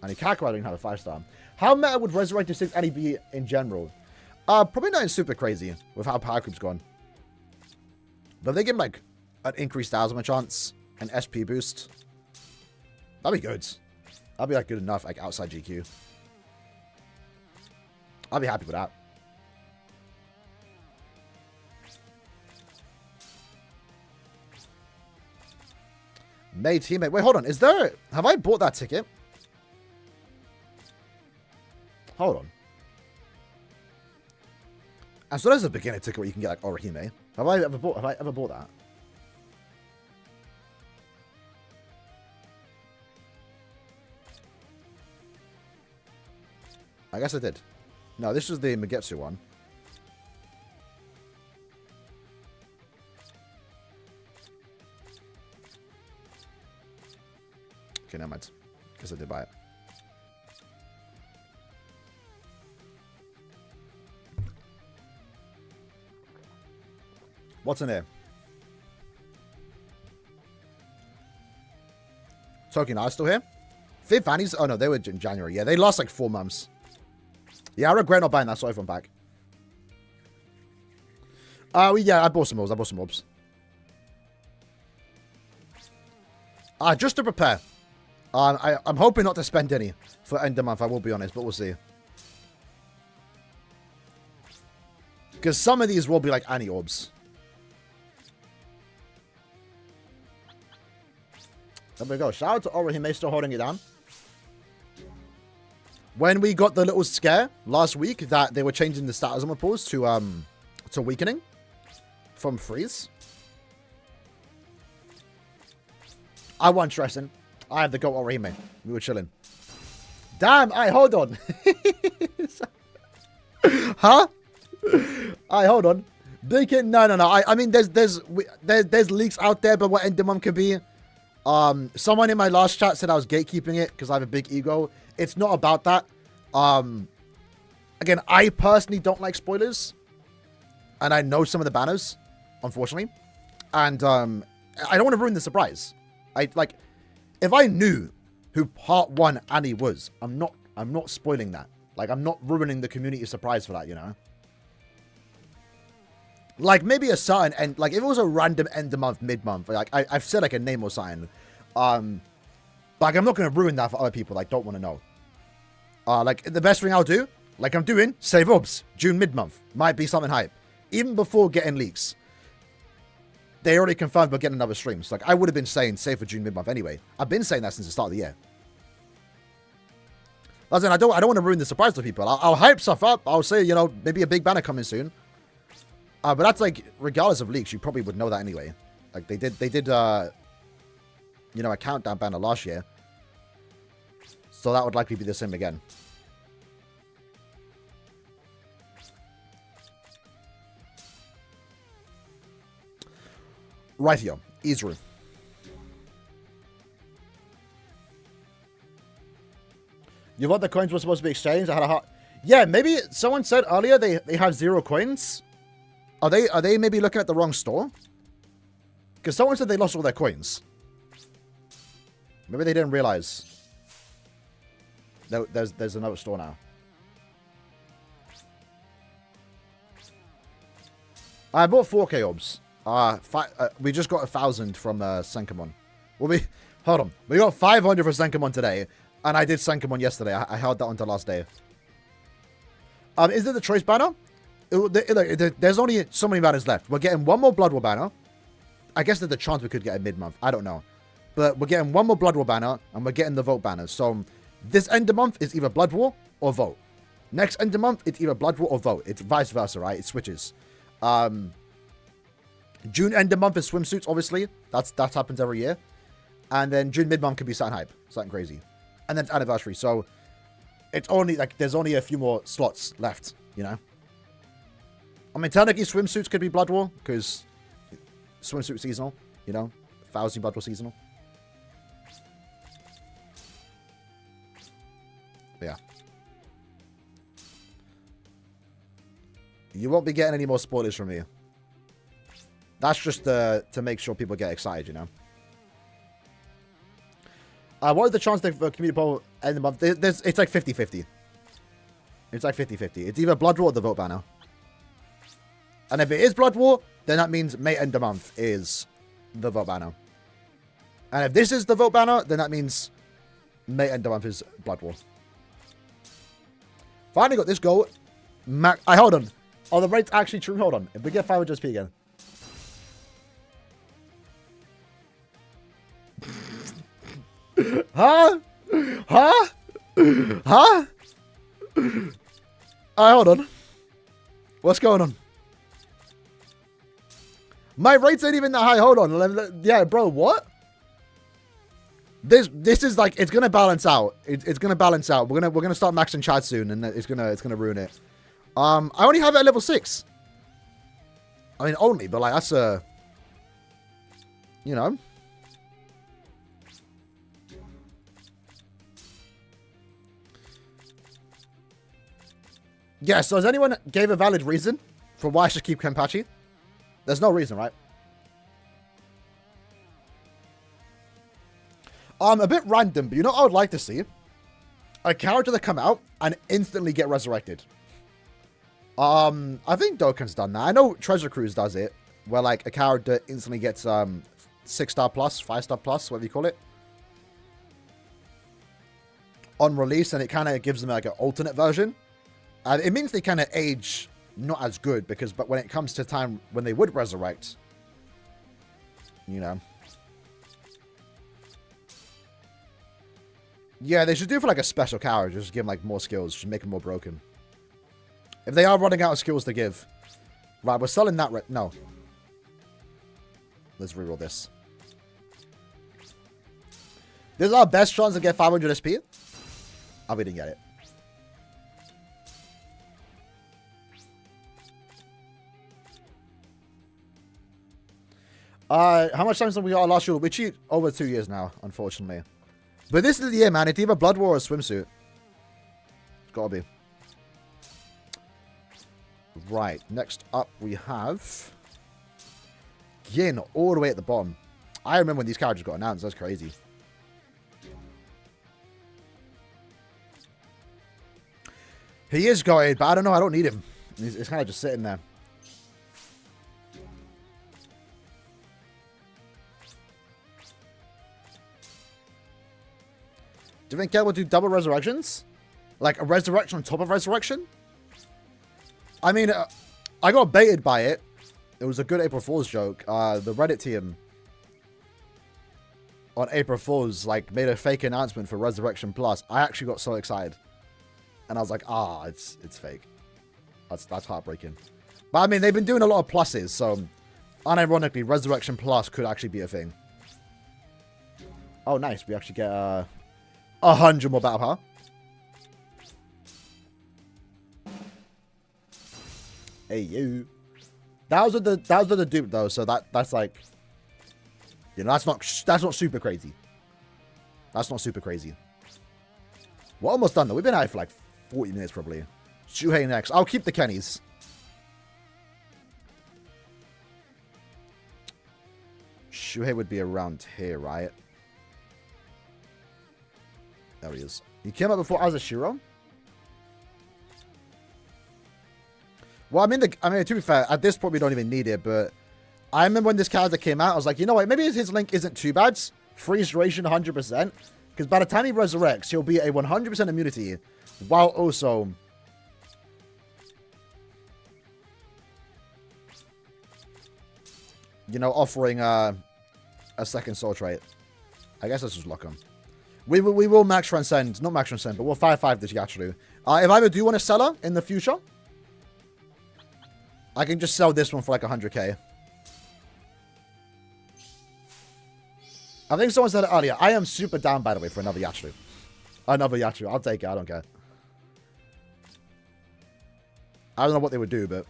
And Ikaku, I don't have a 5-star. How meta would Resurrected 6 Annie be in general? Probably not super crazy with how Power Creep's gone. But if they give him like an increased Asthma chance, an SP boost... That'd be good. That'd be like good enough, like outside GQ. I'll be happy with that. May teammate. Wait, hold on. Is there... Have I bought that ticket? Hold on. And so there's a beginner ticket where you can get like Orihime. Have I ever bought that? I guess I did. No, this was the Magetsu one. Okay, never mind. Guess I did buy it. What's in here? Tokyo are still here? Fifth Annie's? Oh no, they were in January. Yeah, they lost like 4 months. Yeah, I regret not buying that soy phone pack. Yeah, I bought some orbs. Just to prepare. I'm hoping not to spend any for end of month, I will be honest, but we'll see. Because some of these will be like Annie orbs. There we go. Shout out to Aaroniero still holding it down. When we got the little scare last week that they were changing the status on the pools to weakening from freeze, I wasn't stressing. I had to go Aaroniero. We were chilling. Damn! Hold on. Huh? Hold on. Deacon, no. I mean, there's leaks out there, but what end of month could be. Someone in my last chat said I was gatekeeping it because I have a big ego. It's not about that. Again, I personally don't like spoilers, and I know some of the banners, unfortunately, and I don't want to ruin the surprise. If I knew who Part 1 Annie was, I'm not spoiling that. Like, I'm not ruining the community surprise for that, you know? Like, maybe a certain end, like, if it was a random end of month, mid-month, like, I've said, like, a name or something, like, I'm not going to ruin that for other people, like, don't want to know. Like, the best thing I'll do, like I'm doing, save orbs, June mid-month, might be something hype. Even before getting leaks, they already confirmed we're getting another stream. So, like, I would have been saying save for June mid-month anyway. I've been saying that since the start of the year. Listen, I don't want to ruin the surprise to people. I'll hype stuff up. I'll say, you know, maybe a big banner coming soon. But that's like, regardless of leaks, you probably would know that anyway. Like, they did, you know, a countdown banner last year. So that would likely be the same again. Rightio, Israel. You thought the coins were supposed to be exchanged? I had a heart. Yeah, maybe someone said earlier they have 0 coins. Are they maybe looking at the wrong store? Because someone said they lost all their coins. Maybe they didn't realize. There's another store now. I bought 4K orbs. We just got 1,000 from SENKAIMON. Hold on. We got 500 for SENKAIMON today. And I did SENKAIMON yesterday. I held that until last day. Is it the choice banner? There's only so many banners left. We're getting one more Blood War banner. I guess there's a chance we could get a mid-month. I don't know. But we're getting one more Blood War banner. And we're getting the vote banners. So this end of month is either Blood War or vote. Next end of month, it's either Blood War or vote. It's vice versa, right? It switches. June end of month is swimsuits, obviously. That happens every year. And then June mid-month could be something hype. Something crazy. And then it's anniversary. So it's only like there's only a few more slots left, you know? I mean, technically swimsuits could be Blood War because swimsuit seasonal, you know? 1,000 Blood War seasonal. But yeah. You won't be getting any more spoilers from me. That's just to make sure people get excited, you know? What is the chance for community poll end of the month? It's like 50-50. It's like 50-50. It's either Blood War or the vote banner. And if it is Blood War, then that means May end of month is the vote banner. And if this is the vote banner, then that means May end of month is Blood War. Finally got this goal. Hold on. Oh, the rate's actually true. Hold on. If we get 500 SP again. Huh? Huh? Huh? Hold on. What's going on? My rates ain't even that high. Hold on. Yeah, bro, what? This is like, it's gonna balance out. It's gonna balance out. We're gonna start maxing chat soon, and it's gonna ruin it. I only have it at level 6. I mean, only, but like that's you know. Yeah, so has anyone gave a valid reason for why I should keep Kenpachi? There's no reason, right? A bit random, but you know what I would like to see? A character that come out and instantly get resurrected. I think Dokkan's done that. I know Treasure Cruise does it, where like a character instantly gets 6-star plus, 5-star plus, whatever you call it, on release, and it kind of gives them like an alternate version. And it means they kind of age not as good, but when it comes to time when they would resurrect, you know. Yeah, they should do it for like a special character, just give them like more skills, just make them more broken. If they are running out of skills to give. Right, we're selling that. No. Let's reroll this. This is our best chance to get 500 SP. Oh, we didn't get it. How much time did we got last year? We cheat over 2 years now, unfortunately. But this is the year, man. It's either Blood War or Swimsuit. It's gotta be. Right, next up we have Yin, all the way at the bottom. I remember when these characters got announced. That's crazy. He is going, but I don't know. I don't need him. He's kind of just sitting there. Do you think Kel will do double resurrections? Like a resurrection on top of resurrection? I mean, I got baited by it. It was a good April Fool's joke. The Reddit team on April Fool's like made a fake announcement for Resurrection Plus. I actually got so excited, and I was like, it's fake. That's heartbreaking. But I mean, they've been doing a lot of pluses, so unironically, Resurrection Plus could actually be a thing. Oh, nice. We actually get 100 more battle power. Hey you. That was the dupe though, so that's like, you know, that's not super crazy. That's not super crazy. We're almost done though. We've been at it for like 40 minutes probably. Shuhei next. I'll keep the Kennys. Shuhei would be around here, right? There he is. He came up before Azashiro. Well, I mean, to be fair, at this point we don't even need it, but I remember when this character came out, I was like, you know what, maybe his link isn't too bad. Freeze duration 100%, because by the time he resurrects, he'll be a 100% immunity, while also you know, offering a second soul trait. I guess let's just lock him. We will max transcend, not max transcend, but we'll 5-5 this Yachiru. If I ever do want to sell her in the future, I can just sell this one for like 100k. I think someone said it earlier. I am super down, by the way, for another Yachiru. Another Yachiru. I'll take it. I don't care. I don't know what they would do, but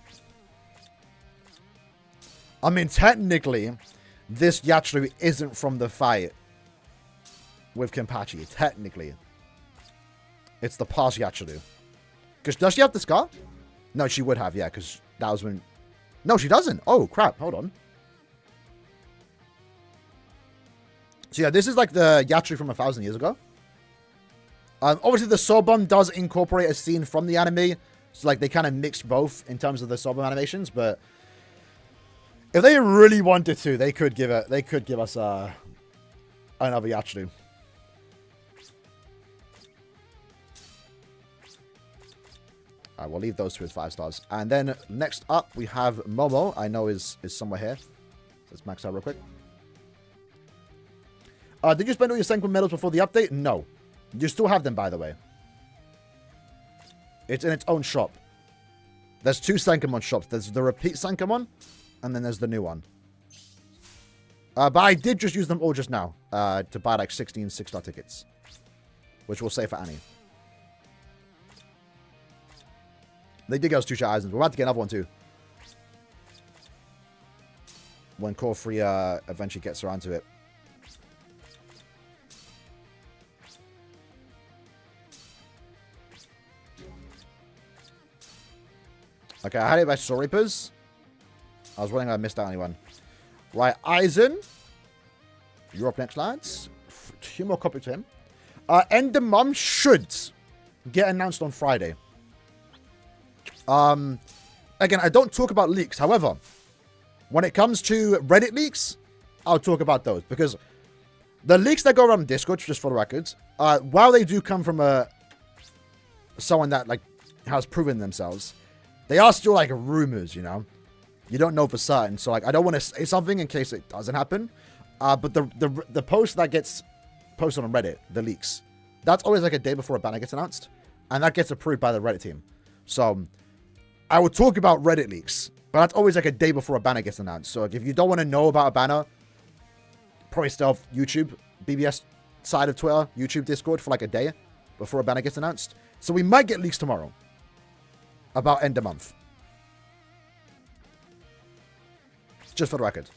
I mean, technically, this Yachiru isn't from the fight with Kenpachi. Technically. It's the past Yachiru. Because does she have the scar? No, she would have, yeah, because that was when... No, she doesn't. Oh, crap. Hold on. So, yeah, this is like the Yachiru from 1,000 years ago. Obviously, the Soul Bomb does incorporate a scene from the anime. So, like, they kind of mixed both in terms of the Soul Bomb animations. But if they really wanted to, they could give us another Yachiru. Alright, we'll leave those two as 5 stars. And then next up, we have Momo. I know is somewhere here. Let's max out real quick. Did you spend all your Senkaimon medals before the update? No. You still have them, by the way. It's in its own shop. There's 2 Senkaimon shops. There's the repeat Senkaimon, and then there's the new one. But I did just use them all just now to buy like 16 6-star tickets, which we'll save for Annie. They did get us 2 shot Eisens. We're about to get another one too. When Core 3 eventually gets around to it. Okay, I had it by Soul Reapers. I was wondering if I missed out anyone. Right, Eisen. You're up next, lads. 2 more copies to him. End the Mum should get announced on Friday. Again, I don't talk about leaks. However, when it comes to Reddit leaks, I'll talk about those. Because the leaks that go around Discord, just for the records, while they do come from someone that like has proven themselves, they are still like rumors, you know? You don't know for certain. So like I don't want to say something in case it doesn't happen. But the post that gets posted on Reddit, the leaks, that's always like a day before a banner gets announced. And that gets approved by the Reddit team. So I would talk about Reddit leaks, but that's always like a day before a banner gets announced. So like, if you don't want to know about a banner, probably stay off YouTube, BBS side of Twitter, YouTube, Discord for like a day before a banner gets announced. So we might get leaks tomorrow about end of month. Just for the record.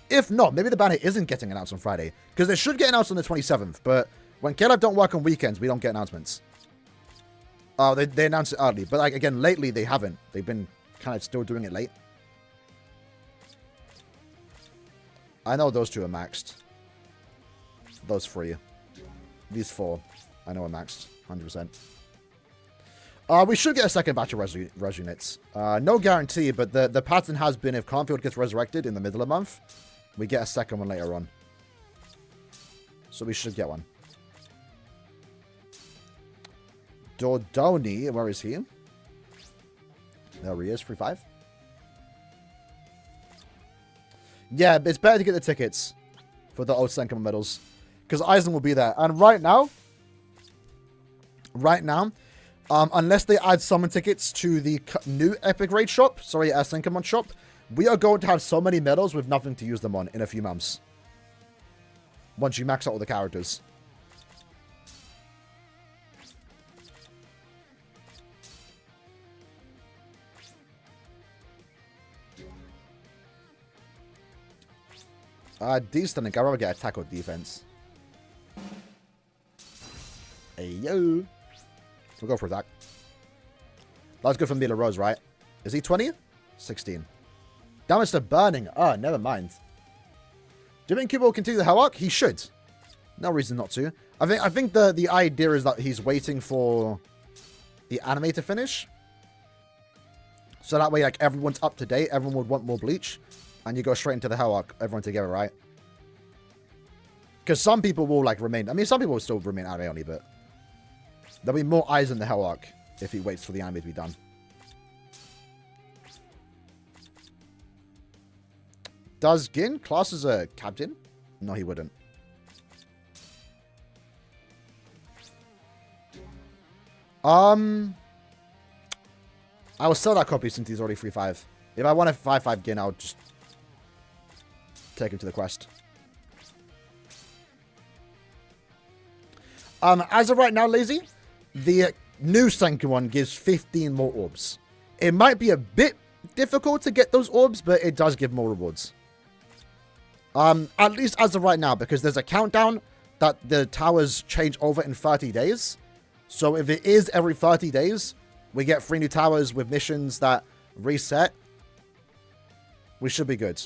If not, maybe the banner isn't getting announced on Friday. Because it should get announced on the 27th. But when Caleb don't work on weekends, we don't get announcements. They announced it early. But like again, lately they haven't. They've been kind of still doing it late. I know those two are maxed. Those 3. These 4. I know are maxed. 100%. We should get a second batch of res units. No guarantee, but the pattern has been if Cornfield gets resurrected in the middle of the month, we get a second one later on. So we should get one. Dordoni, where is he? There he is, 3-5. Yeah, it's better to get the tickets for the old SENKAIMON medals. Because Eisen will be there. And right now, unless they add summon tickets to the new Epic Raid shop, sorry, SENKAIMON shop, we are going to have so many medals with nothing to use them on in a few months. Once you max out all the characters. Decent. I'd rather get attack or defense. Hey, yo. We'll go for attack. That's good for Mila Rose, right? Is he 20? 16. Damage to burning. Oh, never mind. Do you think Cuba will continue the Hell Arc? He should. No reason not to. I think the idea is that he's waiting for the anime to finish. So that way, like, everyone's up to date. Everyone would want more Bleach. And you go straight into the Hell Arc, everyone together, right? Because some people will, like, remain... I mean, some people will still remain anime only, but... There'll be more eyes in the Hell Arc if he waits for the anime to be done. Does Gin class as a captain? No, he wouldn't. I will sell that copy since he's already 3-5. If I want a 5-5 Gin, I'll just take him to the quest. As of right now, Lazy, the new SENKAIMON gives 15 more orbs. It might be a bit difficult to get those orbs, but it does give more rewards. At least as of right now, because there's a countdown that the towers change over in 30 days. So if it is every 30 days, we get 3 new towers with missions that reset. We should be good.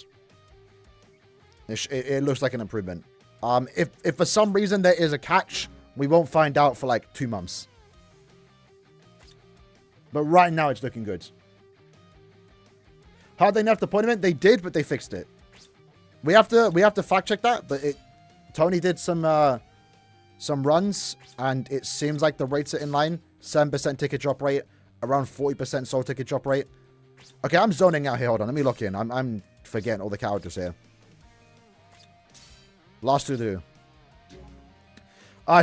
It looks like an improvement. If for some reason there is a catch, we won't find out for like 2 months. But right now it's looking good. How did they nerf the point event? They did, but they fixed it. We have to fact check that, but Tony did some runs, and it seems like the rates are in line. 7% ticket drop rate, around 40% soul ticket drop rate. Okay, I'm zoning out here. Hold on, let me look in. I'm forgetting all the characters here. Last two do.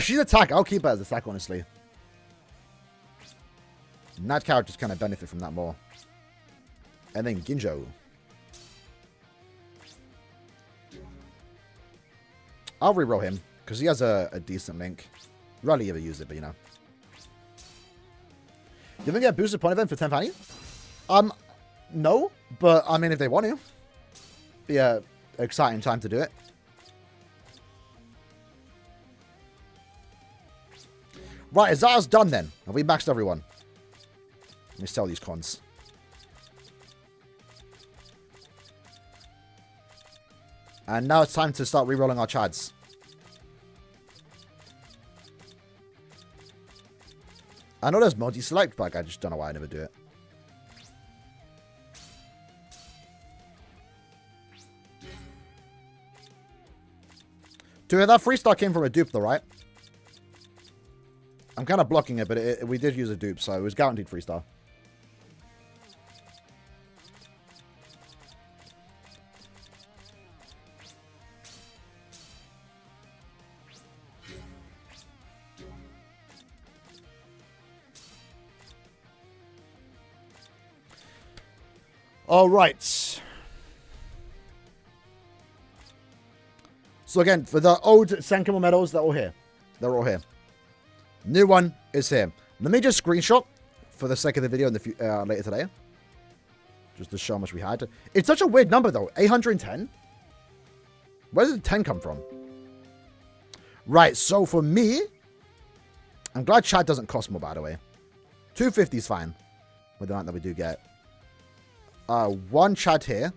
She's attack. I'll keep her as attack, honestly. And that characters kind of benefit from that more. And then Ginjo. I'll reroll him, because he has a decent link. Rarely ever use it, but you know. You think get a boosted point event for 10 value? No, but I mean, if they want to. Be a exciting time to do it. Right, is that us done then? Have we maxed everyone? Let me sell these cons. And now it's time to start rerolling our chads. I know there's multi-select, but I just don't know why I never do it. That freestar came from a dupe, though, right? I'm kind of blocking it, but we did use a dupe, so it was guaranteed freestar. All right. So again, for the old SENKAIMON medals, they're all here. They're all here. New one is here. Let me just screenshot for the sake of the video in the later today. Just to show how much we had. It's such a weird number, though. 810? Where did the 10 come from? Right, so for me, I'm glad chat doesn't cost more, by the way. 250 is fine with the amount that we do get. One chat here.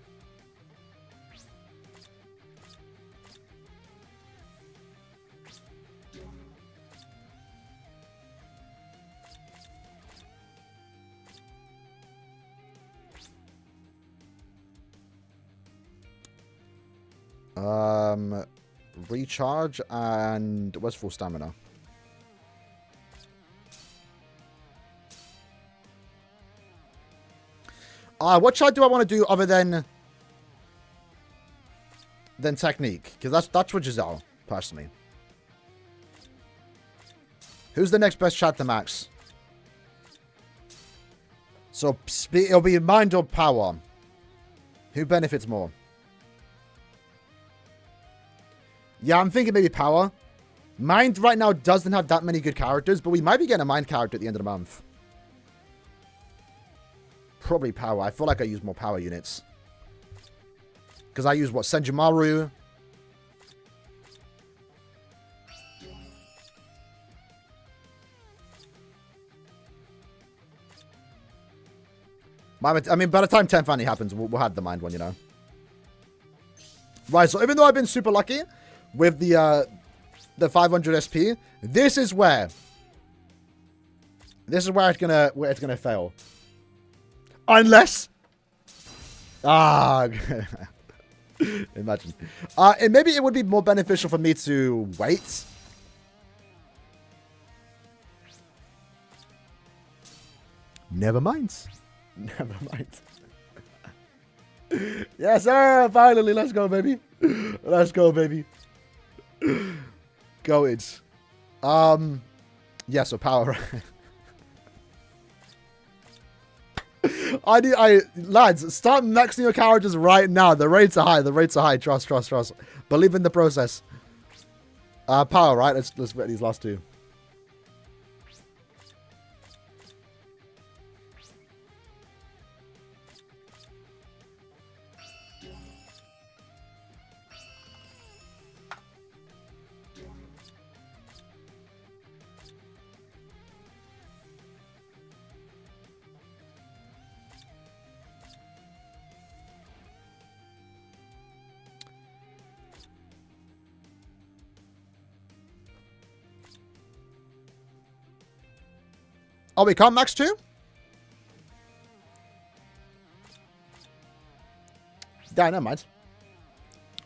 Recharge and where's full stamina? What chat do I want to do other than technique? Because that's for Giselle, personally. Who's the next best chat to max? So it'll be mind or power. Who benefits more? Yeah, I'm thinking maybe power. Mind right now doesn't have that many good characters, but we might be getting a mind character at the end of the month. Probably power. I feel like I use more power units. Because I use, what, Senjimaru? I mean, by the time 10 finally happens, we'll have the mind one, you know. Right, so even though I've been super lucky with the 500 SP, this is where it's gonna fail. Unless imagine. And maybe it would be more beneficial for me to wait. Never mind. Never mind. Yes, sir. Finally, let's go, baby. Let's go, baby. Go it. Yeah, so power. Lads, start maxing your characters right now. The rates are high. The rates are high. Trust. Believe in the process. Power, right? Let's get these last two. Oh, we can't max 2? Yeah, never mind.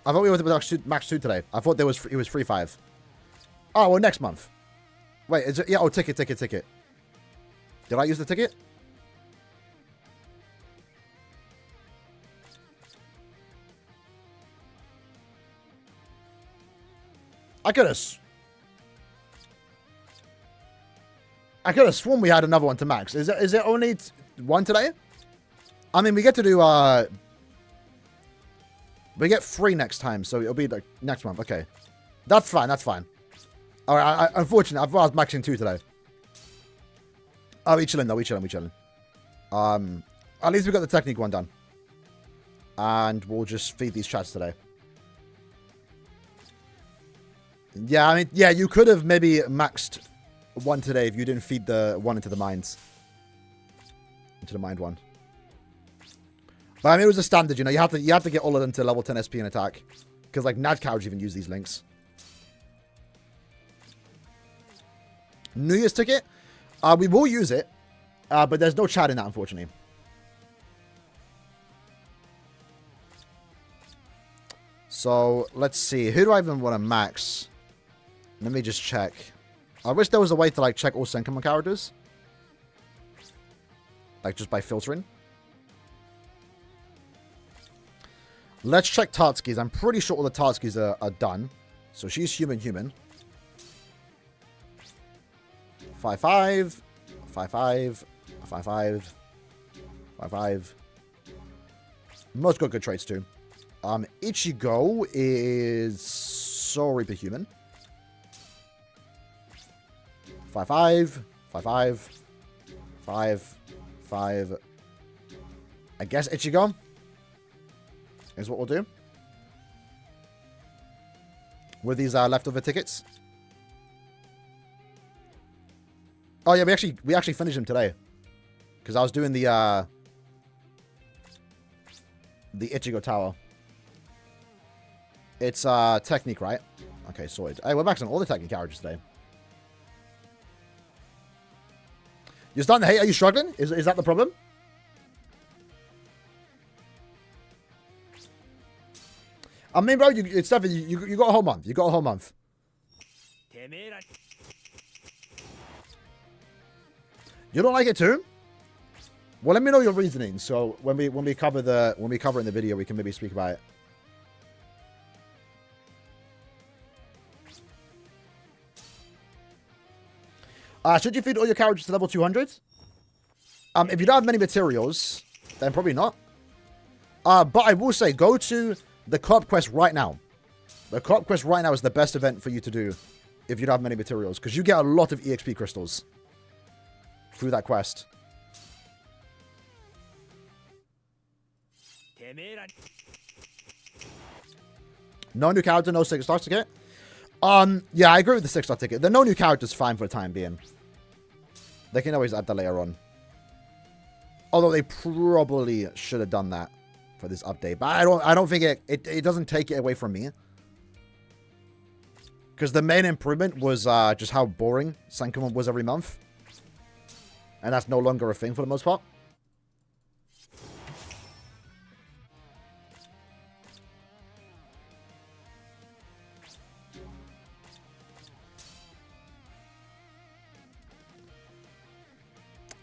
I thought we were max 2 today. I thought it was 3-5. Oh, well, next month. Wait, is it? Yeah, oh, ticket. Did I use the ticket? I could have sworn we had another one to max. Is it only one today? I mean, we get to do, we get 3 next time, so it'll be like next month. Okay. That's fine. All right, unfortunately, I was maxing 2 today. Oh, we chilling, though. We chilling. At least we got the technique one done. And we'll just feed these chats today. Yeah, I mean, yeah, you could have maybe maxed 1 today if you didn't feed the 1 into the mines. Into the mind 1. But I mean, it was a standard, you know. You have to get all of them to level 10 SP and attack. Because, like, Nad Cowards even use these links. New Year's ticket? We will use it. But there's no chat in that, So, let's see. Who do I even want to max? Let me just check. I wish there was a way to, like, check all Senkaimon characters. Like, just by filtering. Let's check Tatsuki's. I'm pretty sure all the Tatsuki's are done. So, she's human. 5-5. 5-5. 5-5. 5-5. Most got good traits, too. Ichigo is Soul Reaper human. 5-5. 5-5. 5-5. I guess Ichigo is what we'll do with these leftover tickets. Oh yeah, we actually finished him today because I was doing the Ichigo Tower. It's technique, right? Okay, sorted. Hey, we're maxing all the technique characters today. You're starting to hate? Are you struggling? Is that the problem? I mean, bro, it's definitely you got a whole month. You got a whole month. You don't like it too? Well, let me know your reasoning. So when we cover it in the video, we can maybe speak about it. Should you feed all your characters to level 200? If you don't have many materials, then probably not. But I will say, go to the co-op quest right now. The co-op quest right now is the best event for you to do if you don't have many materials, because you get a lot of EXP crystals through that quest. No new character, no 6-star ticket. Yeah, I agree with the 6-star ticket. The no new character's fine for the time being. They can always add that later on. Although they probably should have done that for this update. But I don't think it doesn't take it away from me. Because the main improvement was just how boring Senkaimon was every month. And that's no longer a thing for the most part.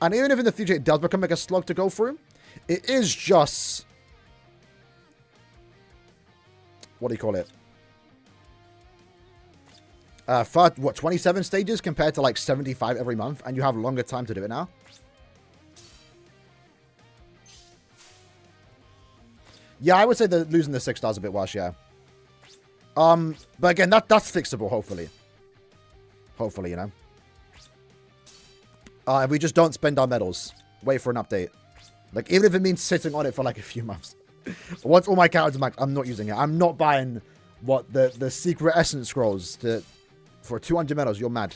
And even if in the future it does become like a slog to go through, it is just... What do you call it? What, 27 stages compared to like 75 every month, and you have longer time to do it now? Yeah, I would say that losing the 6 stars a bit worse, yeah. But again, that's fixable, hopefully. Hopefully, you know. If we just don't spend our medals, wait for an update. Like, even if it means sitting on it for like a few months. Once all my characters are maxed, I'm not using it. I'm not buying what the secret essence scrolls for 200 medals. You're mad.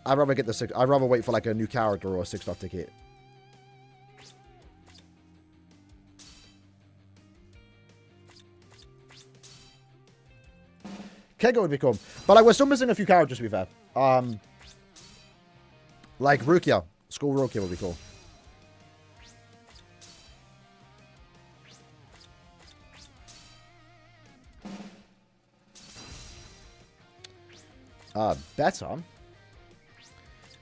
I'd rather get the 6. I'd rather wait for like a new character or a 6-star ticket. Kego would be cool, but like we're still missing a few characters to be fair. Like Rukia. School Rukia would be cool. Better.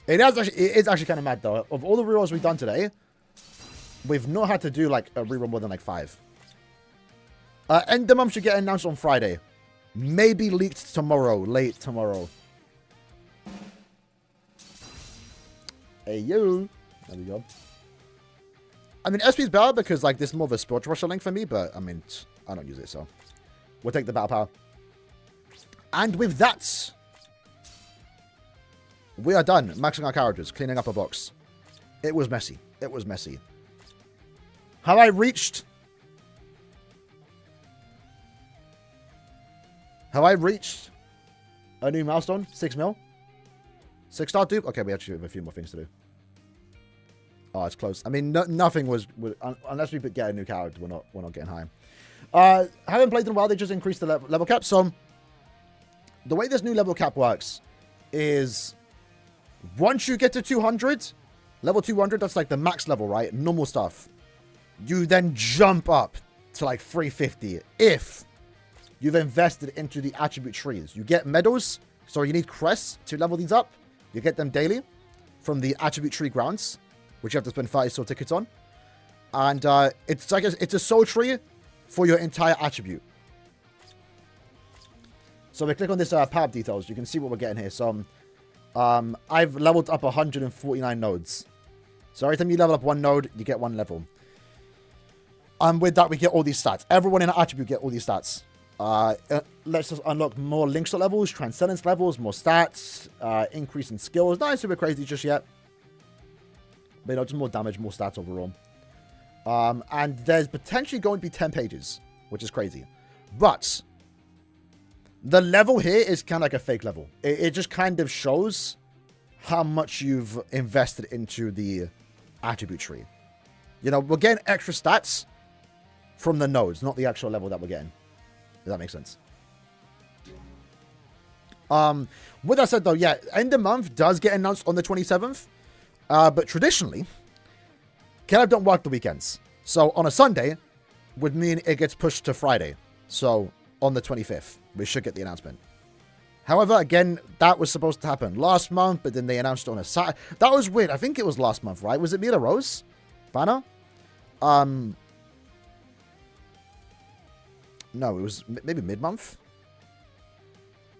It is actually kind of mad though. Of all the rerolls we've done today, we've not had to do like a reroll more than like 5. End the month should get announced on Friday. Maybe leaked tomorrow, late tomorrow. Hey, yo. There we go. I mean, SP's better because, like, this is more of a sports rusher link for me, but, I mean, I don't use it, so. We'll take the battle power. And with that, we are done maxing our characters, cleaning up a box. It was messy. It was messy. Have I reached... Have I reached a new milestone? 6 mil? 6-star dupe? Okay, we actually have a few more things to do. Oh, it's close. I mean, nothing was unless we get a new character, we're not getting high. Haven't played in a while. They just increased the level cap. So the way this new level cap works is once you get to 200, level 200, that's like the max level, right? Normal stuff. You then jump up to like 350 if you've invested into the attribute trees. You get medals, so you need crests to level these up. You get them daily from the attribute tree grounds, which you have to spend 30 soul tickets on. And it's like it's a soul tree for your entire attribute. So we click on this power details. You can see what we're getting here. So I've leveled up 149 nodes. So every time you level up one node, you get one level. And with that, we get all these stats. Everyone in our attribute get all these stats. Let's just unlock more link shot levels, transcendence levels, more stats, increase in skills. Not super crazy just yet. But you know, just more damage, more stats overall. And there's potentially going to be 10 pages, which is crazy. But the level here is kind of like a fake level. It just kind of shows how much you've invested into the attribute tree. You know, we're getting extra stats from the nodes, not the actual level that we're getting. Does that make sense? With that said, though, yeah, end of month does get announced on the 27th. But traditionally, Caleb don't work the weekends. So on a Sunday would mean it gets pushed to Friday. So on the 25th, we should get the announcement. However, again, that was supposed to happen last month, but then they announced it on a Saturday. That was weird. I think it was last month, right? Was it Mila Rose banner? No, it was maybe mid-month.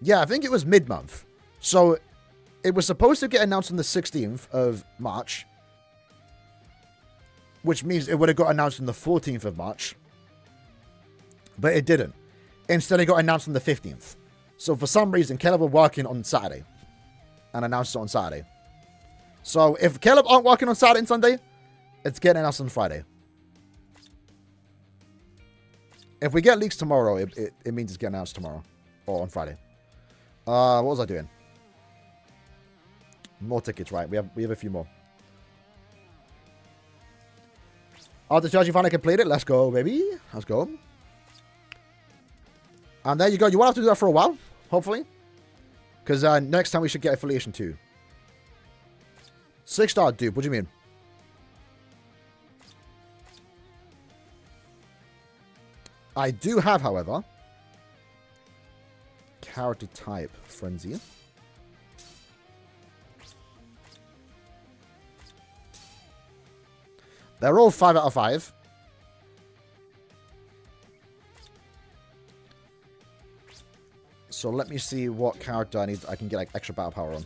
Yeah, I think it was mid-month. So it was supposed to get announced on the 16th of March, which means it would have got announced on the 14th of March. But it didn't. Instead, it got announced on the 15th. So for some reason, Caleb were working on Saturday and announced it on Saturday. So if Caleb aren't working on Saturday and Sunday, it's getting announced on Friday. If we get leaks tomorrow, it means it's getting announced tomorrow or on Friday. What was I doing? More tickets, right? We have a few more. After charge, you finally completed. Let's go, baby. Let's go. And there you go. You won't have to do that for a while, hopefully. Because next time we should get Affiliation 2. 6-star dupe. What do you mean? I do have, however, character type Frenzy. They're all 5 out of 5. So let me see what character I can get like extra battle power on.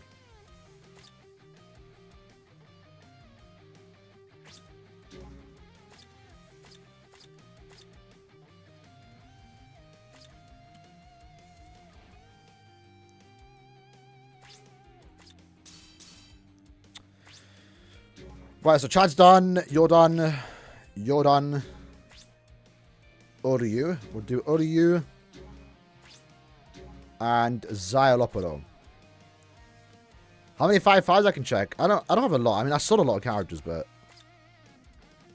Right, so Chad's done, you're done, you're done. Oryu. We'll do Oryu. And Zyalopolo. How many 5/5s I can check? I don't have a lot. I mean, I saw a lot of characters, but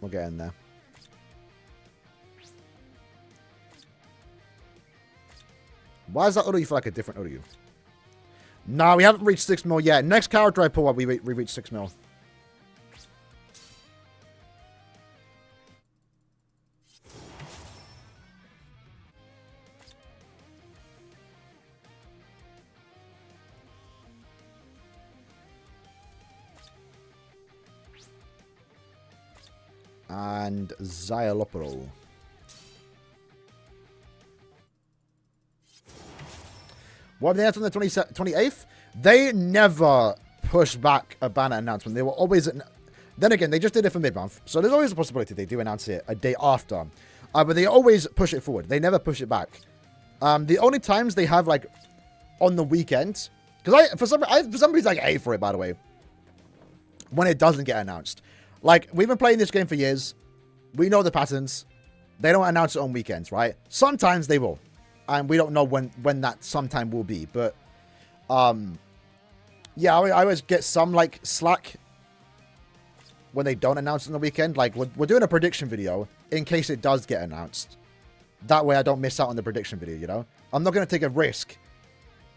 we'll get in there. Why does that Oryu feel like a different Oryu? No, we haven't reached 6 mil yet. Next character I pull up, we reach 6 mil. And Zyalopolo. What have they announced on the 28th? They never push back a banner announcement. They were always... Then again, they just did it for mid-month. So there's always a possibility they do announce it a day after. But they always push it forward. They never push it back. The only times they have, like, on the weekend... Because for some reason, I get hate for it, by the way. When it doesn't get announced. Like, we've been playing this game for years. We know the patterns. They don't announce it on weekends, right? Sometimes they will. And we don't know when that sometime will be. But, yeah, I always get some, like, slack when they don't announce it on the weekend. Like, we're doing a prediction video in case it does get announced. That way I don't miss out on the prediction video, you know? I'm not going to take a risk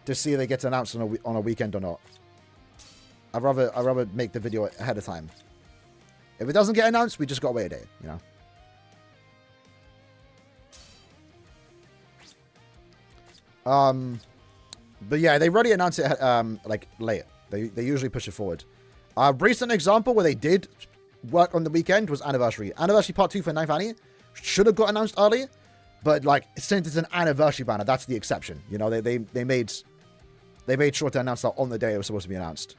to see if it gets announced on a weekend or not. I'd rather make the video ahead of time. If it doesn't get announced, we just got to wait a day, you know? But yeah, they already announced it like late. They usually push it forward. A recent example where they did work on the weekend was Anniversary. Anniversary Part 2 for 9th Annie should have got announced early, but like since it's an anniversary banner, that's the exception. You know, they made sure to announce that on the day it was supposed to be announced.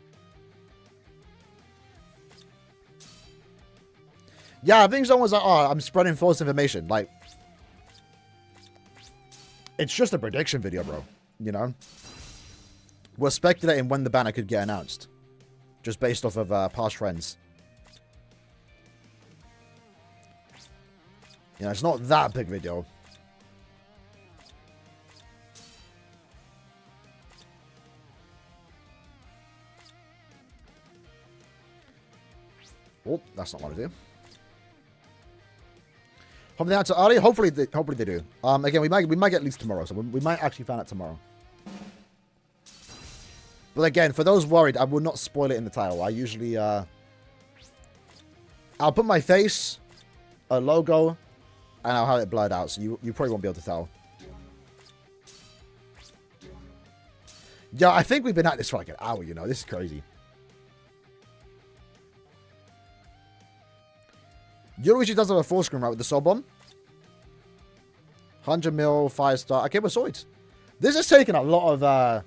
Yeah, I think someone was like, oh, I'm spreading false information. Like, it's just a prediction video, bro. You know? We're speculating when the banner could get announced. Just based off of past trends. You know, it's not that big video. Oh, that's not what I do. Hopefully that's early. Hopefully they do. Again, we might get leaks tomorrow, so we might actually find out tomorrow. But again, for those worried, I will not spoil it in the title. I usually I'll put my face, a logo, and I'll have it blurred out, so you probably won't be able to tell. Yeah, I think we've been at this for like an hour. You know, this is crazy. Yoruichi does have a full screen, right, with the soul bomb. 100 mil, 5-star. Okay, we're sorted. This has taken a lot of,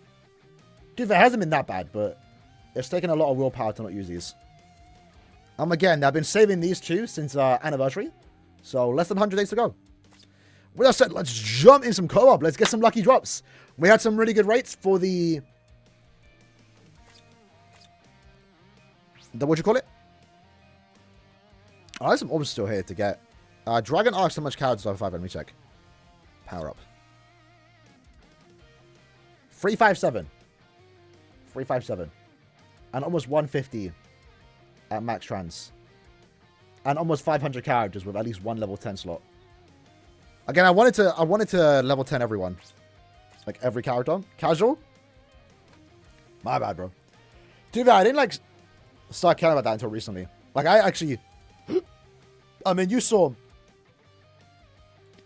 dude, it hasn't been that bad, but it's taken a lot of willpower to not use these. Again, I've been saving these two since anniversary. So, less than 100 days to go. With that said, let's jump in some co-op. Let's get some lucky drops. We had some really good rates for the what you call it? Oh, there's some orbs still here to get. Dragon Arc, so much cards over 5. Let me check. Power up. 357. 357. And almost 150 at max trans. And almost 500 characters with at least one level 10 slot. Again, I wanted to level 10 everyone. Like every character. Casual. My bad, bro. Dude, I didn't like start caring about that until recently. Like I actually, I mean, you saw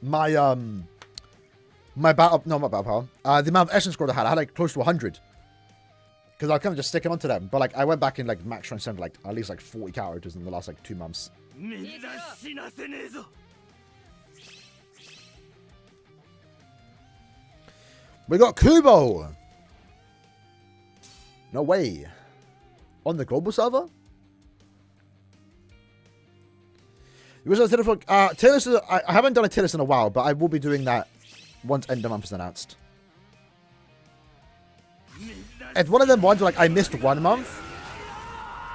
my my battle, no, not battle power. The amount of essence score I had like close to 100. Because I was kind of just sticking onto them. But like I went back and like max transcended like at least like 40 characters in the last like 2 months. We got Kubo. No way. On the global server? It was a tier list. I haven't done a tier list in a while, but I will be doing that once end of month is announced. It's one of them ones where like I missed 1 month.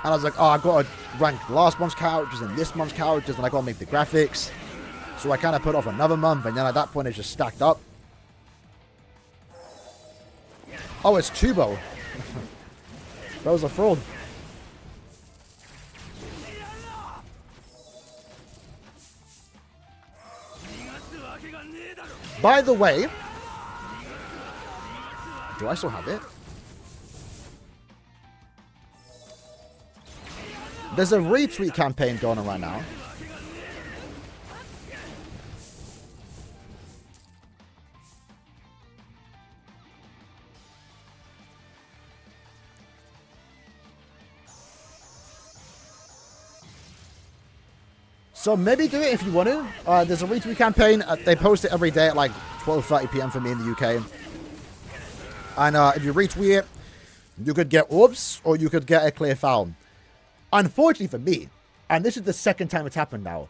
And I was like, oh, I've got to rank last month's characters and this month's characters, and I got to make the graphics. So I kind of put off another month, and then at that point it's just stacked up. Oh, it's Tubo. That was a fraud. By the way, do I still have it? There's a retweet campaign going on right now. So maybe do it if you want to. There's a retweet campaign. They post it every day at like 12:30 PM for me in the UK. And if you retweet it, you could get orbs or you could get a clear foul. Unfortunately for me, and this is the second time it's happened now,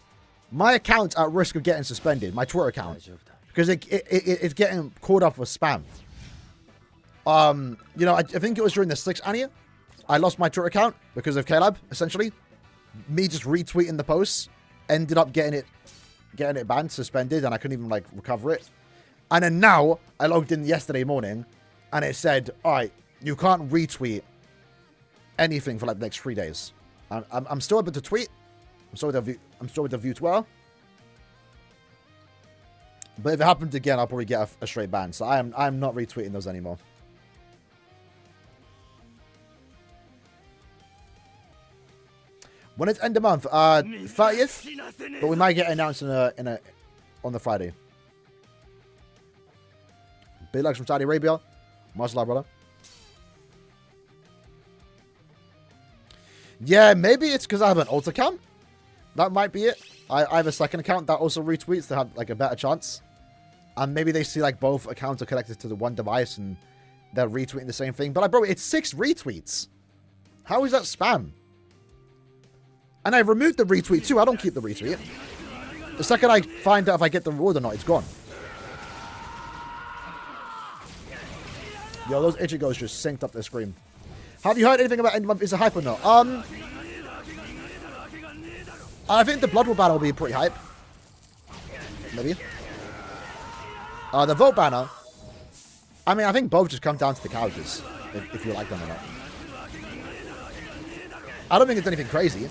my account's at risk of getting suspended, my Twitter account, because it's getting caught up with spam. You know, I think it was during the 6th Annie, I lost my Twitter account because of Caleb, essentially. Me just retweeting the posts ended up getting it banned, suspended, and I couldn't even like recover it. And then now I logged in yesterday morning, and it said, "All right, you can't retweet anything for like the next 3 days." I'm still able to tweet. I'm still with the view Twitter. But if it happens again, I'll probably get a straight ban. So I'm not retweeting those anymore. When it's end of month, 30th, but we might get announced on the Friday. Big Legs from Saudi Arabia. Much love, brother. Yeah, maybe it's because I have an alt account. That might be it. I have a second account that also retweets to have like a better chance. And maybe they see like both accounts are connected to the one device and they're retweeting the same thing. But like, bro, it's 6 retweets. How is that spam? And I removed the retweet too. I don't keep the retweet. The second I find out if I get the reward or not, it's gone. Yo, those Ichigos just synced up their screen. Have you heard anything about End Month is a hype or not? I think the Blood War banner will be pretty hype. Maybe. The Vote banner. I mean, I think both just come down to the characters, if you like them or not. I don't think it's anything crazy.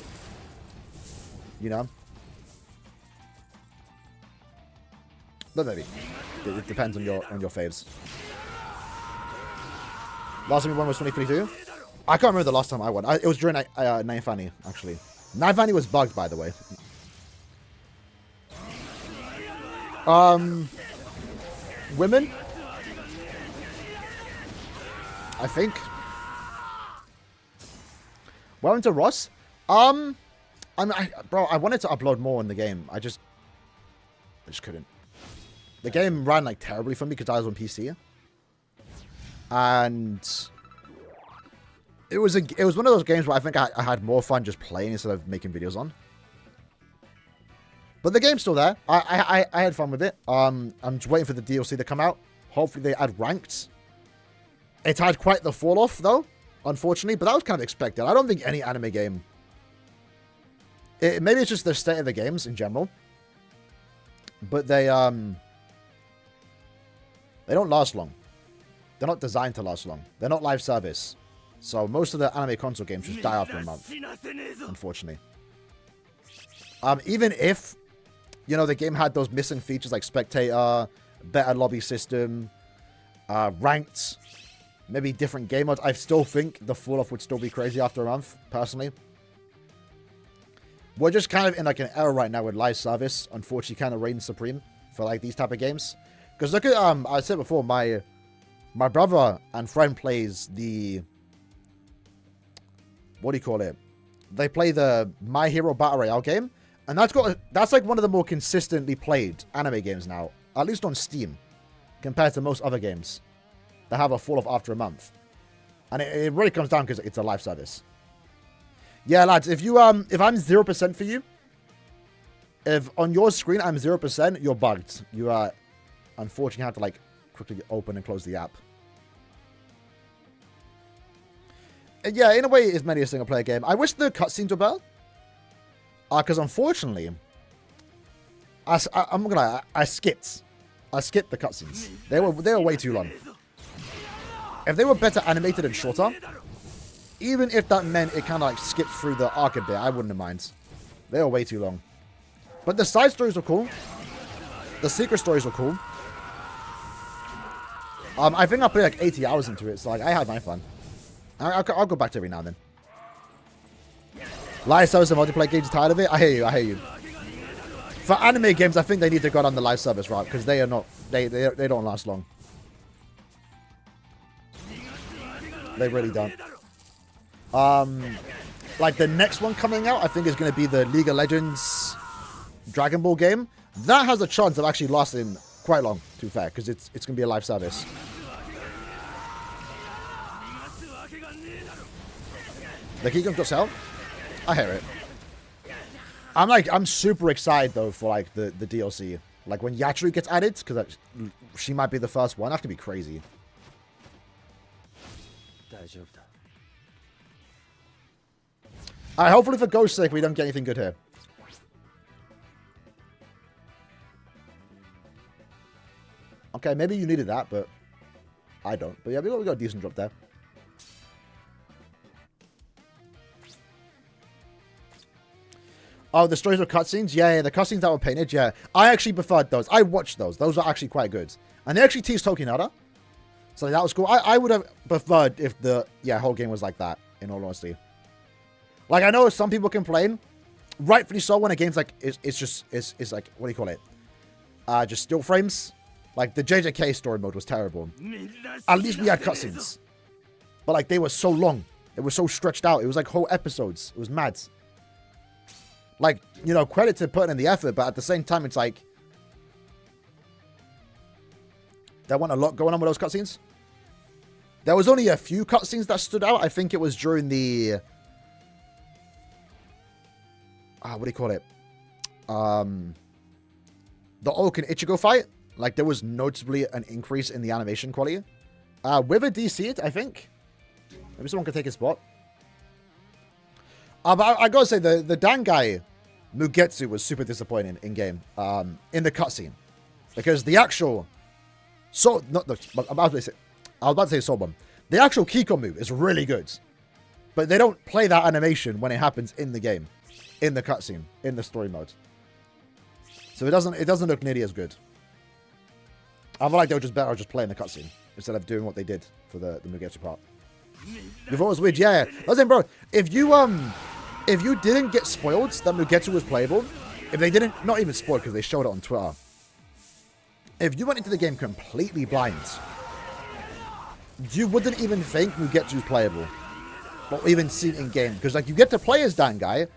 You know? But maybe. It depends on your faves. Last time we won was 2022? I can't remember the last time I won. It was during Ninth Annie, actually. Ninth Annie was bugged, by the way. Women? I think. Welcome to Ross. I mean, bro, I wanted to upload more in the game. I just couldn't. The game ran like terribly for me because I was on PC. And it was one of those games where I think I had more fun just playing instead of making videos on. But the game's still there. I had fun with it. I'm just waiting for the DLC to come out. Hopefully they add ranked. It's had quite the fall off though, unfortunately, but that was kind of expected. I don't think any anime game. Maybe it's just the state of the games in general. But they don't last long. They're not designed to last long. They're not live service. So most of the anime console games just die after a month, unfortunately. Even if, you know, the game had those missing features like spectator, better lobby system, ranked, maybe different game modes, I still think the fall-off would still be crazy after a month, personally. We're just kind of in like an era right now with live service, unfortunately kind of reigns supreme for like these type of games. Because look at, I said before, my brother and friend plays the, what do you call it? They play the My Hero Battle Royale game, and that's like one of the more consistently played anime games now, at least on Steam, compared to most other games that have a fall off after a month. And it really comes down because it's a live service. Yeah, lads, if I'm 0% for you, if on your screen I'm 0%, you're bugged. You unfortunately have to like quickly open and close the app. And yeah, in a way, it's mainly a single player game. I wish the cutscenes were better. Because unfortunately, I'm gonna lie, I skipped the cutscenes. They were way too long. If they were better animated and shorter, even if that meant it kind of like skipped through the arc a bit, I wouldn't have mind. They were way too long. But the side stories were cool. The secret stories were cool. I think I played like 80 hours into it, so like I had my fun. I'll go back to every now and then. Live service and multiplayer games, tired of it? I hear you. For anime games, I think they need to go down the live service route because they are not. They don't last long. They really don't. Like the next one coming out, I think is going to be the League of Legends Dragon Ball game. That has a chance of actually lasting quite long, to be fair, because it's going to be a live service. The Kingdom got sell? I hear it. I'm super excited though for like the DLC. Like when Yachiru gets added, because she might be the first one. That's gonna be crazy. Alright, hopefully for Ghost's sake we don't get anything good here. Okay, maybe you needed that, but I don't. But yeah, we got a decent drop there. Oh, the stories of cutscenes? Yeah, the cutscenes that were painted, yeah. I actually preferred those. I watched those. Those were actually quite good. And they actually teased Tokinada. So that was cool. I would have preferred if the whole game was like that, in all honesty. Like, I know some people complain, rightfully so, when a game's like, it's like, what do you call it? Just still frames. Like, the JJK story mode was terrible. At least we had cutscenes. But, like, they were so long. They were so stretched out. It was, like, whole episodes. It was mad. Like, you know, credit to putting in the effort, but at the same time, it's like... There wasn't a lot going on with those cutscenes. There was only a few cutscenes that stood out. I think it was during the... what do you call it? The Oak and Ichigo fight. Like, there was noticeably an increase in the animation quality. With a DC, I think. Maybe someone could take his spot. But I gotta say, the Dangai Mugetsu was super disappointing in-game. In the cutscene. Because the actual... So, not the... I was about to say Sobon. The actual Kiko move is really good. But they don't play that animation when it happens in the game. In the cutscene. In the story mode. So it doesn't look nearly as good. I feel like they were just better just playing the cutscene instead of doing what they did for the Mugetsu part. You thought it was weird? Yeah. Listen, bro, if you didn't get spoiled that Mugetsu was playable, if they didn't, not even spoiled because they showed it on Twitter. If you went into the game completely blind, you wouldn't even think Mugetsu's playable. Or even see it in game. Because like you get to play as Dangai,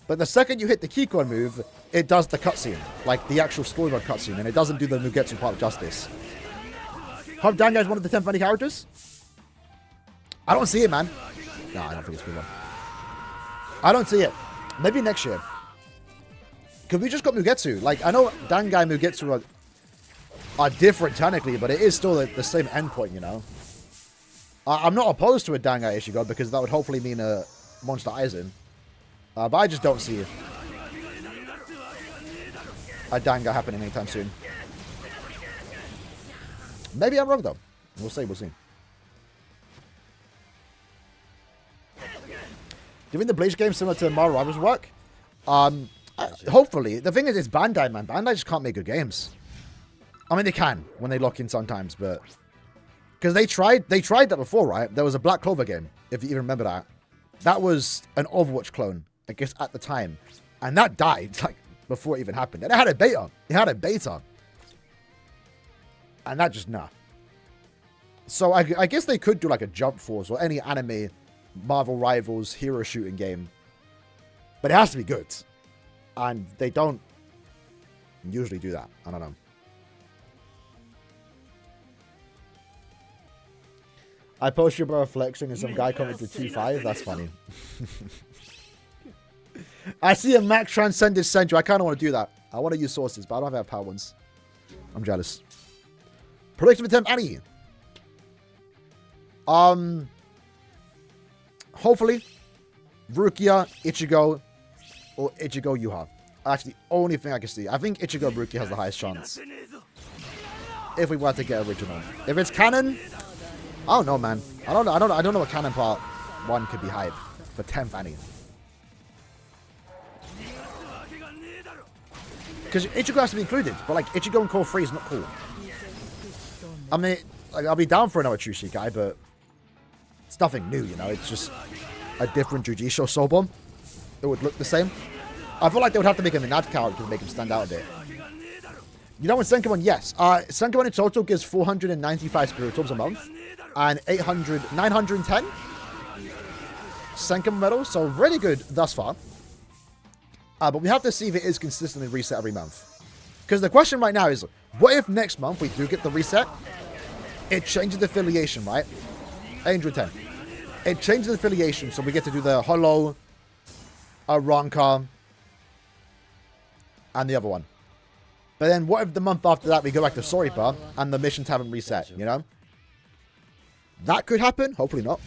but the second you hit the Kiko move, it does the cutscene. Like the actual story mode cutscene, and it doesn't do the Mugetsu part justice. Hope Dangai is one of the 10 funny characters? I don't see it, man. No, I don't think it's a good one. I don't see it. Maybe next year. Because we just got Mugetsu. Like, I know Dangai and Mugetsu are different technically, but it is still the same endpoint, you know? I'm not opposed to a Dangai Ichigo because that would hopefully mean a Monster Aizen. But I just don't see a Dangai happening anytime soon. Maybe I'm wrong, though. We'll see, we'll see. Do you think the Bleach game similar to Mario Rivals work? Hopefully. The thing is, it's Bandai, man. Bandai just can't make good games. I mean, they can when they lock in sometimes, but... Because they tried that before, right? There was a Black Clover game, if you even remember that. That was an Overwatch clone, I guess, at the time. And that died, like, before it even happened. And it had a beta. It had a beta. And that just, nah. So I guess they could do, like, a Jump Force or any anime Marvel Rivals hero shooting game. But it has to be good. And they don't usually do that. I don't know. I post your brother flexing and some guy commented 2.5. That's funny. I see a Max Transcended Century. I kind of want to do that. I want to use sources, but I don't have power ones. I'm jealous. Predictive attempt, Annie. Hopefully, Rukia, Ichigo, or Ichigo Yuha. Actually, the only thing I can see. I think Ichigo Rukia has the highest chance. If we were to get original. If it's canon, I don't know, man. I don't know what canon part 1 could be hype for 10th Annie. Because Ichigo has to be included, but like Ichigo and Core 3 is not cool. I mean, like, I'll be down for another Tsushikai, but it's nothing new, you know. It's just a different Jujisho Sobon. It would look the same. I feel like they would have to make him an ad character to make him stand out a bit. You know, in SENKAIMON, yes. SENKAIMON in total gives 495 spirit orbs a month. And 910 SENKAIMON medals. So really good thus far. But we have to see if it is consistently reset every month. Because the question right now is, what if next month we do get the reset? It changes the affiliation, right? 810. It changes the affiliation, so we get to do the Hollow, Aranka, and the other one. But then what if the month after that we go back to Soripa and the missions haven't reset, you know? That could happen. Hopefully not.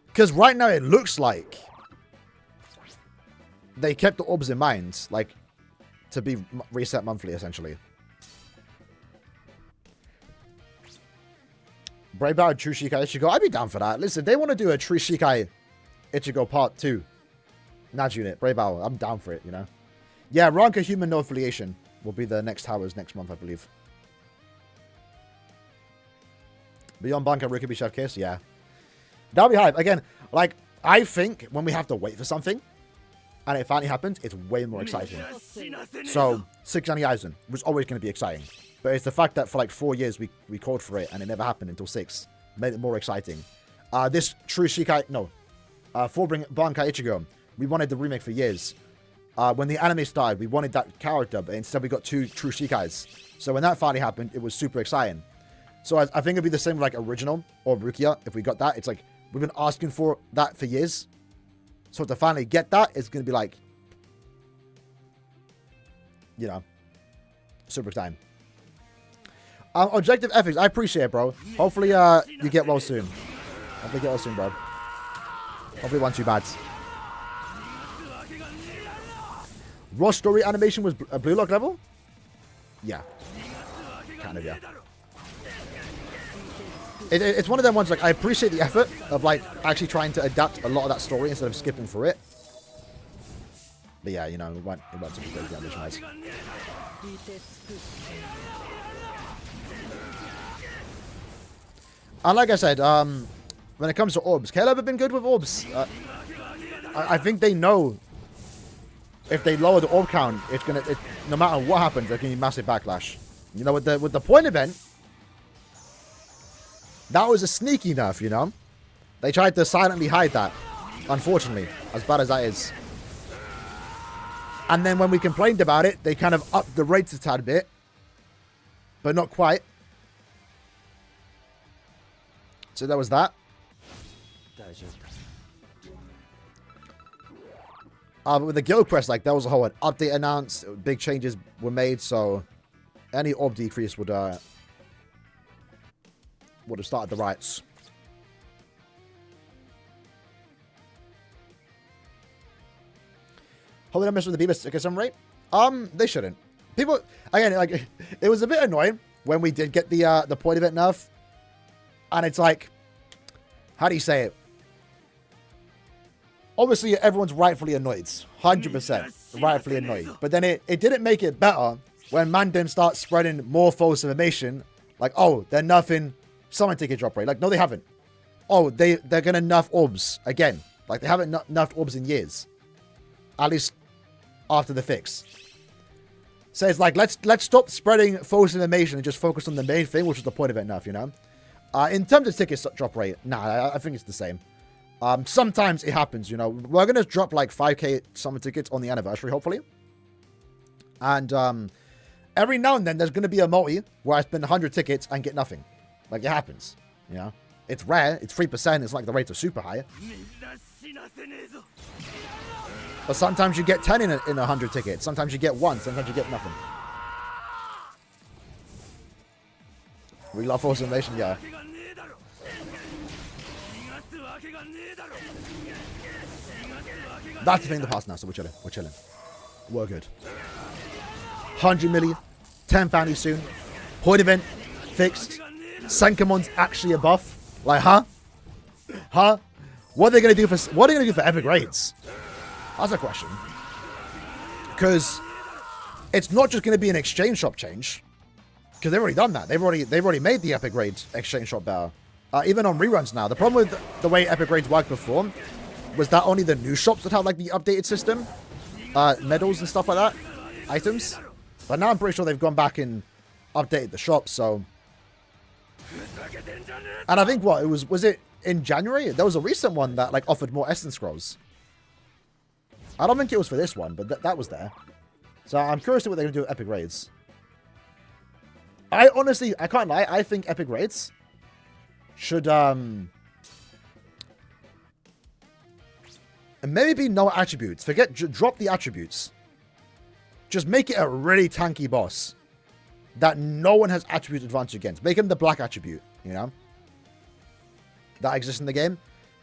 Because right now it looks like they kept the orbs in mind, like, to be reset monthly, essentially. Brave Power True Shikai Ichigo. I'd be down for that. Listen, they want to do a True Shikai Ichigo Part 2. Naj unit. Brave Power. I'm down for it, you know? Yeah, Ranka Human No Affiliation will be the next towers next month, I believe. Beyond Banka Rikubi Chef Kiss? Yeah. That'll be hype. Again, like, I think when we have to wait for something, and it finally happens, it's way more exciting. So, 6 Annie Aizen was always going to be exciting. But it's the fact that for like 4 years we called for it and it never happened until 6. Made it more exciting. This True Shikai... No. Fullbring Bankai Ichigo. We wanted the remake for years. When the anime started, we wanted that character, but instead we got 2 True Shikais. So when that finally happened, it was super exciting. So I think it'd be the same with like Original or Rukia. If we got that, it's like we've been asking for that for years. So to finally get that, it's going to be like, you know, super exciting. Objective ethics, I appreciate it, bro. Hopefully you get well soon. Hopefully you get well soon, bro. Hopefully it wasn't too bad. Raw story animation was a Blue Lock level? Yeah. Kind of, yeah. It's one of them ones, like, I appreciate the effort of, like, actually trying to adapt a lot of that story instead of skipping through it. But yeah, you know, it went to be crazy animation-wise. And like I said, when it comes to orbs, Caleb have been good with orbs. I think they know if they lower the orb count, it's gonna, no matter what happens, there's gonna be massive backlash. You know, with the point event, that was a sneaky nerf, you know? They tried to silently hide that, unfortunately, as bad as that is. And then when we complained about it, they kind of upped the rates a tad bit, but not quite. So there was that. But with the guild quest, like, there was a whole update announced, big changes were made, so any orb decrease would have started the riots. Hope they don't mess with the Beavis ticket some rate. They shouldn't. People, again, like, it was a bit annoying when we did get the point event nerf, and it's like, how do you say it? Obviously, everyone's rightfully annoyed. 100% rightfully annoyed. But then it didn't make it better when Mandem starts spreading more false information. Like, oh, they're nerfing summon ticket drop rate. Like, no, they haven't. Oh, they're going to nerf orbs again. Like, they haven't nerfed orbs in years. At least after the fix. So it's like, let's stop spreading false information and just focus on the main thing, which is the point event nerf, you know? In terms of ticket drop rate, nah, I think it's the same. Sometimes it happens, you know. We're going to drop like 5k summon tickets on the anniversary, hopefully. And every now and then, there's going to be a multi where I spend 100 tickets and get nothing. Like, it happens, you know. It's rare. It's 3%. It's like the rates are super high. But sometimes you get 10 in 100 tickets. Sometimes you get 1. Sometimes you get nothing. We love false information, yeah. That's the thing in the past now, so we're chilling. We're chilling. We're good. 100 million. 10 foundries soon. Point event. Fixed. Senkamon's actually a buff. Like, huh? Huh? What are they going to do for epic raids? That's a question. Because it's not just going to be an exchange shop change. Because they've already done that. They've already made the epic raids exchange shop better. Even on reruns now. The problem with the way epic raids worked before was that only the new shops would have like the updated system. Medals and stuff like that. Items. But now I'm pretty sure they've gone back and updated the shops, so. And I think was it in January? There was a recent one that like offered more Essence Scrolls. I don't think it was for this one, but that was there. So I'm curious to what they're going to do with epic raids. I honestly, I can't lie, I think epic raids should maybe no attributes. Drop the attributes. Just make it a really tanky boss that no one has attribute advantage against. Make him the black attribute, you know, that exists in the game,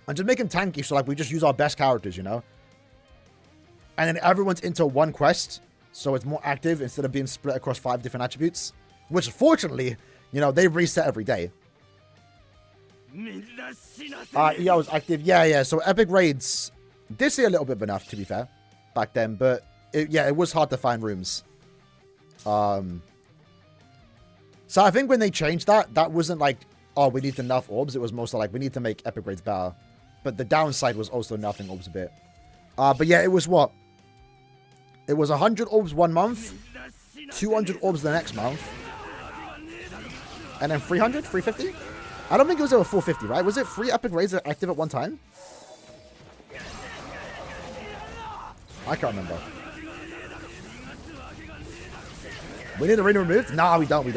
and just make him tanky. So like we just use our best characters, you know, and then everyone's into one quest, so it's more active instead of being split across 5 different attributes. Which fortunately, you know, they reset every day. Yeah, I was active. Yeah. So epic raids did see a little bit of enough, to be fair, back then, but it was hard to find rooms. So I think when they changed that wasn't like, oh, we need to nerf orbs. It was mostly like, we need to make epic raids better. But the downside was also nerfing orbs a bit. But yeah, it was what? It was 100 orbs one month, 200 orbs the next month, And then 300, 350? I don't think it was over 450, right? Was it 3 epic raids active at one time? I can't remember. We need the arena removed? Nah, we don't. We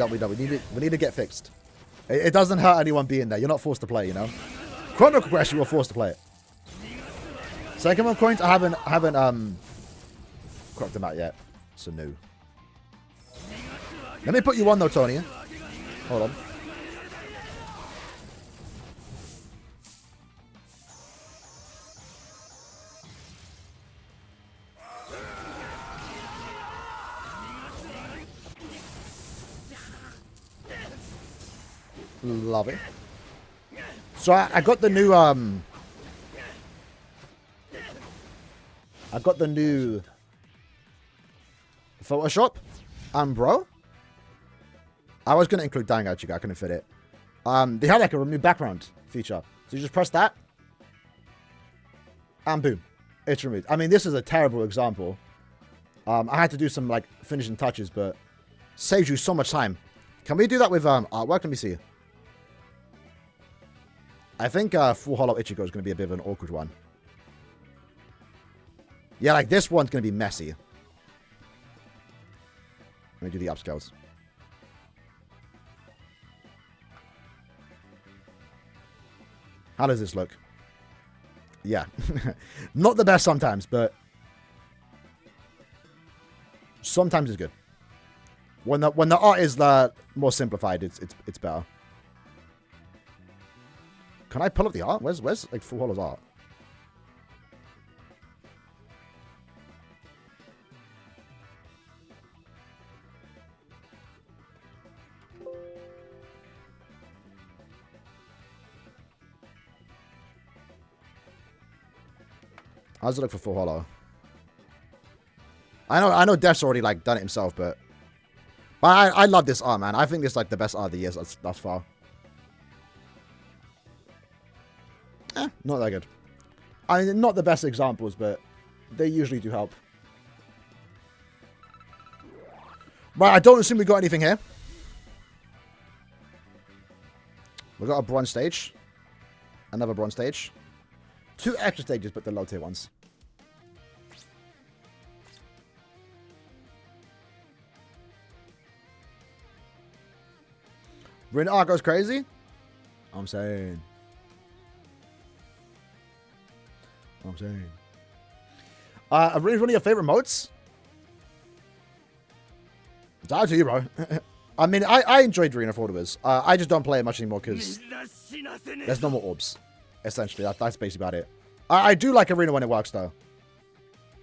need to get fixed. It doesn't hurt anyone being there. You're not forced to play, you know? Chrono Progression, we're forced to play it. SENKAIMON coins, I haven't cropped them out yet. So no. Let me put you on though, Tony. Hold on. Love it. So I got the new Photoshop. Bro, I was gonna include dying actually, I couldn't fit it. They have like a remove background feature. So you just press that. And boom. It's removed. I mean, this is a terrible example. I had to do some like finishing touches, but saves you so much time. Can we do that with artwork? Let me see. I think Full Hollow Ichigo is going to be a bit of an awkward one. Yeah, like this one's going to be messy. Let me do the upscales. How does this look? Yeah. Not the best sometimes, but sometimes it's good. When the art is more simplified, it's better. Can I pull up the art? Where's like Full Hollow's art? How does it look for Full Hollow? I know Def's already like done it himself, but I love this art, man. I think this is like the best art of the year thus far. Not that good. I mean, not the best examples, but they usually do help. Right, I don't assume we got anything here. We got a bronze stage. Another bronze stage. 2 extra stages, but the low tier ones. Rin art goes crazy? I'm saying. Arena's one of your favorite modes? It's out to you, bro. I mean, I enjoyed Arena for what it was. I just don't play it much anymore because there's no more orbs. Essentially, that's basically about it. I do like Arena when it works, though.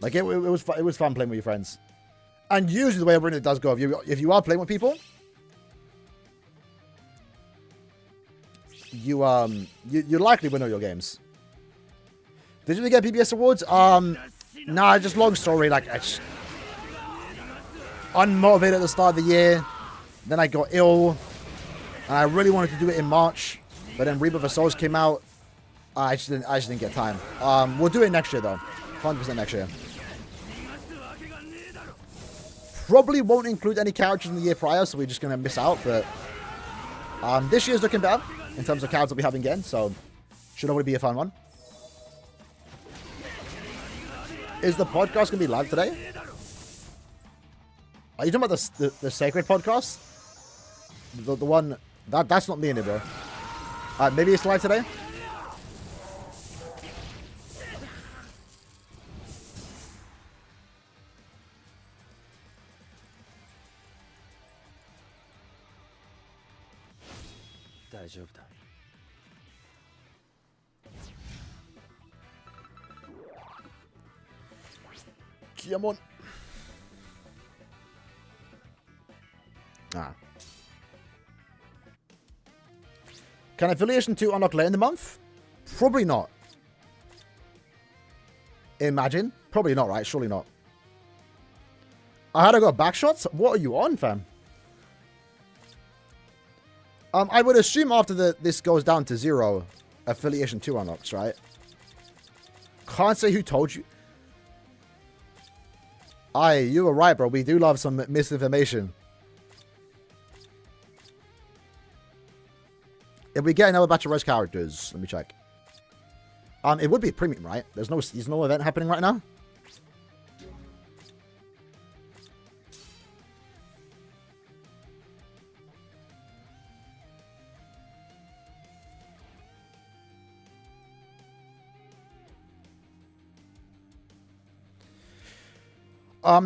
Like, it was fun playing with your friends. And usually the way Arena does go, if you are playing with people, you likely win all your games. Did you get PBS awards? Nah, just long story. Like, I just unmotivated at the start of the year. Then I got ill. And I really wanted to do it in March. But then Rebirth of Souls came out. I just didn't get time. We'll do it next year, though. 100% next year. Probably won't include any characters in the year prior, so we're just going to miss out. But this year's looking better in terms of characters that we have again. So, should already be a fun one. Is the podcast going to be live today? Are you talking about the Sacred podcast? The one... That's not me in it, bro. Maybe it's live today? Come on. Can Affiliation 2 unlock late in the month? Probably not. Imagine. Probably not, right? Surely not. I had to go back shots? What are you on, fam? I would assume after this goes down to 0, Affiliation 2 unlocks, right? Can't say who told you. Aye, you were right, bro. We do love some misinformation. If we get another batch of res characters, let me check. It would be premium, right? There's no event happening right now.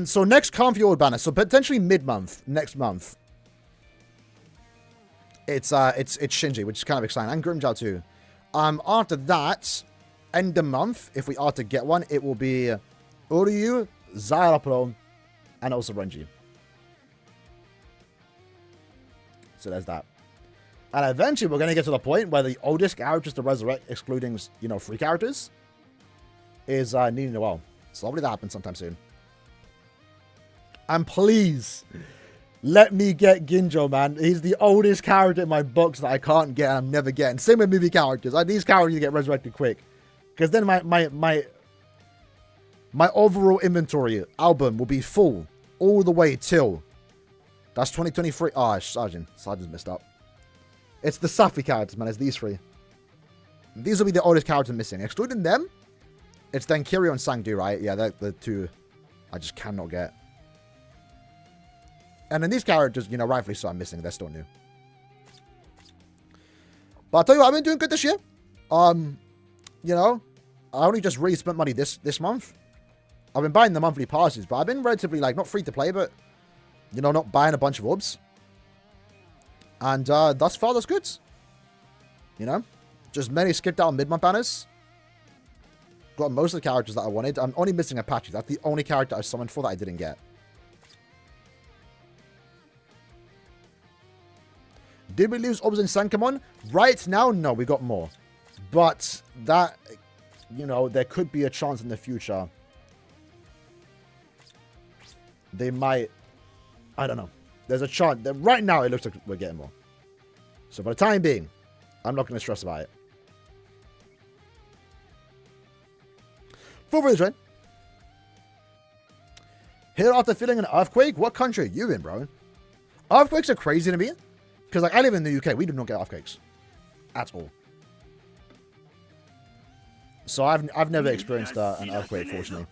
So next Confiord banner, so potentially mid-month, next month. It's Shinji, which is kind of exciting, and Grimjow too. After that, end of month, if we are to get one, it will be Uryu, Zairopro, and also Renji. So there's that. And eventually we're going to get to the point where the oldest characters to resurrect, excluding, you know, free characters, is needing a while. So hopefully that happens sometime soon. And please, let me get Ginjo, man. He's the oldest character in my box that I can't get and I'm never getting. Same with movie characters. These characters get resurrected quick. Because then my overall inventory album will be full all the way till... That's 2023. Oh, Sergeant's messed up. It's the Safi characters, man. It's these three. These will be the oldest characters missing. Excluding them, it's then Kiryu and Sangdu, right? Yeah, they're the two I just cannot get. And then these characters, you know, rightfully so, I'm missing. They're still new. But I'll tell you what, I've been doing good this year. You know, I only just really spent money this month. I've been buying the monthly passes, but I've been relatively, like, not free to play, but, you know, not buying a bunch of orbs. And thus far, that's good. You know, just many skipped out mid-month banners. Got most of the characters that I wanted. I'm only missing Apache. That's the only character I summoned for that I didn't get. Did we lose orbs in SENKAIMON? Right now, no, we got more. But that, you know, there could be a chance in the future. They might, I don't know. There's a chance. Right now, it looks like we're getting more. So for the time being, I'm not going to stress about it. For the train. Here after feeling an earthquake? What country are you in, bro? Earthquakes are crazy to me. Because, like, I live in the UK. We do not get earthquakes. At all. So I've never experienced an earthquake, fortunately.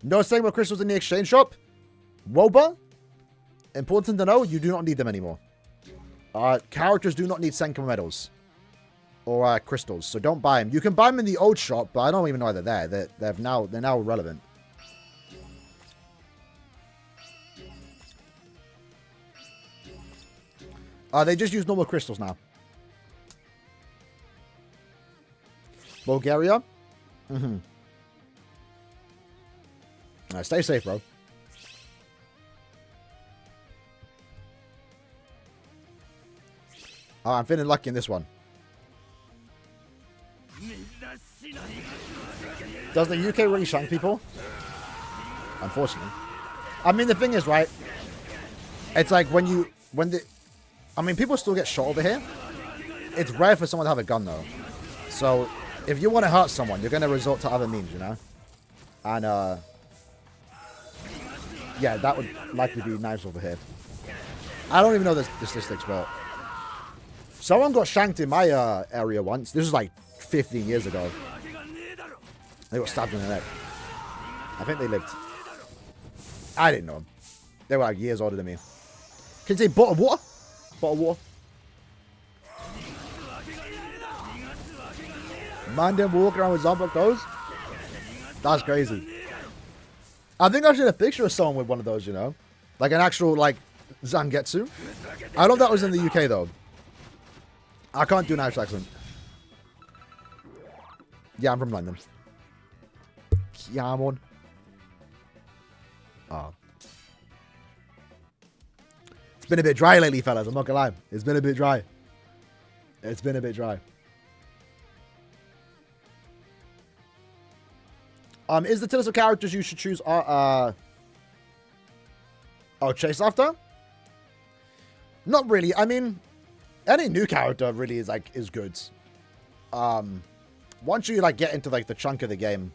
No Senkaimon crystals in the exchange shop. WOBA. Important to know, you do not need them anymore. Characters do not need Senkaimon medals. Or crystals. So don't buy them. You can buy them in the old shop, but I don't even know why they're there. They're now irrelevant. They just use normal crystals now. Bulgaria? Mm-hmm. Stay safe, bro. I'm feeling lucky in this one. Does the UK really shank people? Unfortunately. I mean, the thing is, right? It's like I mean, people still get shot over here. It's rare for someone to have a gun, though. So, if you want to hurt someone, you're going to resort to other means, you know? And, yeah, that would likely be knives over here. I don't even know the statistics, but... Someone got shanked in my area once. This was like 15 years ago. They got stabbed in the neck. I think they lived. I didn't know them. They were like years older than me. Can you say bottle of water? Bottle of water. Man, them walking around with zombie those. That's crazy. I think I should have a picture of someone with one of those, you know? Like an actual, like, Zangetsu. I don't know if that was in the UK, though. I can't do an Irish accent. Yeah, I'm from London. Yeah, I'm on. Oh. It's been a bit dry lately, fellas. I'm not gonna lie. It's been a bit dry. It's been a bit dry. Is the list of characters you should choose chase after? Not really. I mean, any new character really is good. Once you like get into like the chunk of the game,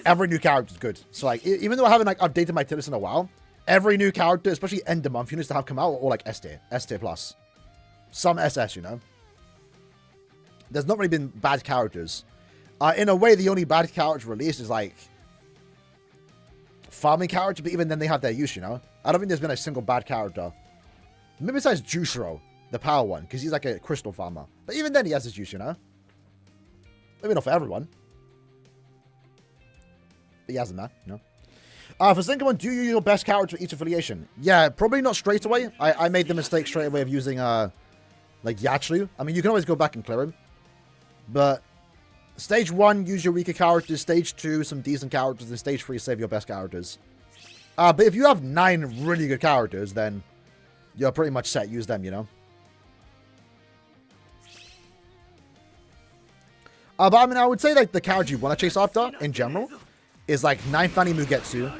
every new character is good. So like even though I haven't like updated my tier list in a while, every new character, especially end of month units to have come out, or like S tier plus. Some SS, you know. There's not really been bad characters. In a way, the only bad character released is like farming character, but even then they have their use, you know. I don't think there's been a single bad character. Maybe besides Jushiro, the power one, because he's like a crystal farmer. But even then he has his use, you know. Maybe not for everyone. But he has them there, you know. For SENKAIMON, do you use your best character for each affiliation? Yeah, probably not straight away. I made the mistake straight away of using like Yachlu. I mean, you can always go back and clear him. But stage 1, use your weaker characters. Stage 2, some decent characters. And stage 3, save your best characters. But if you have 9 really good characters, then you're pretty much set. Use them, you know. But I mean, I would say like the character you want to chase after, in general, is like 9 Fanny Mugetsu,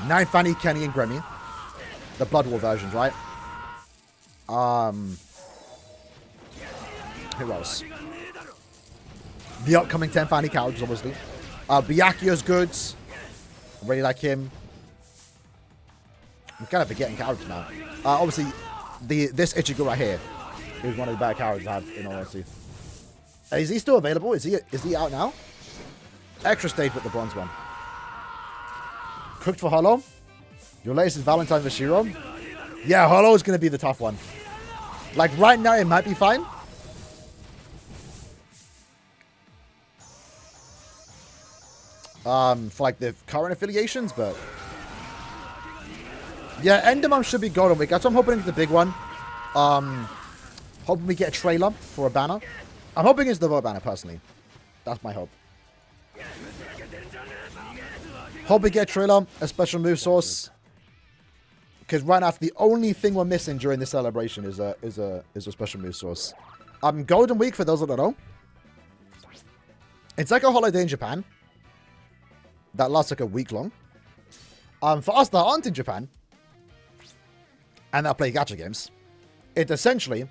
9 Fanny Kenny and Gremmy. The Blood War versions, right? Who else? The upcoming 10 Fanny characters, obviously. Byakuya's good. I really like him. I'm kind of forgetting characters now. Obviously, this Ichigo right here is one of the better characters I have, in all honesty. Is he still available? Is he out now? Extra stage with the bronze one. Cooked for Hollow. Your latest is Valentine Vashiro. Yeah, Hollow is going to be the tough one. Like, right now, it might be fine. For, like, the current affiliations, but... yeah, Enderman should be Golden Week. That's what I'm hoping it's the big one. Hoping we get a trailer for a banner. I'm hoping it's the vote banner, personally. That's my hope. Hope we get a trailer, a special move source. Because right now, the only thing we're missing during this celebration is a special move source. Golden Week, for those that don't know. It's like a holiday in Japan. That lasts like a week long. For us that aren't in Japan, and that play gacha games, it's essentially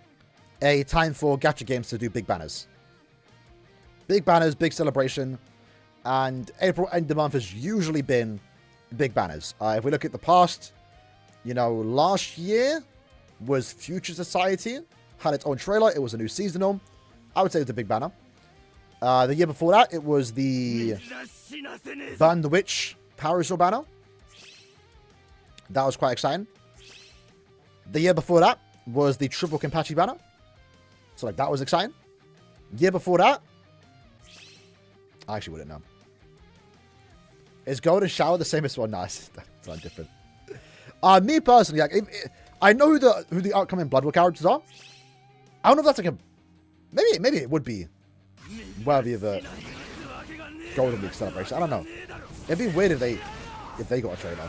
a time for gacha games to do big banners. Big banners, big celebration. And April end of month has usually been big banners. If we look at the past, you know, last year was Future Society. Had its own trailer. It was a new seasonal. I would say it's a big banner. The year before that, it was the Burn the Witch Power Sword banner. That was quite exciting. The year before that was the Triple Kenpachi banner. So, like, that was exciting. Year before that, I actually wouldn't know. Is Golden Shower the same as one? Nice. That's not different. Me personally, like, I know who the upcoming Blood War characters are. I don't know if that's like a... Maybe it would be worthy of a Golden Week celebration. I don't know. It'd be weird if they got a trailer.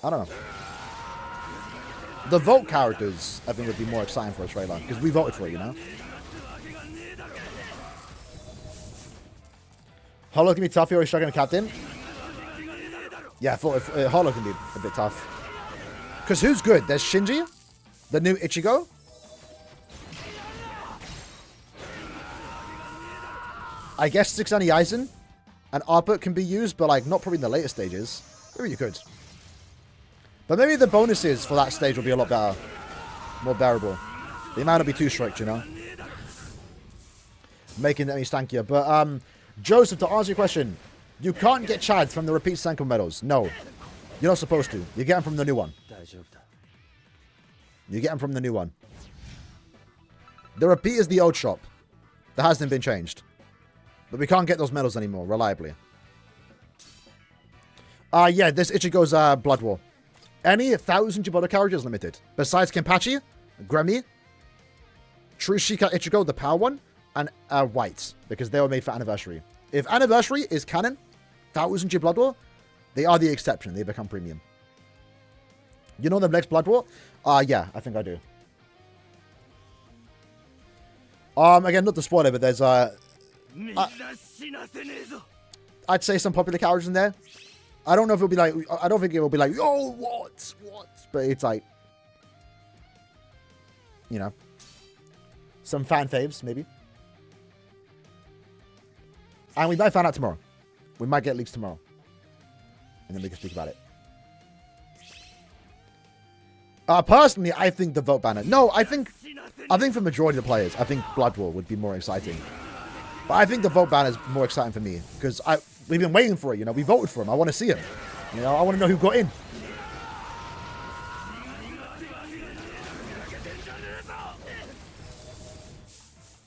I don't know. The vote characters, I think, would be more exciting for a trailer. Because we voted for it, you know? Hollow can be tough. You're already struggling a captain. Yeah, I thought Hollow can be a bit tough. Because who's good? There's Shinji, the new Ichigo. I guess 6 Annie Aizen and Arbut can be used, but like not probably in the later stages. Maybe you could. But maybe the bonuses for that stage will be a lot better. More bearable. They might not be too strict, you know? Making them stankier. But, Joseph, to answer your question, you can't get Chads from the repeat SENKAIMON medals. No. You're not supposed to. You get them from the new one. You get them from the new one. The repeat is the old shop. That hasn't been changed. But we can't get those medals anymore, reliably. Yeah, this Ichigo's Blood War. Any 1,000 Jibota characters limited. Besides Kenpachi, Gremmy, True Shika Ichigo, the power one, and White, because they were made for Anniversary. If Anniversary is canon, 1,000 G Blood War, they are the exception. They become premium. You know the next Blood War? Yeah, I think I do. Again, not to spoil it, but there's I'd say some popular characters in there. I don't know if it'll be like, I don't think it will be like, oh, what? But it's like, you know, some fan faves, maybe. And we might find out tomorrow. We might get leaks tomorrow. and then we can speak about it. Personally, I think the vote banner. No, I think for majority of the players, I think Blood War would be more exciting. But I think the vote banner is more exciting for me because we've been waiting for it. You know, we voted for him. I want to see him. You know, I want to know who got in.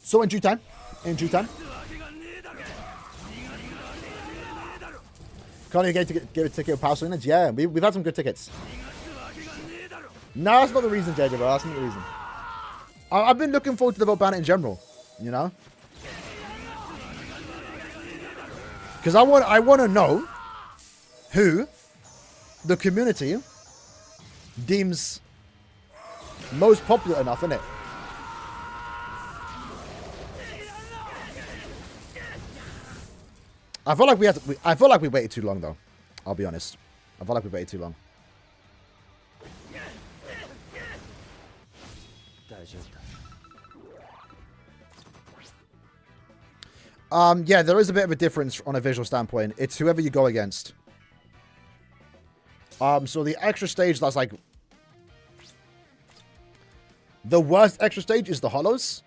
So in due time, Can't you get a ticket with Power Swingers? Yeah, we've had some good tickets. No, that's not the reason, JJ, bro. That's not the reason. I've been looking forward to the vote banner in general, you know? Because I want to know who the community deems most popular enough, innit? I feel like we waited too long, though. I'll be honest. I feel like we waited too long. Yeah, there is a bit of a difference on a visual standpoint. It's whoever you go against. So the extra stage that's like... The worst extra stage is the Hollows.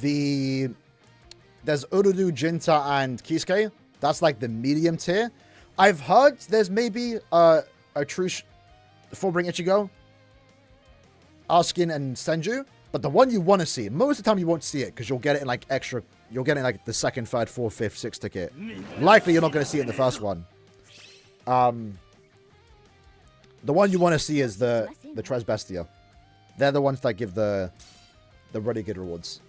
There's Urudu, Jinta, and Kisuke. That's like the medium tier. I've heard there's maybe a true Fullbring Ichigo, Askin, and Senju. But the one you want to see, most of the time you won't see it because you'll get it in like extra. You'll get it in like the second, third, fourth, fifth, sixth ticket. Likely you're not going to see it in the first one. The one you want to see is the Tres Bestia. They're the ones that give the really good rewards.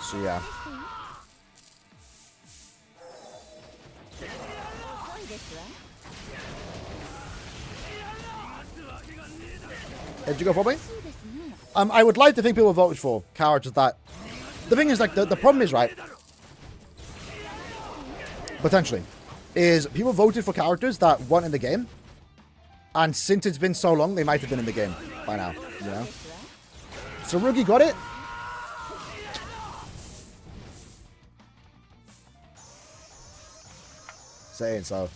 So yeah. Did you go for me? I would like to think people voted for characters that... The thing is, like, the problem is, right? Potentially. Is people voted for characters that weren't in the game. And since it's been so long, they might have been in the game by now, you know? So Rugi got it. Saying so.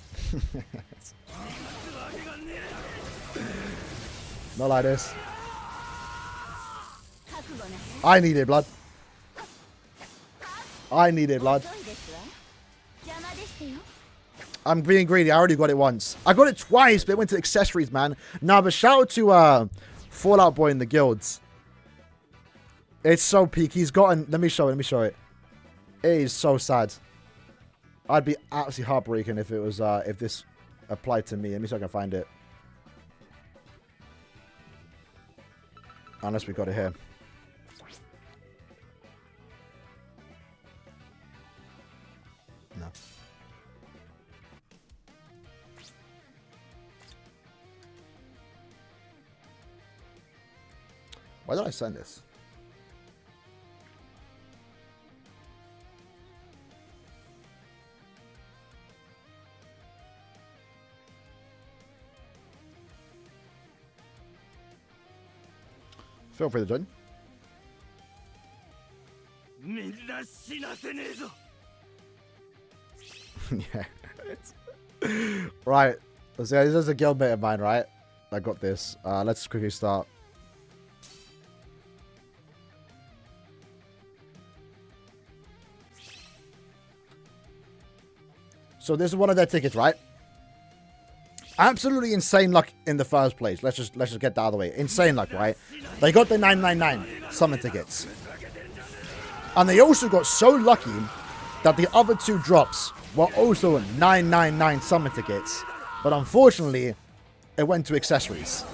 Not like this. I needed blood. I needed blood. I'm being greedy. I already got it once. I got it twice, but it went to accessories, man. Nah, but shout out to Fallout Boy in the guilds. It's so peak. He's gotten... Let me show it. Let me show it. It is so sad. I'd be absolutely heartbreaking if it was if this applied to me. Let me see if I can find it. Unless we got it here. No. Why did I send this? Feel free to join. Yeah. Right. Let's see. This is a guild mate of mine, right? I got this. Let's quickly start. So this is one of their tickets, right? Absolutely insane luck in the first place. Let's just get that out of the way. Insane luck, right? They got the 999 summon tickets. And they also got so lucky that the other two drops were also 999 summon tickets. But unfortunately, it went to accessories.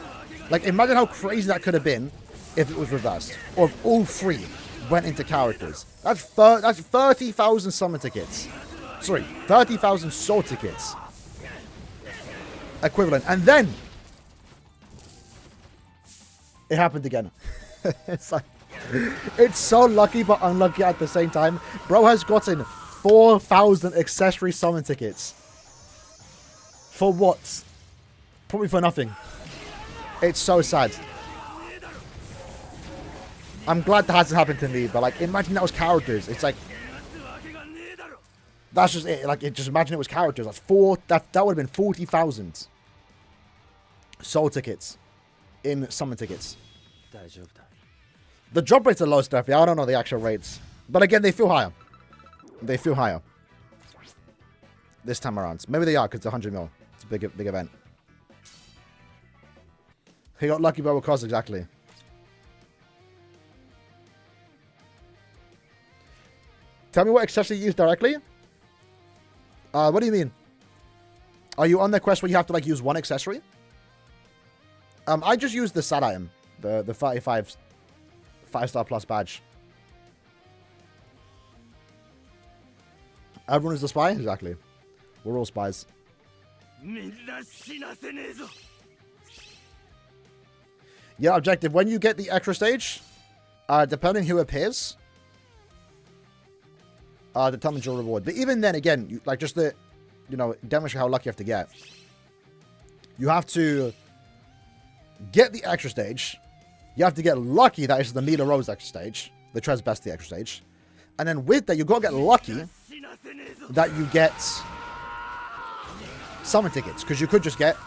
Like, imagine how crazy that could have been if it was reversed. Or if all three went into characters. That's 30,000 summon tickets. Sorry, 30,000 soul tickets. Equivalent. And then it happened again. It's like, it's so lucky but unlucky at the same time. Bro has gotten 4,000 accessory summon tickets. For what? Probably for nothing. It's so sad. I'm glad that hasn't happened to me, but like, imagine that was characters. It's like, that's just it. Like, just imagine it was characters. That's that would have been 40,000 soul tickets in summon tickets. The drop rates are low stuff. Yeah, I don't know the actual rates, but again, they feel higher. They feel higher this time around. Maybe they are because it's 100 mil. It's a big event. He got lucky by what cost exactly. Tell me what accessory you use directly. What do you mean? Are you on the quest where you have to like use one accessory? I just use the sad item, the 35 5-star plus badge. Everyone is a spy? Exactly. We're all spies. Yeah, objective. When you get the extra stage, depending who appears, determines your reward. But even then, again, like just the, demonstrate how lucky you have to get. You have to get the extra stage. You have to get lucky that it's the Mila Rose extra stage, the Trez Bestie extra stage. And then with that, you've got to get lucky that you get summon tickets. Because you could just get,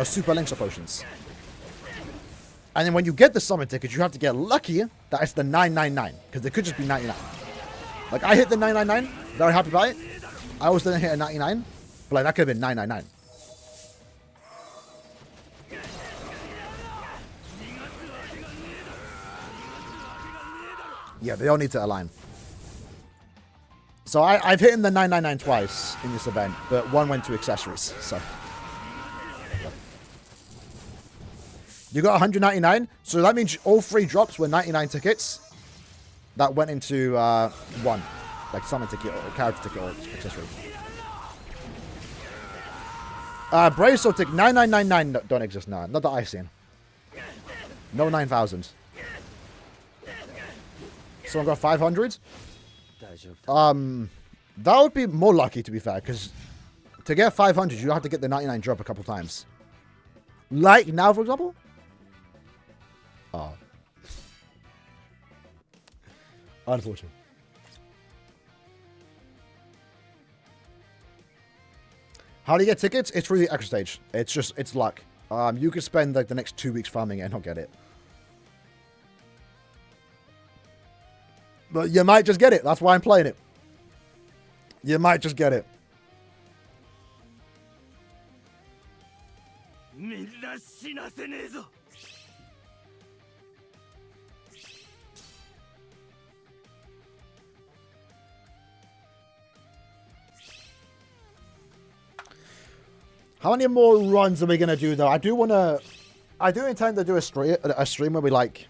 super links or potions. And then when you get the summon tickets, you have to get lucky that it's the 999. Because it could just be 99. Like, I hit the 999. Very happy about it. I always didn't hit a 99. But, like, that could have been 999. Yeah, they all need to align. So I've hit in the 999 twice in this event, but one went to accessories. So you got 199. So that means all 3 drops were 99 tickets that went into one, like summon ticket or character ticket or accessory. Brave Soul ticket 9999 don't exist now. Not that I've seen. No 9,000. Someone got 500. That would be more lucky, to be fair, because to get 500, you have to get the 99 drop a couple times. Like now, for example. Oh. Unfortunate. How do you get tickets? It's through the extra stage. It's luck. You could spend like the next 2 weeks farming it and not get it. But you might just get it. That's why I'm playing it. You might just get it. How many more runs are we going to do, though? I do intend to do a stream where we like...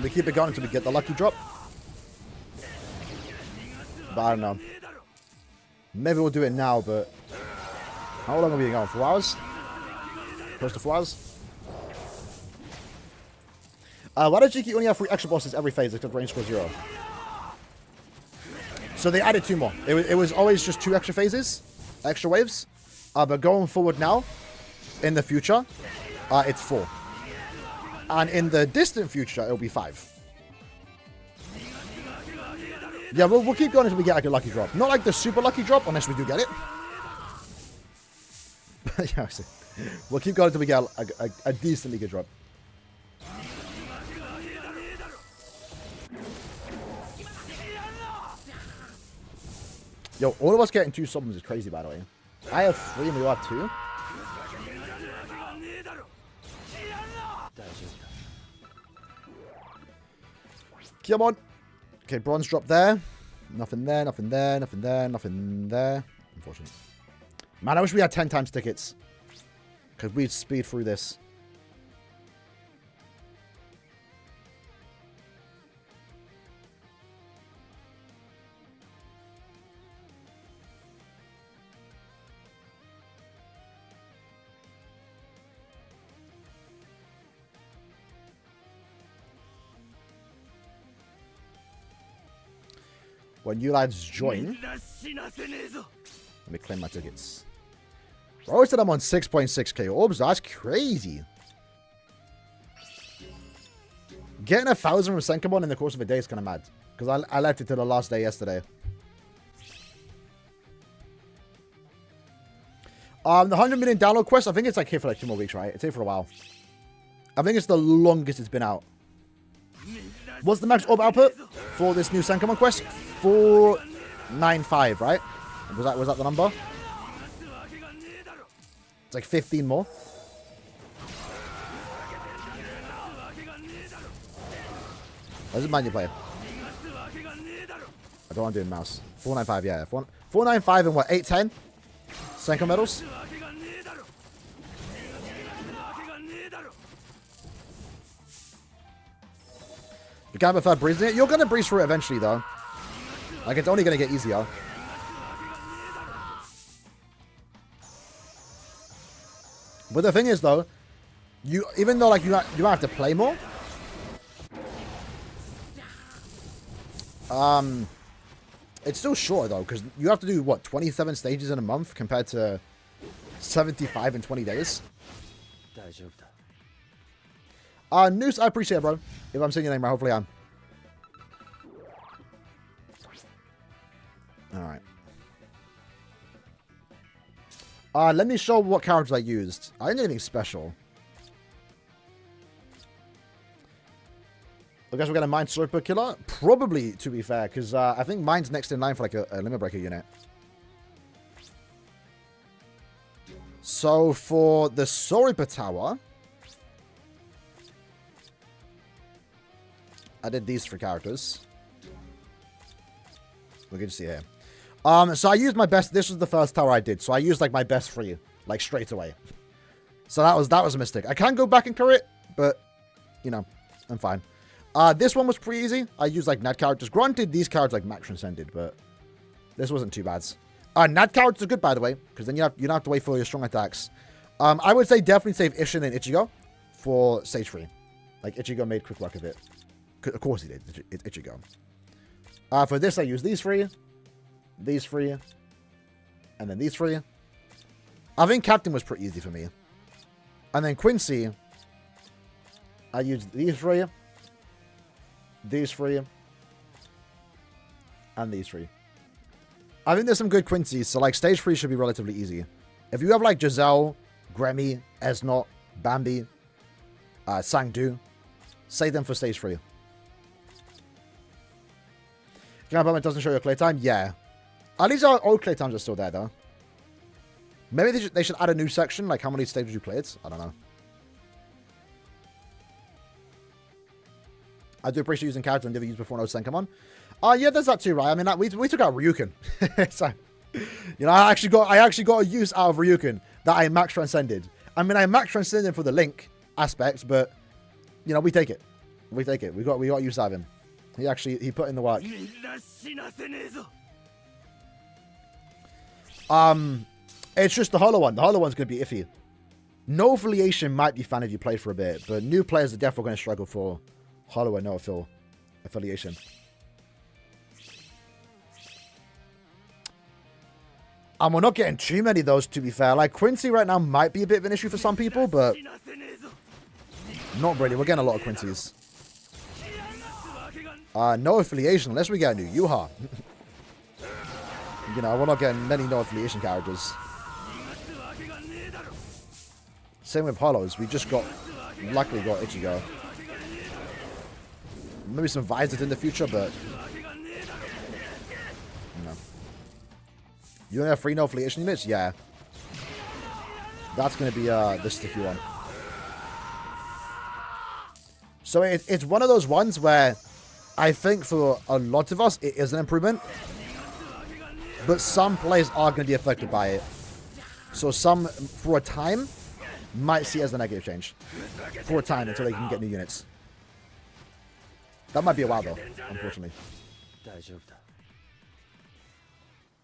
We keep it going until we get the lucky drop. But I don't know. Maybe we'll do it now, but... How long are we going? 4 hours? Close to 4 hours? Why did Jiki only have 3 extra bosses every phase except range score 0? So they added 2 more. It was always just 2 extra phases, extra waves. But going forward now, in the future, it's 4. And in the distant future, it'll be 5. Yeah, we'll keep going until we get like a lucky drop. Not like the super lucky drop, unless we do get it. Yeah, I see. We'll keep going until we get a decently good drop. Yo, all of us getting 2 summons is crazy, by the way. I have 3 and we all have 2. Come on. Okay, bronze drop there. Nothing there, nothing there, nothing there, nothing there. Unfortunate. Man, I wish we had 10 times tickets. Because we'd speed through this. when you lads join. Let me claim my tickets. Bro said I'm on 6.6k orbs. That's crazy. Getting 1,000 from SENKAIMON in the course of a day is kind of mad. Because I left it to the last day yesterday. The 100 million download quest, I think it's like here for like 2 more weeks, right? It's here for a while. I think it's the longest it's been out. What's the max orb output for this new SENKAIMON quest? 495, right? Was that the number? It's like 15 more. What is it, man, you play? I don't want to do mouse. 495, yeah. 495 and what? 810? SENKAIMON medals? You can't prefer breezing it? You're going to breeze through it eventually, though. Like, it's only going to get easier. But the thing is, though, even though, like, you might have to play more, it's still short, though, because you have to do, what, 27 stages in a month compared to 75 in 20 days? Noose, I appreciate it, bro. If I'm saying your name right, hopefully I am. Alright. Let me show what characters I used. I didn't do anything special. I guess we're going to mine Super Killer? Probably, to be fair, because I think mine's next in line for like a Limit Breaker unit. So for the Soripa Tower, I did these 3 characters. We can see here. So I used my best. This was the first tower I did. So I used like my best 3, like straight away. So that was a mistake. I can go back and clear it, but you know, I'm fine. This one was pretty easy. I used like Nad characters. Granted, these cards like max transcended, but this wasn't too bad. Nad characters are good, by the way, because then you don't have to wait for your strong attacks. I would say definitely save Ishin and Ichigo for stage 3. Like Ichigo made quick work of it. Of course he did. Ichigo. For this, I used these 3, these 3, and then these 3. I think Captain was pretty easy for me. And then Quincy, I used these 3, these 3, and these 3. I think there's some good Quincy's, so like stage 3 should be relatively easy. If you have like Giselle, Gremmy, Esnot, Bambi, Sangdu, save them for stage 3. It doesn't show your clay time? Yeah. At least our old clay times are still there, though. Maybe they should add a new section, like how many stages you played. I don't know. I do appreciate using characters I never used before when I was SENKAIMON. Yeah, there's that too, right? I mean, we took out Ryukin. So, you know, I actually got a use out of Ryukin that I max transcended. I mean, I max transcended for the Link aspect, but you know, we take it. We take it. We got use out of him. He put in the work. It's just the Hollow one. The Hollow one's going to be iffy. No Affiliation might be fun if you play for a bit, but new players are definitely going to struggle for Hollow and no Affiliation. And we're not getting too many of those, to be fair. Like, Quincy right now might be a bit of an issue for some people, but not really. We're getting a lot of Quincy's. No Affiliation, unless we get a new Yuha. You know, we're not getting many no Affiliation characters. Same with Hollows. We just luckily got Ichigo. Maybe some Visors in the future, but no. You only have 3 no Affiliation units? Yeah. That's going to be the sticky one. So it's one of those ones where I think for a lot of us, it is an improvement. But some players are going to be affected by it. So some, for a time, might see it as a negative change. For a time, until they can get new units. That might be a while, though, unfortunately.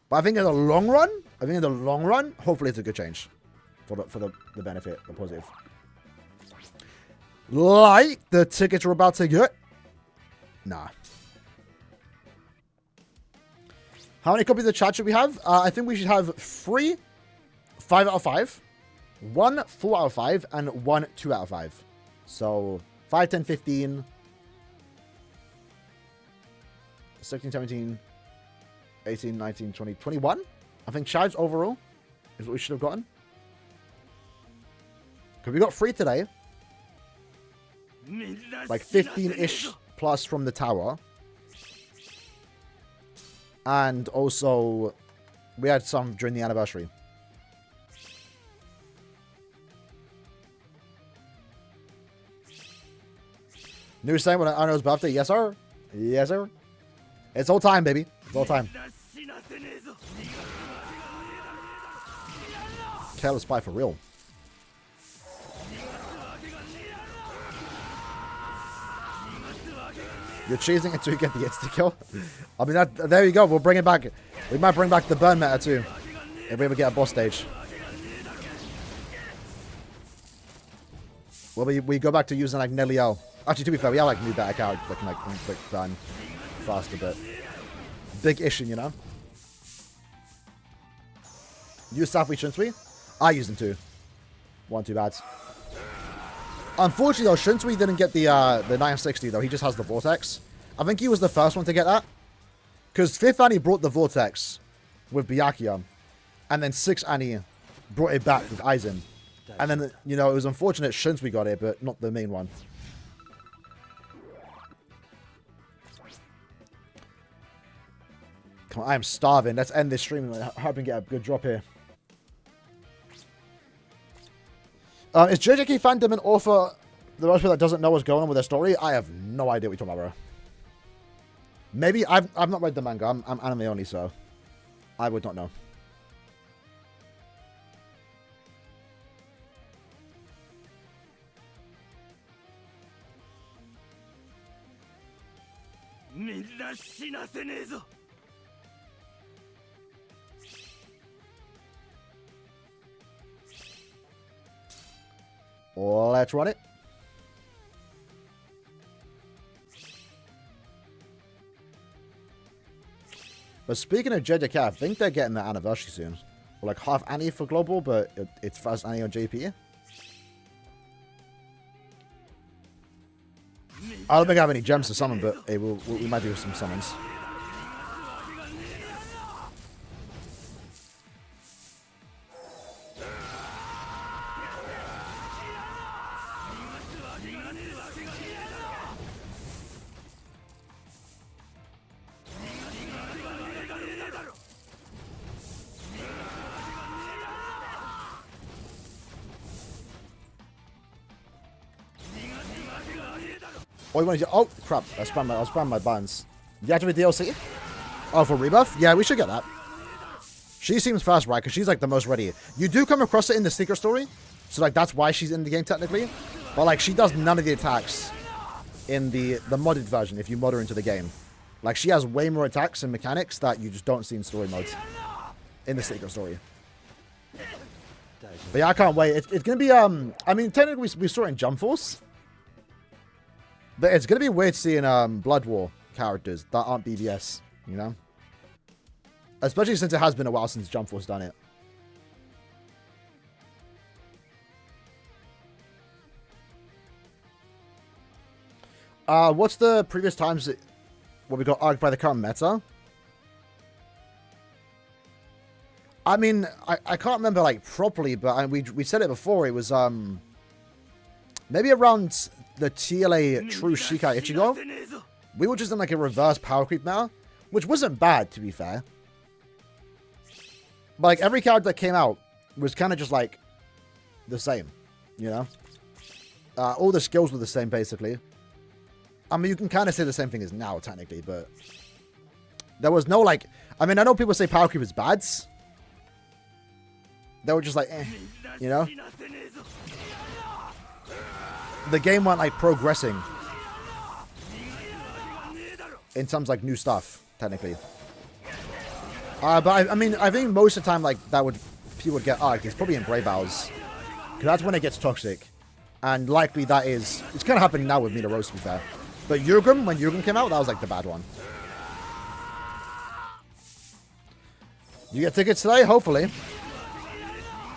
But I think in the long run, hopefully it's a good change. For the benefit, the positive. Like the tickets we're about to get. Nah. How many copies of the chat should we have? I think we should have 3 5 out of 5, 1 4 out of 5, and 1 2 out of 5. So 5, 10, 15, 16, 17, 18, 19, 20, 21. I think chads overall is what we should have gotten. Because we got 3 today. Like 15-ish plus from the tower. And also, we had some during the anniversary. New saying when Aaroni's birthday? Yes, sir. Yes, sir. It's all time, baby. It's all time. Careless spy for real. You're cheesing until you get the insta kill. I mean, there you go. We'll bring it back. We might bring back the burn meta too. If we ever get a boss stage. Well, we go back to using like Nelliel. Actually, to be fair, we have like new better characters that can like inflict burn faster, but big issue, you know? Use Safwi, shouldn't we? I use them too. One, too bad. Unfortunately, though, Shinsui didn't get the 960, though. He just has the Vortex. I think he was the first one to get that. Because 5th Annie brought the Vortex with Byakuya. And then 6th Annie brought it back with Aizen. And then, you know, it was unfortunate Shinsui got it, but not the main one. Come on, I am starving. Let's end this stream and hope and get a good drop here. Is JJK fandom an author the most people that doesn't know what's going on with their story? I have no idea what you're talking about, bro. Maybe I've not read the manga. I'm anime only, so I would not know. Let's run it. But speaking of JJK, I think they're getting their anniversary soon. Or like half Annie for global, but it's first Annie on JP. I don't think I have any gems to summon, but hey, we might do some summons. Oh, you want to? Oh, crap! I spammed my buttons. You activate DLC? Oh, for rebuff? Yeah, we should get that. She seems fast, right? Because she's like the most ready. You do come across it in the secret story, so like that's why she's in the game technically. But like she does none of the attacks in the modded version if you mod her into the game. Like she has way more attacks and mechanics that you just don't see in story modes in the secret story. But yeah, I can't wait. It's gonna be I mean, technically we saw it in Jump Force. But it's going to be weird seeing Blood War characters that aren't BBS, you know? Especially since it has been a while since Jump Force done it. What's the previous times where we got arced by the current meta? I mean, I can't remember like properly, but we said it before. It was maybe around the TLA True Shikai Ichigo. We were just in like a reverse power creep meta, which wasn't bad to be fair. But like every character that came out was kind of just like the same, you know? All the skills were the same basically. I mean, you can kind of say the same thing as now technically, but there was no like, I mean, I know people say power creep is bad. They were just like, eh, you know? The game went like progressing in terms of like new stuff, technically. But I mean, I think most of the time like that people would get arced. It's probably in Brave Hours, because that's when it gets toxic, and likely that is it's kind of happening now with Mina Rose to be fair. But Yurgrim, when Yurgrim came out, that was like the bad one. You get tickets today? Hopefully.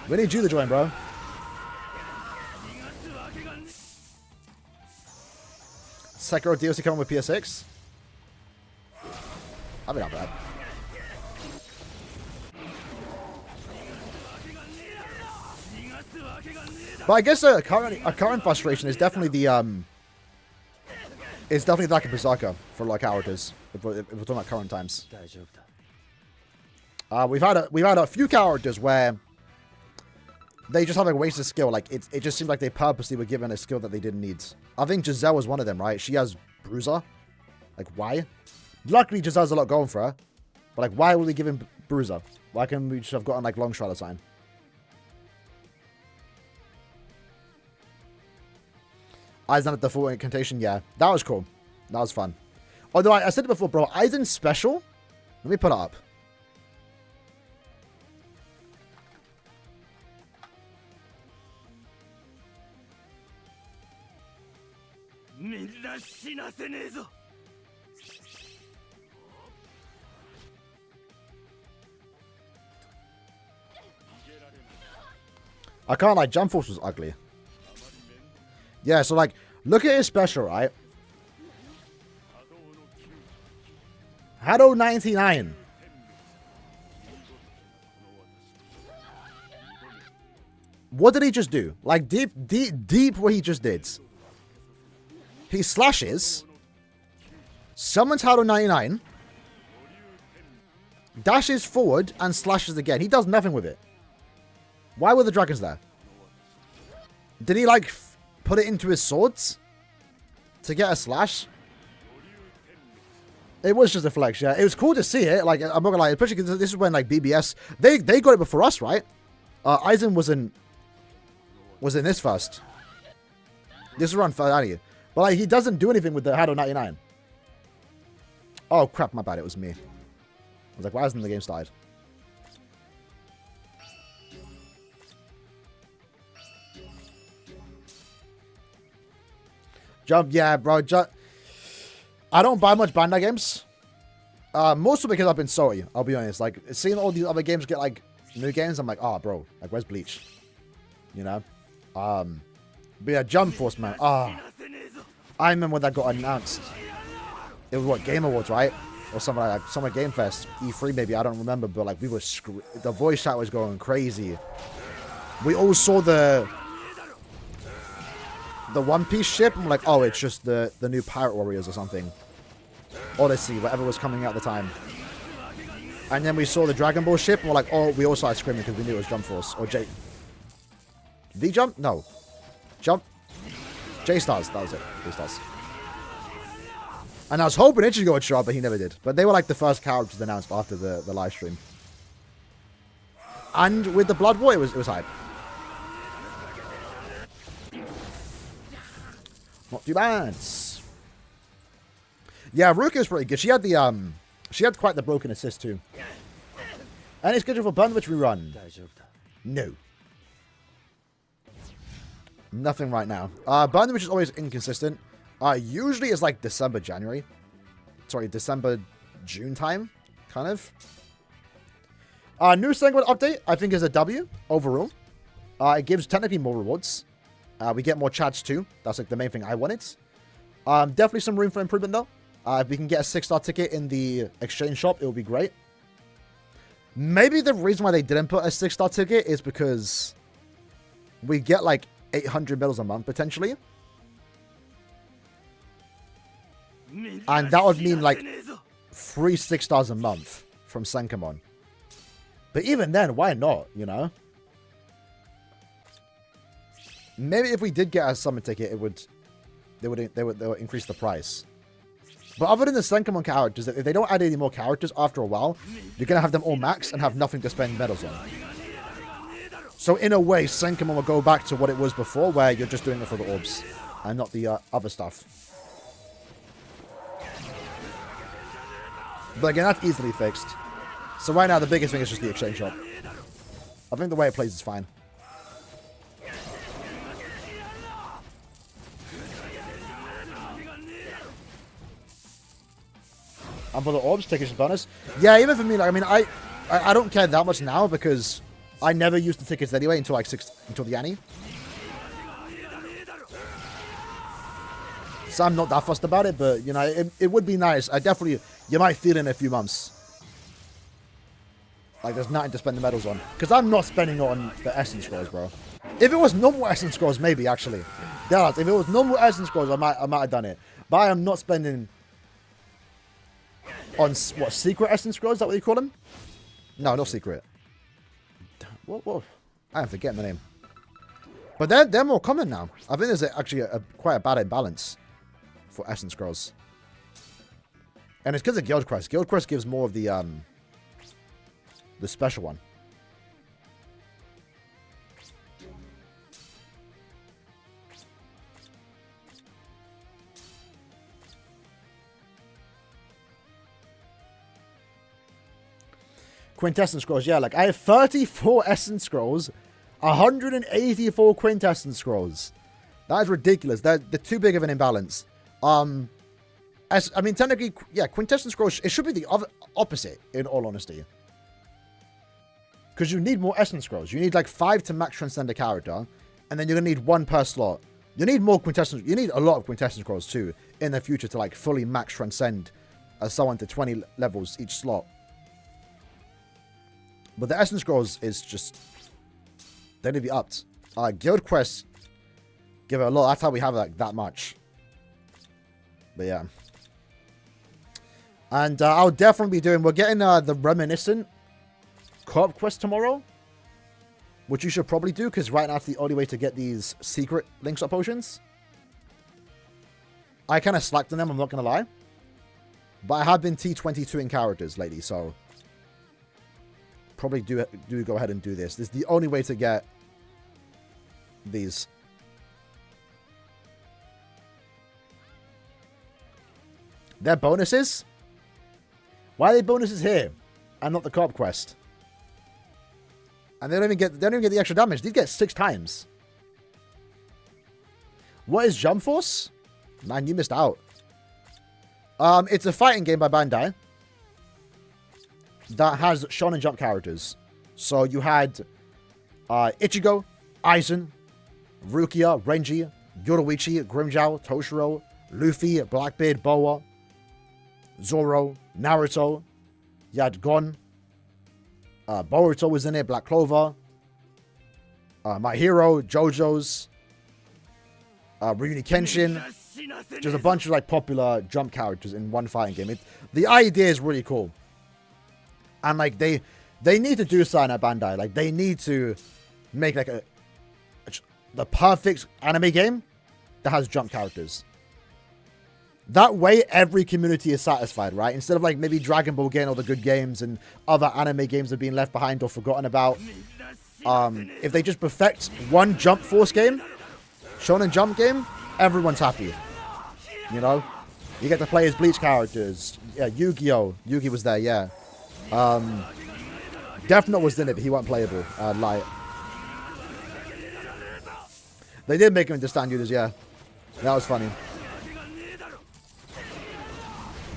We need you to join, bro. Sekiro DLC coming with PS6? I mean, not bad. But I guess a current frustration is definitely the lack of Berserker for like characters. If we're talking about current times, we've had a few characters where they just have a wasted skill. Like it just seems like they purposely were given a skill that they didn't need. I think Giselle was one of them, right? She has Bruiser. Like why? Luckily, Giselle has a lot going for her. But like, why were we giving Bruiser? Why can't we just have gotten like Long Shot sign? Aizen at the full incantation, yeah. That was cool. That was fun. Although I said it before, bro. Aizen's special. Let me put it up. I can't like, Jump Force was ugly. Yeah, so like, look at his special, right? Hado 99. What did he just do? Like, deep what he just did. He slashes, summons Hado 99, dashes forward, and slashes again. He does nothing with it. Why were the dragons there? Did he, like, put it into his swords to get a slash? It was just a flex, yeah. It was cool to see it. Like, I'm not gonna lie, especially because this is when, like, BBS... They got it before us, right? Aizen was in this first. This is around 30. But, like, he doesn't do anything with the Hado 99. Oh, crap, my bad. It was me. I was like, why hasn't the game started? Jump, yeah, bro. I don't buy much Bandai games. Mostly because I've been sorry, I'll be honest. Like, seeing all these other games get, like, new games, I'm like, oh, bro. Like, where's Bleach? You know? But yeah, Jump Force, man. I remember when that got announced. It was, what, Game Awards, right? Or something like that. Summer Game Fest. E3, maybe. I don't remember. But, like, we were... The voice chat was going crazy. We all saw the One Piece ship, and we're like, oh, it's just the new Pirate Warriors or something. Odyssey, whatever was coming out at the time. And then we saw the Dragon Ball ship, and we're like, oh, we all started screaming because we knew it was Jump Force. Or V-Jump? No. Jump? J-Stars, that was it. J-Stars. And I was hoping Ichigo would show up, but he never did. But they were like the first characters announced after the live stream. And with the Blood War, it was hype. Not too bad. Yeah, Ruka's pretty good. She had quite the broken assist too. Any schedule for Burn Witch rerun? No. Nothing right now. Burn Witch is always inconsistent. Usually it's like December, June time, kind of. New Senkaimon update, I think, is a W overall. It gives technically more rewards. We get more chats too. That's like the main thing I wanted. Definitely some room for improvement though. If we can get a 6-star ticket in the exchange shop, it will be great. Maybe the reason why they didn't put a 6-star ticket is because we get like 800 medals a month potentially. And that would mean like 3 6-stars a month from Senkaimon. But even then, why not, you know? Maybe if we did get a summon ticket, they would increase the price. But other than the Senkaimon characters, if they don't add any more characters after a while, you're going to have them all maxed and have nothing to spend medals on. So in a way, Senkaimon will go back to what it was before, where you're just doing it for the orbs and not the other stuff. But again, that's easily fixed. So right now, the biggest thing is just the exchange shop. I think the way it plays is fine. And for the orbs, tickets bonus. Yeah, even for me, like, I mean, I don't care that much now because I never used the tickets anyway until like until the Annie. So I'm not that fussed about it, but you know, it would be nice. You might feel it in a few months. Like there's nothing to spend the medals on. Because I'm not spending it on the Essence Scrolls, bro. If it was normal Essence Scrolls, maybe actually. Yeah, if it was normal Essence Scrolls, I might have done it. But I am not spending on what, secret Essence Scrolls? Is that what you call them? No, not secret. What? I am forgetting the name. But they're more common now. I think there's actually quite a bad imbalance for Essence Scrolls. And it's because of Guild Quest. Guild Quest gives more of the special one. Quintessence Scrolls, yeah, like I have 34 Essence Scrolls, 184 Quintessence Scrolls. That is ridiculous. They're too big of an imbalance. I mean, technically, yeah, Quintessence Scrolls, it should be the opposite, in all honesty. Because you need more Essence Scrolls. You need like 5 to max transcend a character, and then you're going to need 1 per slot. You need more Quintessence, you need a lot of Quintessence Scrolls too, in the future to like fully max transcend someone to 20 levels each slot. But the Essence Scrolls is just, they need to be upped. Guild Quest, give it a lot. That's how we have like that much. But yeah. And I'll definitely be doing, we're getting the Reminiscent co-op quest tomorrow. Which you should probably do, because right now it's the only way to get these secret links up potions. I kind of slacked on them, I'm not going to lie. But I have been T22 in characters lately, so probably do go ahead and do this. This is the only way to get these. They're bonuses? Why are they bonuses here and not the co-op quest? And they don't even get the extra damage. These get 6 times. What is Jump Force? Man, you missed out. It's a fighting game by Bandai that has Shonen Jump characters. So you had Ichigo, Aizen, Rukia, Renji, Yoruichi, Grimmjow, Toshiro, Luffy, Blackbeard, Boa, Zoro, Naruto. You had Gon. Boruto was in it, Black Clover. My Hero, JoJo's. Rurouni Kenshin. Just a bunch of like popular jump characters in one fighting game. The idea is really cool. And like they need to do something at Bandai. Like they need to make like the perfect anime game that has jump characters. That way every community is satisfied, right? Instead of like maybe Dragon Ball getting all the good games and other anime games have been left behind or forgotten about. If they just perfect one Jump Force game, Shonen Jump game, everyone's happy. You know? You get to play as Bleach characters. Yeah, Yu-Gi-Oh! Yugi was there, yeah. Death Note was in it, but he wasn't playable. Light. They did make him into stand users, yeah. That was funny.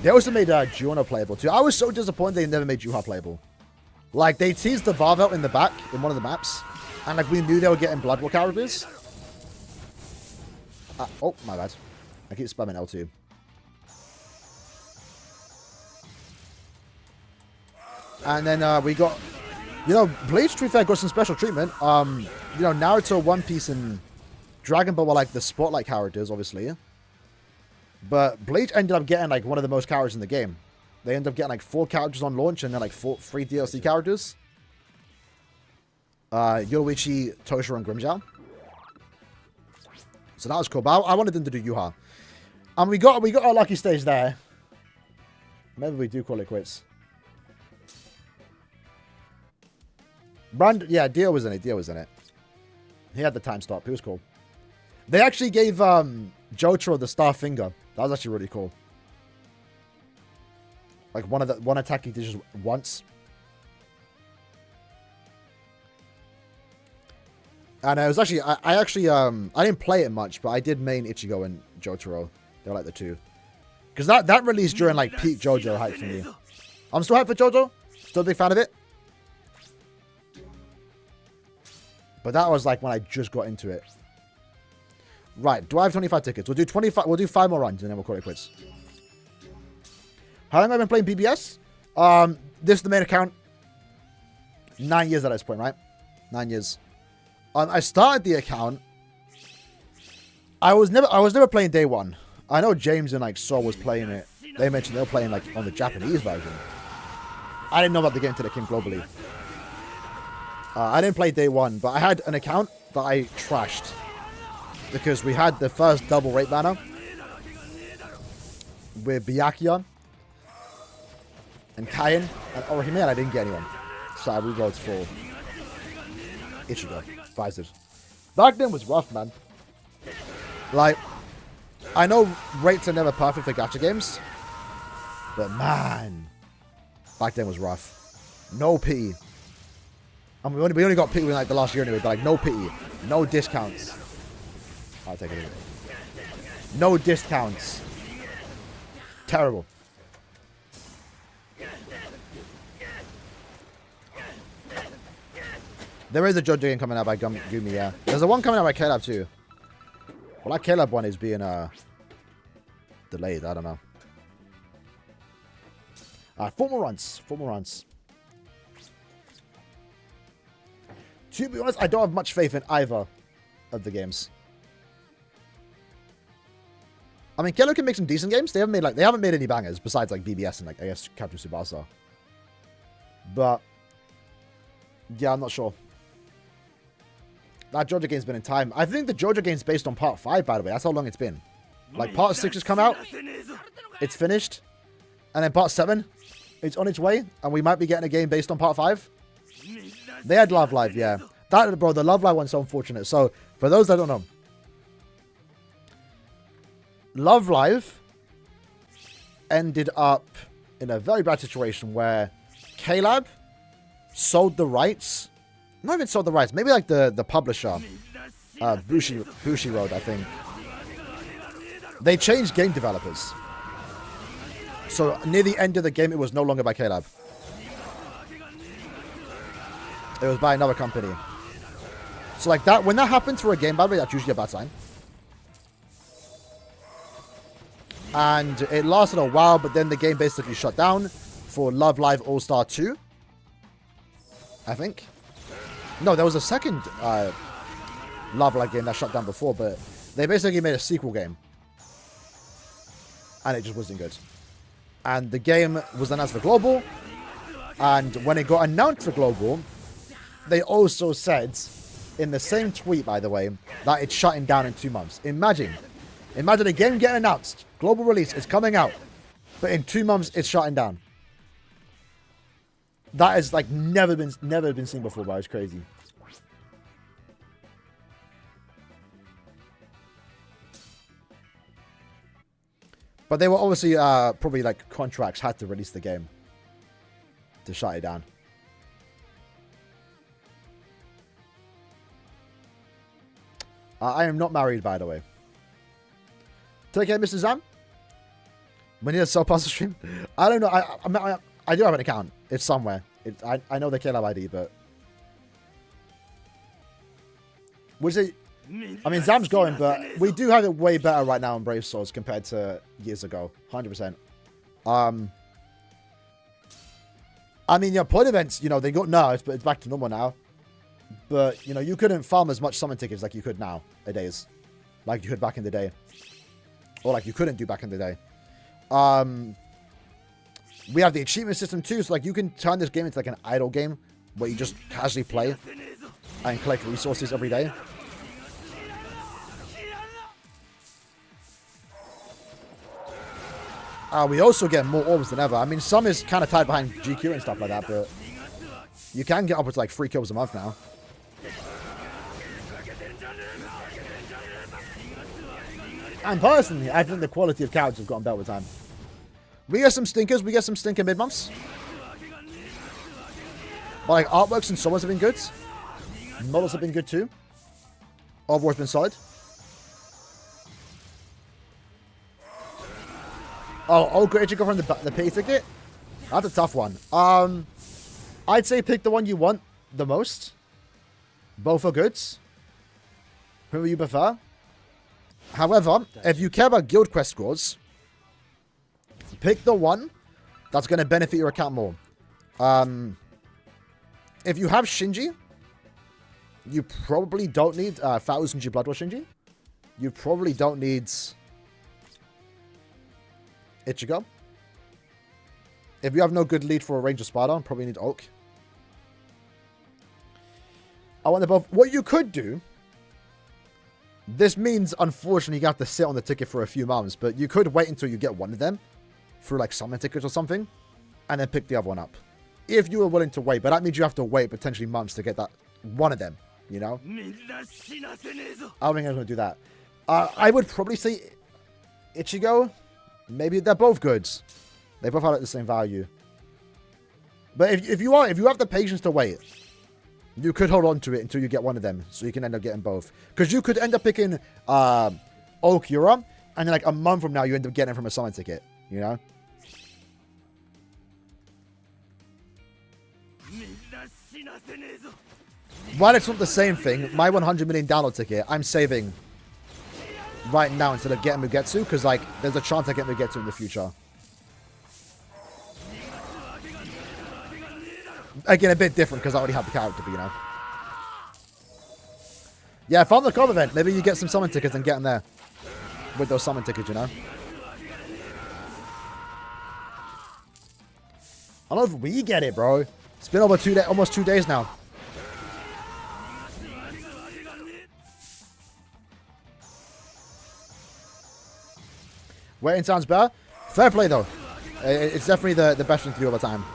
They also made Giorno playable too. I was so disappointed they never made Juha playable. Like, they teased the Varvel in the back in one of the maps. And like, we knew they were getting Blood War characters. Oh, my bad. I keep spamming L2. And then we got, you know, Bleach, to be fair, got some special treatment. You know, Naruto, One Piece, and Dragon Ball were like the spotlight characters, obviously. But Bleach ended up getting like one of the most characters in the game. They ended up getting like 4 characters on launch and then like 3 DLC characters. Yoruichi, Toshiro, and Grimmjow. So that was cool. But I wanted them to do Yuha. And we got our lucky stage there. Maybe we do call it quits. Yeah, Dio was in it. He had the time stop. He was cool. They actually gave Jotaro the star finger. That was actually really cool. Like one attack he did just once. And it was actually I didn't play it much, but I did main Ichigo and Jotaro. They were like the 2. Because that released during like peak JoJo hype for me. I'm still hyped for JoJo. Still a big fan of it. But that was like when I just got into it. Right, do I have 25 tickets? We'll do 25. We'll do 5 more runs and then we'll call it quits. How long have I been playing BBS? This is the main account. 9 years at this point, right? 9 years. I started the account. I was never playing day one. I know James and like Saul was playing it. They mentioned they were playing like on the Japanese version. I didn't know about the game until it came globally. I didn't play day one, but I had an account that I trashed because we had the first double rate banner with Byakuya and Kaien and Aaroniero, and I didn't get anyone. So I rerolled for Ichigo, Visors. Back then was rough, man. Like, I know rates are never perfect for gacha games, but man, back then was rough. No pity. I mean, we only got pity in like the last year anyway, but like no pity, no discounts. I'll take it. No discounts. Terrible. There is a JoJo game coming out by Gumi, yeah. There's a one coming out by Caleb too. Well, that Caleb one is being delayed. I don't know. Alright, 4 more runs. 4 more runs. To be honest, I don't have much faith in either of the games. I mean, Kelo can make some decent games. They haven't made any bangers besides like BBS and like I guess Captain Tsubasa. But yeah, I'm not sure. That JoJo game's been in time. I think the JoJo game's based on part 5, by the way. That's how long it's been. Like, part 6 has come out. It's finished. And then part 7, it's on its way. And we might be getting a game based on part 5. They had Love Live, yeah. That, bro, the Love Live one's so unfortunate. So, for those that don't know. Love Live ended up in a very bad situation where Caleb sold the rights. Not even sold the rights. Maybe like the publisher, Bushiroad, I think. They changed game developers. So near the end of the game, it was no longer by Caleb. It was by another company. So like that, when that happens for a game, by the way, that's usually a bad sign. And it lasted a while, but then the game basically shut down for Love Live All-Star 2. I think. No, there was a second Love Live game that shut down before, but they basically made a sequel game. And it just wasn't good. And the game was announced for Global. And when it got announced for Global, they also said, in the same tweet, by the way, that it's shutting down in 2 months. Imagine a game getting announced. Global release is coming out. But in 2 months, it's shutting down. That has like never been seen before, bro. It's crazy. But they were obviously probably like contracts had to release the game to shut it down. I am not married, by the way. Take care, Mr. Zam. We need a sell past the stream. I don't know. I do have an account. It's somewhere. I know the Caleb ID, but... I mean, Zam's going, but we do have it way better right now in Brave Souls compared to years ago. 100%. I mean, yeah, point events, you know, they got nerfed, but it's back to normal now. But, you know, you couldn't farm as much summon tickets like you could nowadays. Like you could back in the day. Or like you couldn't do back in the day. We have the achievement system too, so like you can turn this game into like an idle game where you just casually play and collect resources every day. We also get more orbs than ever. I mean, some is kind of tied behind GQ and stuff like that, but you can get upwards to like 3 kills a month now. And personally, I think the quality of characters have gotten better with time. We get some stinkers. We get some stinker mid-months. But like artworks and summons have been good. Models have been good too. Overall's been solid. Oh, great. You go from the pay ticket? That's a tough one. I'd say pick the one you want the most. Both are good. Who you prefer? However, if you care about guild quest scores, pick the one that's going to benefit your account more. If you have Shinji, you probably don't need 1000 G Blood War Shinji. You probably don't need Ichigo. If you have no good lead for a Ranger Spada, probably need Oak. I want them both. What you could do, this means, unfortunately, you have to sit on the ticket for a few months, but you could wait until you get one of them through, like, summon tickets or something, and then pick the other one up. If you were willing to wait, but that means you have to wait potentially months to get that one of them, you know? I don't think I'm going to do that. I would probably say Ichigo. Maybe they're both good. They both have like the same value. But if you have the patience to wait, you could hold on to it until you get one of them, so you can end up getting both. Because you could end up picking Okura, and then like a month from now, you end up getting it from a summon ticket, you know? While it's not the same thing, my 100 million download ticket, I'm saving right now instead of getting Mugetsu, because like there's a chance I get Mugetsu in the future. Again, a bit different because I already have the character, but you know. Yeah, farm the club event. Maybe you get some summon tickets and get them there with those summon tickets, you know. I don't know if we get it, bro. It's been over almost 2 days now. Waiting sounds better. Fair play, though. It's definitely the best thing to do all the time.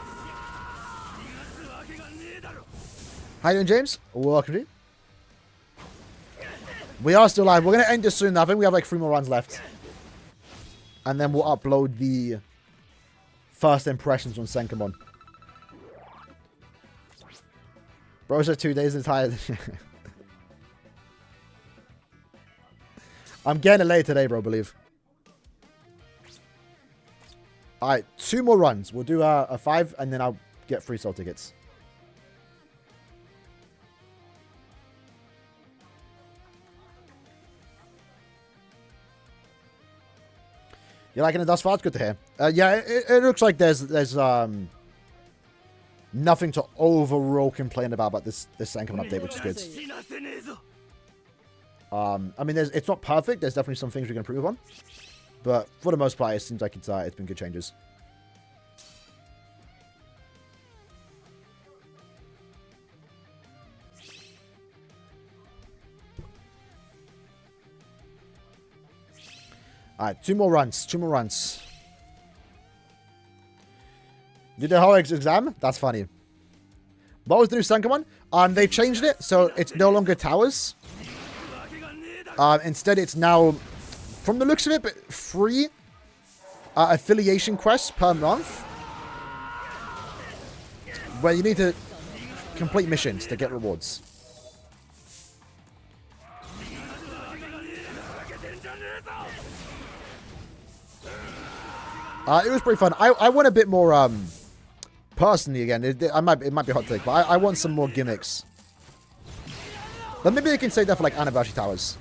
How you doing, James? Welcome to you. We are still live. We're going to end this soon, though. I think we have like 3 more runs left. And then we'll upload the first impressions on SENKAIMON. Bro said 2 days and tired. I'm getting it late today, bro, believe. Alright, 2 more runs. We'll do a 5 and then I'll get free soul tickets. You liking it thus far? It's good to hear. Yeah, it looks like there's nothing to overall complain about this SENKAIMON update, which is good. I mean, it's not perfect. There's definitely some things we can improve on, but for the most part, it seems like it's been good changes. Alright, 2 more runs. 2 more runs. Did the whole exam? That's funny. What was the new SENKAIMON? They changed it, so it's no longer towers. Instead, it's now, from the looks of it, but free affiliation quests per month. Where you need to complete missions to get rewards. It was pretty fun. I want a bit more, personally again, it might be a hot take, but I want some more gimmicks. But maybe they can say that for like anniversary towers.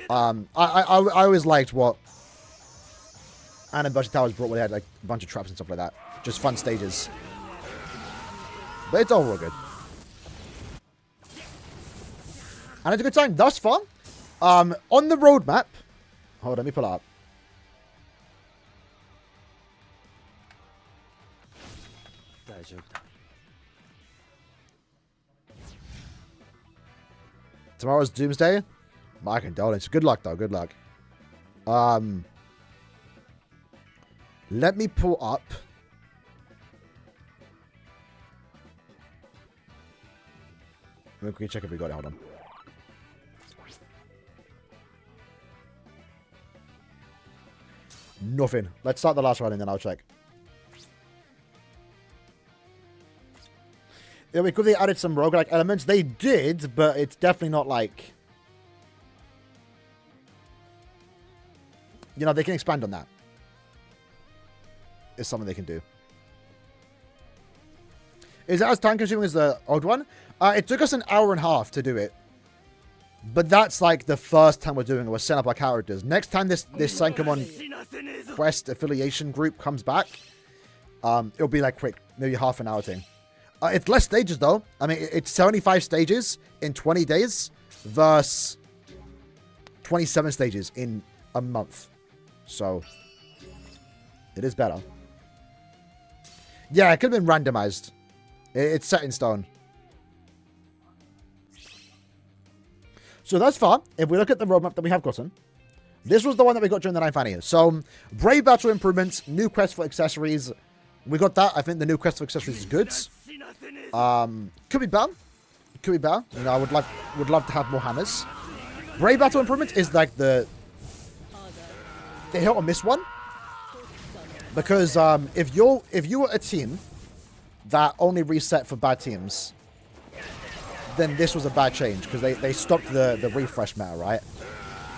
I always liked what anniversary towers brought, where they had like a bunch of traps and stuff like that. Just fun stages. But it's overall good. And it's a good time thus far. On the roadmap. Hold on, let me pull it up. Tomorrow's Doomsday. My condolences. Good luck, though. Good luck. Let me pull up. Let me quickly check if we got it. Hold on. Nothing. Let's start the last one and then I'll check. Yeah, because they added some roguelike elements. They did, but it's definitely not like... You know, they can expand on that. It's something they can do. Is it as time consuming as the old one? It took us an hour and a half to do it. But that's like the first time we're doing it. We're setting up our characters. Next time this SENKAIMON Quest affiliation group comes back, it'll be like quick. Maybe half an hour thing. It's less stages though. I mean, it's 75 stages in 20 days versus 27 stages in a month. So, it is better. Yeah, it could have been randomized. It's set in stone. So thus far, if we look at the roadmap that we have gotten, this was the one that we got during the 9th anniversary. So, Brave Battle improvements, new quest for accessories. We got that. I think the new quest for accessories is good. Could be better. Could be better. You know, I would love to have more hammers. Brave Battle improvement is like the hit or miss one. Because if you were a team that only reset for bad teams, then this was a bad change because they stopped the refresh meta, right?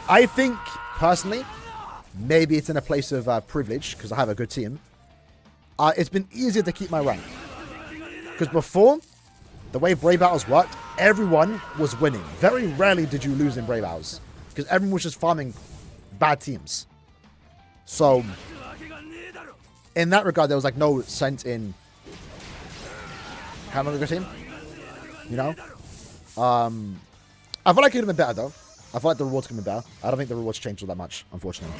I think, personally, maybe it's in a place of privilege because I have a good team. It's been easier to keep my rank. Because before, the way Brave Battles worked, everyone was winning. Very rarely did you lose in Brave Battles. Because everyone was just farming bad teams. So, in that regard, there was like no sense in having a good team. You know? I feel like it could have been better, though. I feel like the rewards could have been better. I don't think the rewards changed all that much, unfortunately.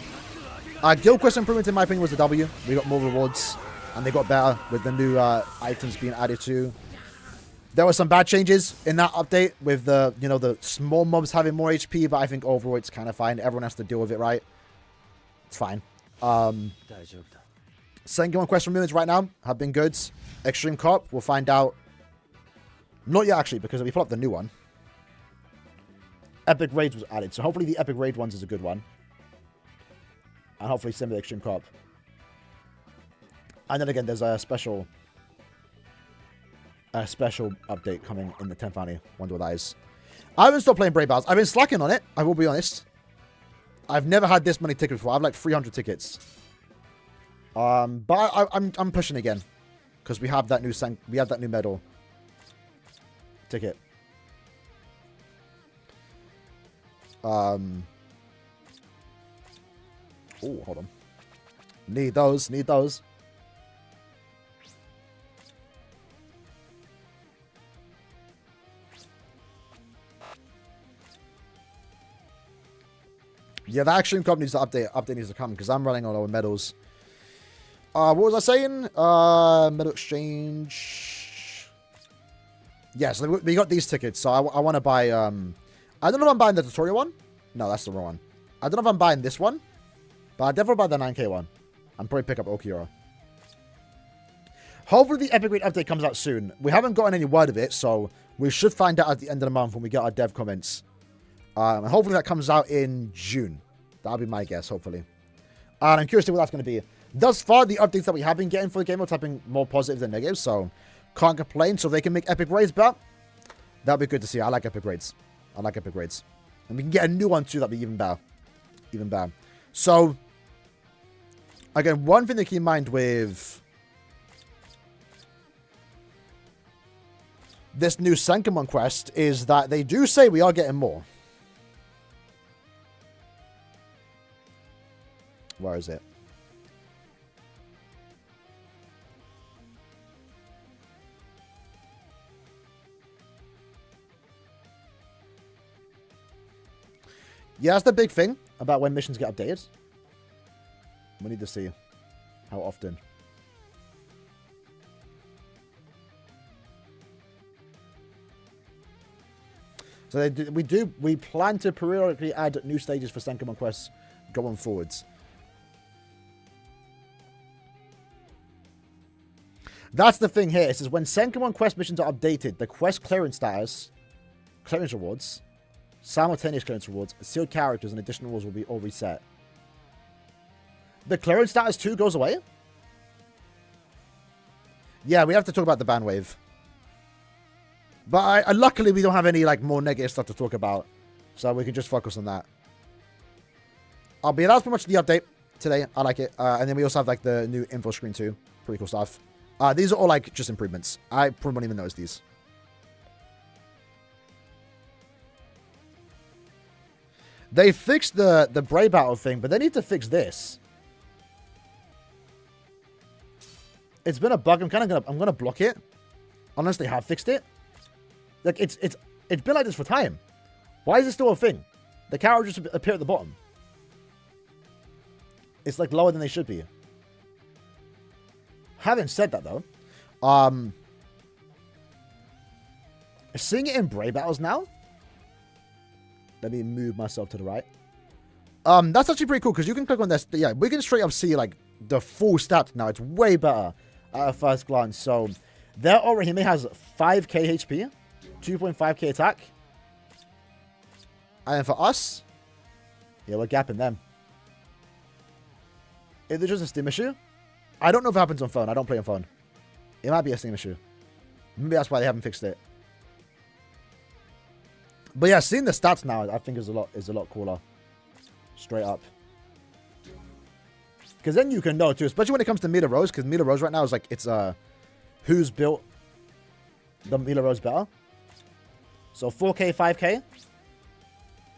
Guild quest improvement, in my opinion, was a W. We got more rewards, and they got better with the new items being added to. There were some bad changes in that update with the, you know, the small mobs having more HP, but I think overall it's kind of fine. Everyone has to deal with it, right? It's fine. SENKAIMON quest removals right now have been good. Extreme Cop, we'll find out. Not yet, actually, because if we pull up the new one, Epic Raids was added. So hopefully the Epic Raid ones is a good one. And hopefully same with Extreme Cop. And then again, there's a special update coming in the 10th anniversary. Wonder what that is. I haven't stopped playing Brave Battles. I've been slacking on it, I will be honest. I've never had this many tickets before. I have like 300 tickets. But I'm pushing again. Because we have that new medal ticket. Oh, hold on. Need those. Yeah, the Extreme Cup needs to update. Update needs to come because I'm running on our medals. What was I saying? Medal exchange. Yeah, so we got these tickets. So I want to buy. I don't know if I'm buying the tutorial one. No, that's the wrong one. I don't know if I'm buying this one, but I'll definitely buy the 9K one. I'm probably pick up Aaroniero. Hopefully the Epic Raid update comes out soon. We haven't gotten any word of it, so we should find out at the end of the month when we get our dev comments. And hopefully that comes out in June. That'll be my guess, hopefully. And I'm curious to see what that's going to be. Thus far, the updates that we have been getting for the game have been more positive than negative, so can't complain. So if they can make Epic Raids better, that'll be good to see. I like Epic Raids. And we can get a new one too that'll be even better. Even better. So, again, one thing to keep in mind with this new SENKAIMON quest is that they do say we are getting more. Where is it? Yeah, that's the big thing about when missions get updated. We need to see how often. So we plan to periodically add new stages for SENKAIMON quests going forwards. That's the thing here. It says when SENKAIMON quest missions are updated, the quest clearance status, clearance rewards, simultaneous clearance rewards, sealed characters, and additional rules will be all reset. The clearance status too goes away? Yeah, we have to talk about the ban wave. But luckily we don't have any like more negative stuff to talk about. So we can just focus on that. But that's pretty much the update today. I like it. And then we also have like the new info screen too. Pretty cool stuff. These are all like just improvements. I probably won't even notice these. They fixed the Brave Battle thing, but they need to fix this. It's been a bug. I'm gonna block it. Unless they have fixed it. Like it's been like this for time. Why is it still a thing? The characters just appear at the bottom. It's like lower than they should be. Having said that though, seeing it in Brave Battles now. Let me move myself to the right. That's actually pretty cool because you can click on this. Yeah, we can straight up see like the full stats now. It's way better at first glance. So their Aaroniero has 5k HP, 2.5k attack. And for us, yeah, we're gapping them. Is it just a Steam issue? I don't know if it happens on phone. I don't play on phone. It might be a Steam issue. Maybe that's why they haven't fixed it. But yeah, seeing the stats now, I think is a lot cooler. Straight up. Because then you can know too, especially when it comes to Mila Rose, because Mila Rose right now is like, it's who's built the Mila Rose better. So 4k, 5k.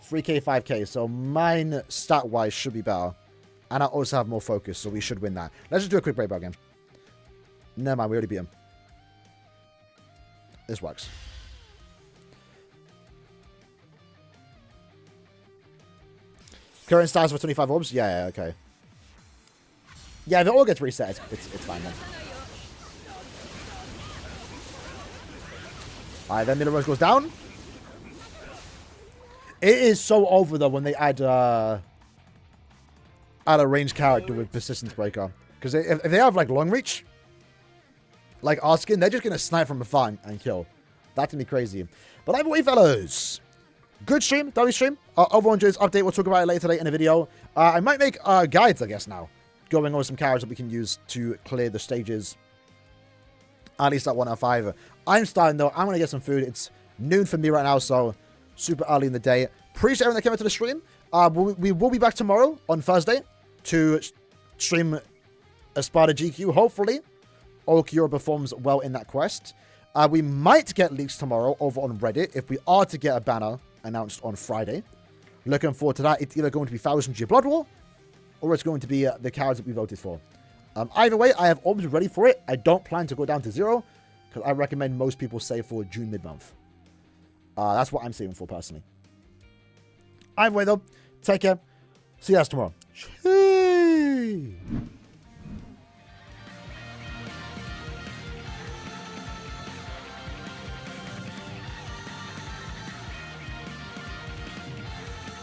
3k, 5k. So mine, stat-wise, should be better. And I also have more focus, so we should win that. Let's just do a quick break game. Never mind, we already beat him. This works. Current stars for 25 orbs? Yeah, okay. Yeah, if it all gets reset, it's fine then. Alright, then Mila Rose goes down. It is so over though when they add a ranged character with Persistence Breaker. Because if they have like long reach, like our skin, they're just going to snipe from afar and kill. That's going to be crazy. But either way, fellas, good stream, W stream. Overall enjoys update. We'll talk about it later today in a video. I might make guides, I guess, now. Going over some characters that we can use to clear the stages. At least at 1 out of 5. I'm starting though. I'm going to get some food. It's noon for me right now, so super early in the day. Appreciate everyone that came into the stream. We will be back tomorrow on Thursday to stream Espada GQ. Hopefully, Aaroniero performs well in that quest. We might get leaks tomorrow over on Reddit if we are to get a banner announced on Friday. Looking forward to that. It's either going to be 1000 Year Blood War or it's going to be the cards that we voted for. Either way, I have orbs ready for it. I don't plan to go down to 0 because I recommend most people save for June mid-month. That's what I'm saving for personally. Either way though, take care. See you guys tomorrow. Cheers.